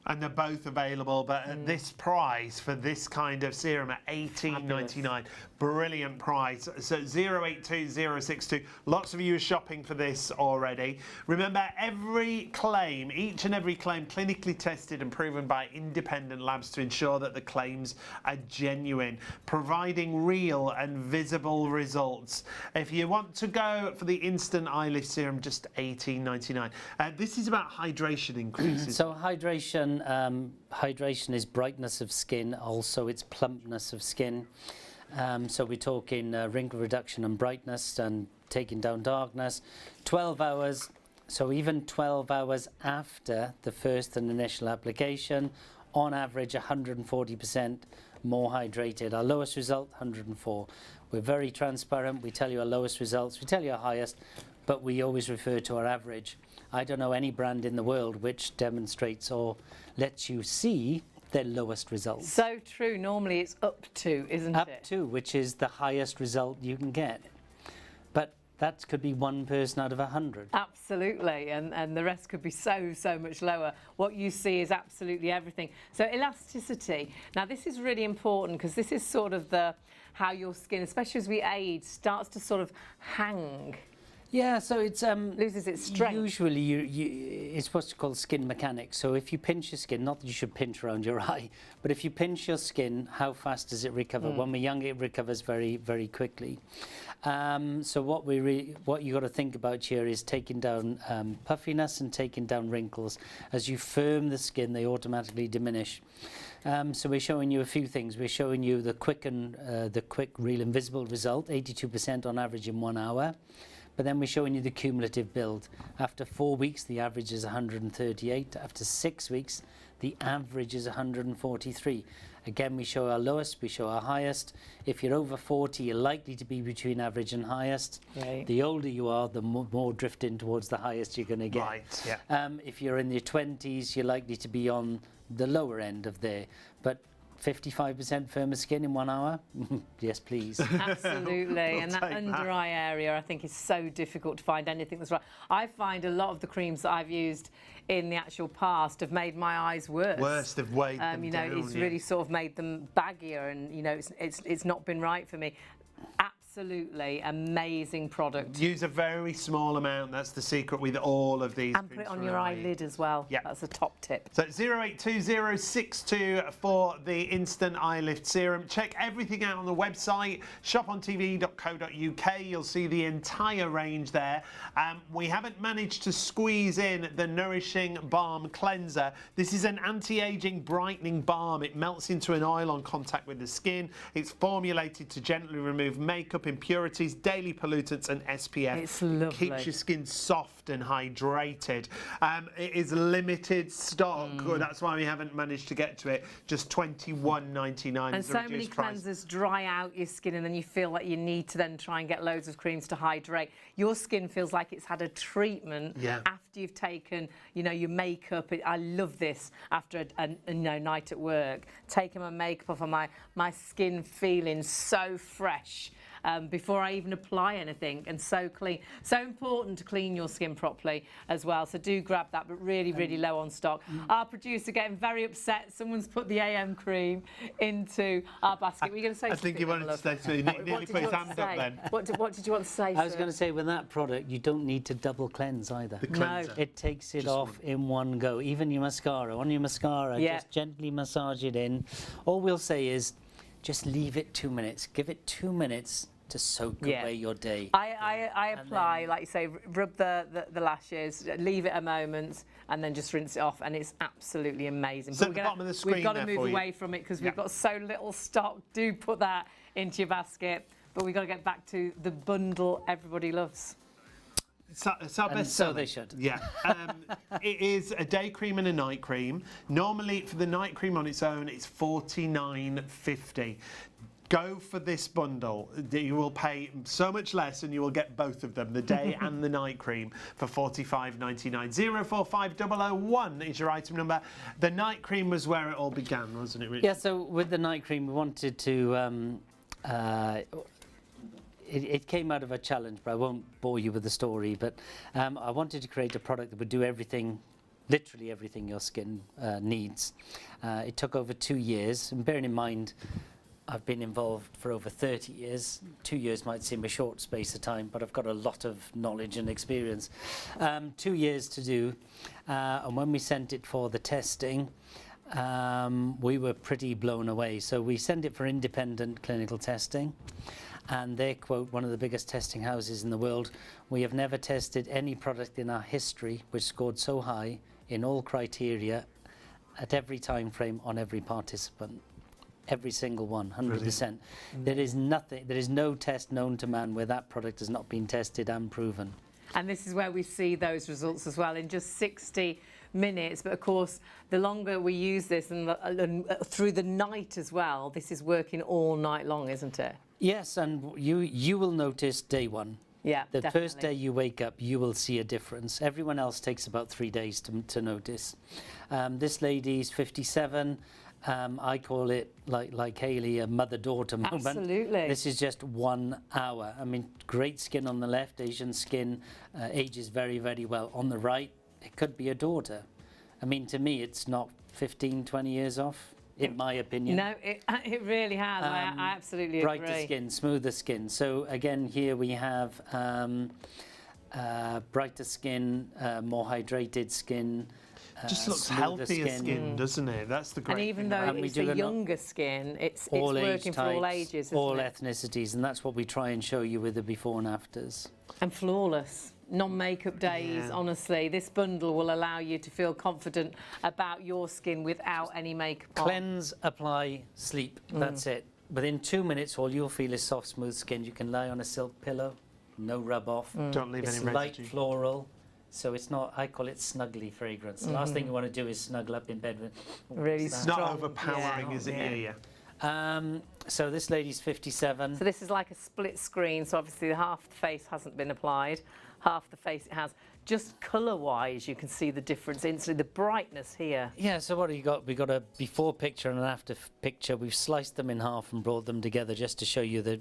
And they're both available, but at this price for this kind of serum at $18.99, brilliant price. So 082062. Lots of you are shopping for this already. Remember, every claim, each and every claim, clinically tested and proven by independent labs to ensure that the claims are genuine, providing real and visible results. If you want to go for the instant eyelift serum, just $18.99. This is about hydration increases. So hydration is brightness of skin, also it's plumpness of skin. So we're talking wrinkle reduction and brightness and taking down darkness. 12 hours, so even 12 hours after the first and initial application, on average 140% more hydrated. Our lowest result, 104. We're very transparent, we tell you our lowest results, we tell you our highest, but we always refer to our average. I don't know any brand in the world which demonstrates or lets you see their lowest results. So true. Normally it's up to, isn't Up it? to, which is the highest result you can get. But that could be one person out of 100. Absolutely, and the rest could be so much lower. What you see is absolutely everything. So elasticity. Now this is really important because this is sort of how your skin, especially as we age, starts to sort of hang. Yeah, so it's Loses its strength. usually it's what's called skin mechanics. So if you pinch your skin, not that you should pinch around your eye, but if you pinch your skin, how fast does it recover? When we're young, it recovers very, very quickly. So what you got to think about here is taking down puffiness and taking down wrinkles. As you firm the skin, they automatically diminish. So we're showing you a few things. We're showing you the quick, real and visible result, 82% on average in 1 hour. But then we're showing you the cumulative build. After 4 weeks, the average is 138. After 6 weeks, the average is 143. Again, we show our lowest, we show our highest. If you're over 40, you're likely to be between average and highest. Right. The older you are, the more drifting towards the highest you're going to get. Right, yeah. If you're in your 20s, you're likely to be on the lower end of there. But 55% firmer skin in 1 hour? Yes, please. Absolutely, and that take under that. eye area, I think, is so difficult to find anything that's right. I find a lot of the creams that I've used in the actual past have made my eyes worse. Worse, they've weighed them You know, down, it's yeah. really sort of made them baggier, and you know, it's not been right for me. Absolutely amazing product. Use a very small amount. That's the secret with all of these. And put it on your eyelid as well. Yeah. That's a top tip. So 082062 for the instant eye lift serum. Check everything out on the website, shopontv.co.uk. You'll see the entire range there. We haven't managed to squeeze in the Nourishing Balm Cleanser. This is an anti-aging brightening balm. It melts into an oil on contact with the skin. It's formulated to gently remove makeup, impurities, daily pollutants and SPF. It's lovely. Keeps your skin soft and hydrated. It is limited stock. That's why we haven't managed to get to it. Just £21.99. And so many cleansers dry out your skin, and then you feel like you need to then try and get loads of creams to hydrate. Your skin feels like it's had a treatment after you've taken, you know, your makeup. I love this after a night at work. Taking my makeup off, and my skin feeling so fresh. Before I even apply anything, and so clean. So important to clean your skin properly as well. So do grab that, but really, really low on stock. Our producer getting very upset. Someone's put the AM cream into our basket. Were you going to say I something? think you wanted to say something. He nearly What did put you his want hand to up say? then. What did you want to say, I was sir? going to say, with that product, you don't need to double cleanse either. The cleanser. It takes it off in one go. Even your mascara. On your mascara, just gently massage it in. All we'll say is just leave it 2 minutes. Give it 2 minutes to soak away your day. I apply, like you say, rub the lashes, leave it a moment, and then just rinse it off, and it's absolutely amazing. So But at the bottom of the screen we've got to there move for you. away from it because we've got so little stock. Do put that into your basket. But we've got to get back to the bundle everybody loves. It's our And best so seller. they should. Yeah. It is a day cream and a night cream. Normally, for the night cream on its own, it's $49.50. Go for this bundle. You will pay so much less and you will get both of them, the day and the night cream, for $45.99. 045001 is your item number. The night cream was where it all began, wasn't it, Richard? Yeah, so with the night cream, we wanted to... It came out of a challenge, but I won't bore you with the story. But I wanted to create a product that would do everything, literally everything your skin needs. It took over 2 years, and bearing in mind, I've been involved for over 30 years. 2 years might seem a short space of time, but I've got a lot of knowledge and experience. 2 years to do, and when we sent it for the testing, we were pretty blown away. So we sent it for independent clinical testing, and they quote one of the biggest testing houses in the world: "We have never tested any product in our history which scored so high in all criteria at every time frame on every participant." Every single one, 100%. There is nothing, there is no test known to man where that product has not been tested and proven. And this is where we see those results as well in just 60 minutes. But of course, the longer we use this and through the night as well, this is working all night long, isn't it? Yes, and you will notice day one. Yeah, The definitely. first day you wake up, you will see a difference. Everyone else takes about 3 days to notice. This lady's 57. I call it, like Hayley, a mother-daughter moment. Absolutely. This is just 1 hour. I mean, great skin on the left, Asian skin, ages very, very well. On the right, it could be a daughter. I mean, to me, it's not 15, 20 years off, in my opinion. No, it really has. I absolutely Brighter agree. skin, smoother skin. So again, here we have brighter skin, more hydrated skin. Just looks smoother healthier skin, doesn't it? That's the great And even thing though about it. it's a younger skin, it's all age working for all types, ages, isn't all it? ethnicities, and that's what we try and show you with the before and afters. And flawless. Non-makeup days, Yeah. honestly. This bundle will allow you to feel confident about your skin without any makeup on. Cleanse, apply, sleep. That's it. Within 2 minutes, all you'll feel is soft, smooth skin. You can lie on a silk pillow, no rub off. Don't leave It's any light residue. floral, so it's not. I call it snuggly fragrance. The last thing you want to do is snuggle up in bed with. Really It's strong. not overpowering, Yeah. is it? Yeah. Yeah. So this lady's 57. So this is like a split screen, so obviously half the face hasn't been applied, half the face it has. Just colour-wise, you can see the difference instantly, the brightness here. Yeah, so what have you got? We've got a before picture and an after picture. We've sliced them in half and brought them together just to show you the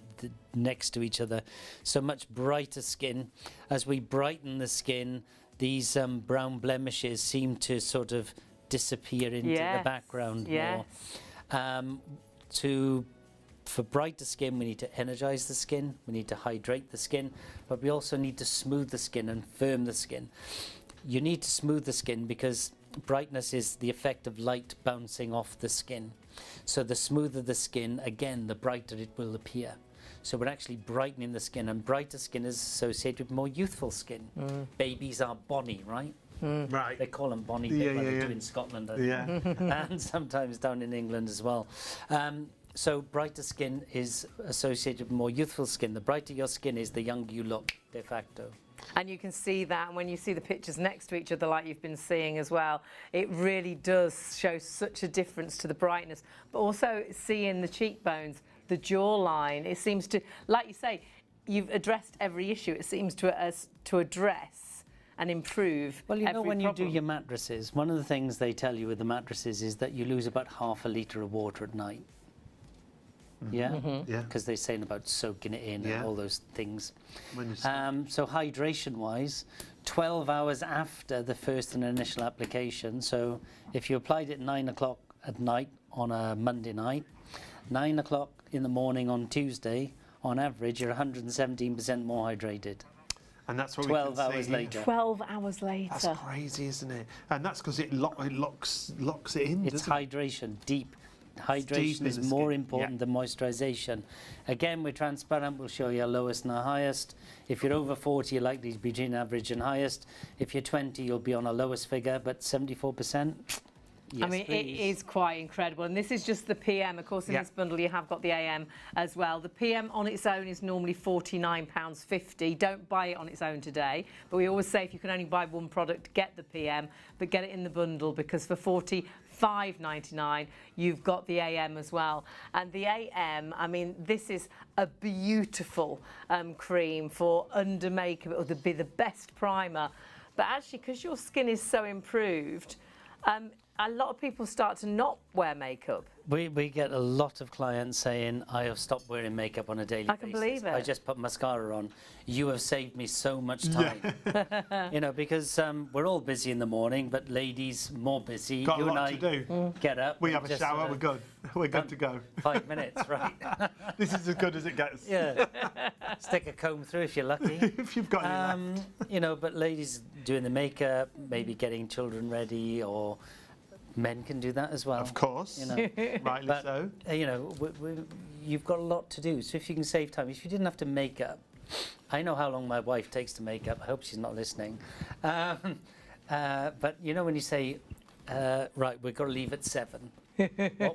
next to each other. So much brighter skin. As we brighten the skin, these brown blemishes seem to sort of disappear into the background more. For brighter skin, we need to energize the skin, we need to hydrate the skin, but we also need to smooth the skin and firm the skin. You need to smooth the skin because brightness is the effect of light bouncing off the skin. So the smoother the skin, again, the brighter it will appear. So we're actually brightening the skin, and brighter skin is associated with more youthful skin. Babies are bonny, right? Right. They call them bonny, Yeah, well, yeah, they yeah. do in Scotland Yeah. and sometimes down in England as well. So brighter skin is associated with more youthful skin. The brighter your skin is, the younger you look, de facto. And you can see that when you see the pictures next to each other, like you've been seeing as well, it really does show such a difference to the brightness. But also seeing the cheekbones, the jawline, it seems to, like you say, you've addressed every issue. It seems to address and improve. Well, you know, every when problem. you do your mattresses, one of the things they tell you with the mattresses is that you lose about half a litre of water at night. Yeah? Yeah. Because they're saying about soaking it in Yeah. and all those things. When you So hydration-wise, 12 hours after the first and initial application, so if you applied it 9 o'clock at night on a Monday night, 9 o'clock in the morning on Tuesday, on average, you're 117% more hydrated. And that's what 12 we can hours see later. here. 12 hours later. That's crazy, isn't it? And that's because it locks it in, It's doesn't it? hydration, deep. Hydration deep in is the more skin, important yeah. than moisturization. Again, we're transparent. We'll show you our lowest and our highest. If you're over 40, you're likely to be between average and highest. If you're 20, you'll be on our lowest figure, but 74%. Yes, I mean, please. it is quite incredible. And this is just the PM. Of course, in Yeah. this bundle, you have got the AM as well. The PM on its own is normally £49.50. Don't buy it on its own today. But we always say if you can only buy one product, get the PM, but get it in the bundle because for £45.99, you've got the AM as well. And the AM, I mean, this is a beautiful cream for under makeup. It would be the best primer. But actually, because your skin is so improved, a lot of people start to not wear makeup. We get a lot of clients saying, I have stopped wearing makeup on a daily I can basis. believe it. I just put mascara on. You have saved me so much time. You know, because we're all busy in the morning, but ladies, more busy. Got a you and lot I to do. get up. We and have a just, shower, we're good. We're good to go. 5 minutes, right? This is as good as it gets. Yeah. Stick a comb through if you're lucky. If you've got any left. You know, but ladies doing the makeup, maybe getting children ready, or men can do that as well. Of course. You know. Rightly But, so. you know, you've got a lot to do. So if you can save time, if you didn't have to make up, I know how long my wife takes to make up. I hope she's not listening. But you know when you say, right, we've got to leave at 7.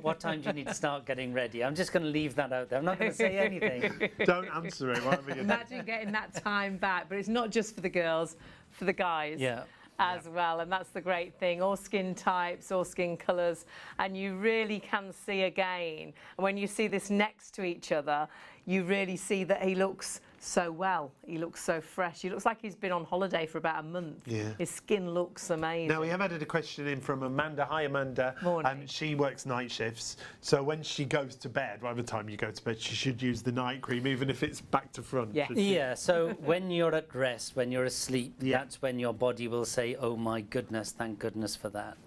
What time do you need to start getting ready? I'm just going to leave that out there. I'm not going to say anything. Don't answer it, whatever you do. Imagine getting that time back. But it's not just for the girls, for the guys. Yeah. As well, and that's the great thing, all skin types, all skin colours, and you really can see again, and when you see this next to each other, you really see that he looks so well, he looks so fresh, he looks like he's been on holiday for about a month. Yeah. His skin looks amazing. Now, we have had a question in from Amanda. Hi, Amanda. Morning. She works night shifts, so when she goes to bed, whatever time you go to bed, she should use the night cream, even if it's back to front. Yes. Should she? Yeah, so when you're at rest, when you're asleep, Yeah. that's when your body will say, oh my goodness, thank goodness for that.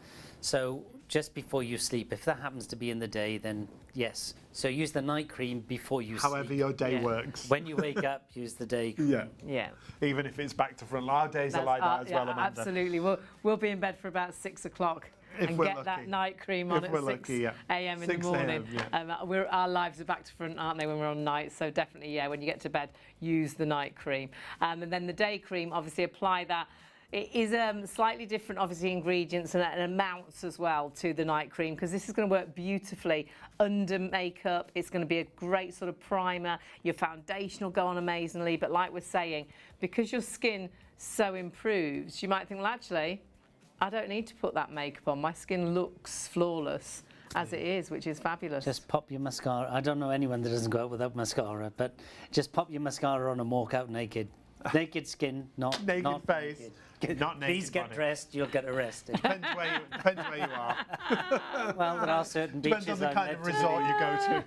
So just before you sleep. If that happens to be in the day, then yes. So use the night cream before you sleep. However your day Yeah. works. When you wake up, use the day cream. Yeah. Yeah. Even if it's back to front. Our days are like that as well, Amanda. Absolutely. We'll be in bed for about 6 o'clock. If And we're get lucky. that night cream on If at we're 6 lucky, yeah. a.m. in the 6 morning. a.m., Our lives are back to front, aren't they, when we're on night? So definitely, yeah, when you get to bed, use the night cream. And then the day cream, obviously apply that. It is slightly different, obviously, ingredients and amounts as well to the night cream, because this is going to work beautifully under makeup. It's going to be a great sort of primer. Your foundation will go on amazingly. But like we're saying, because your skin so improves, you might think, well, actually, I don't need to put that makeup on. My skin looks flawless as it is, which is fabulous. Just pop your mascara. I don't know anyone that doesn't go out without mascara, but just pop your mascara on and walk out naked. Naked skin, not Naked not face. naked. Not naked Please get body. dressed, you'll get arrested. Depends where you are. Well, there are certain Depends beaches on the kind of resort you go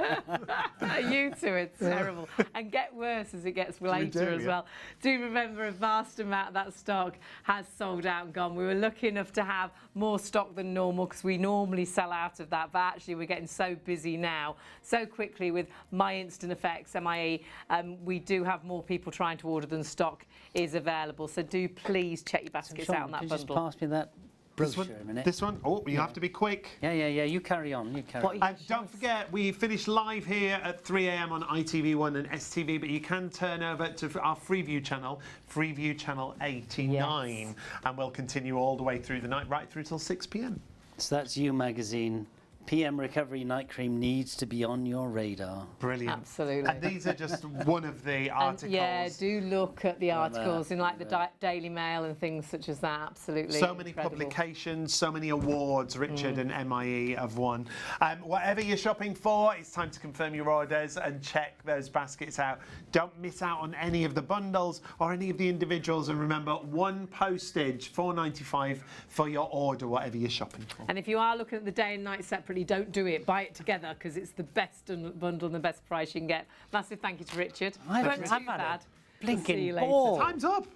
to. You two, it's terrible. And get worse as it gets later do, as yeah. well. Do remember a vast amount of that stock has sold out and gone. We were lucky enough to have more stock than normal because we normally sell out of that, but actually we're getting so busy now so quickly with My Instant Effects, MIE. We do have more people trying to order than stock is available. So do please check your baskets Sean, out on that could you just bundle. pass me that This brochure a minute? This one? Oh, you have to be quick. Yeah, you carry on, you carry What on. you- And don't forget, we finish live here at 3 a.m. on ITV1 and STV, but you can turn over to our Freeview channel, Freeview Channel 89, Yes. and we'll continue all the way through the night, right through till 6 p.m. So that's You Magazine. PM Recovery Night Cream needs to be on your radar. Brilliant. Absolutely. And these are just one of the And articles. yeah, do look at the Well, articles in like the Daily Mail and things such as that. Absolutely. So many incredible. publications, so many awards Richard and MIE have won. Whatever you're shopping for, it's time to confirm your orders and check those baskets out. Don't miss out on any of the bundles or any of the individuals. And remember, one postage, £4.95 for your order, whatever you're shopping for. And if you are looking at the day and night separately, don't do it. Buy it together because it's the best bundle and the best price you can get. Massive thank you to Richard. I've Won't had too bad. a We'll see blinking you later. ball. Time's up.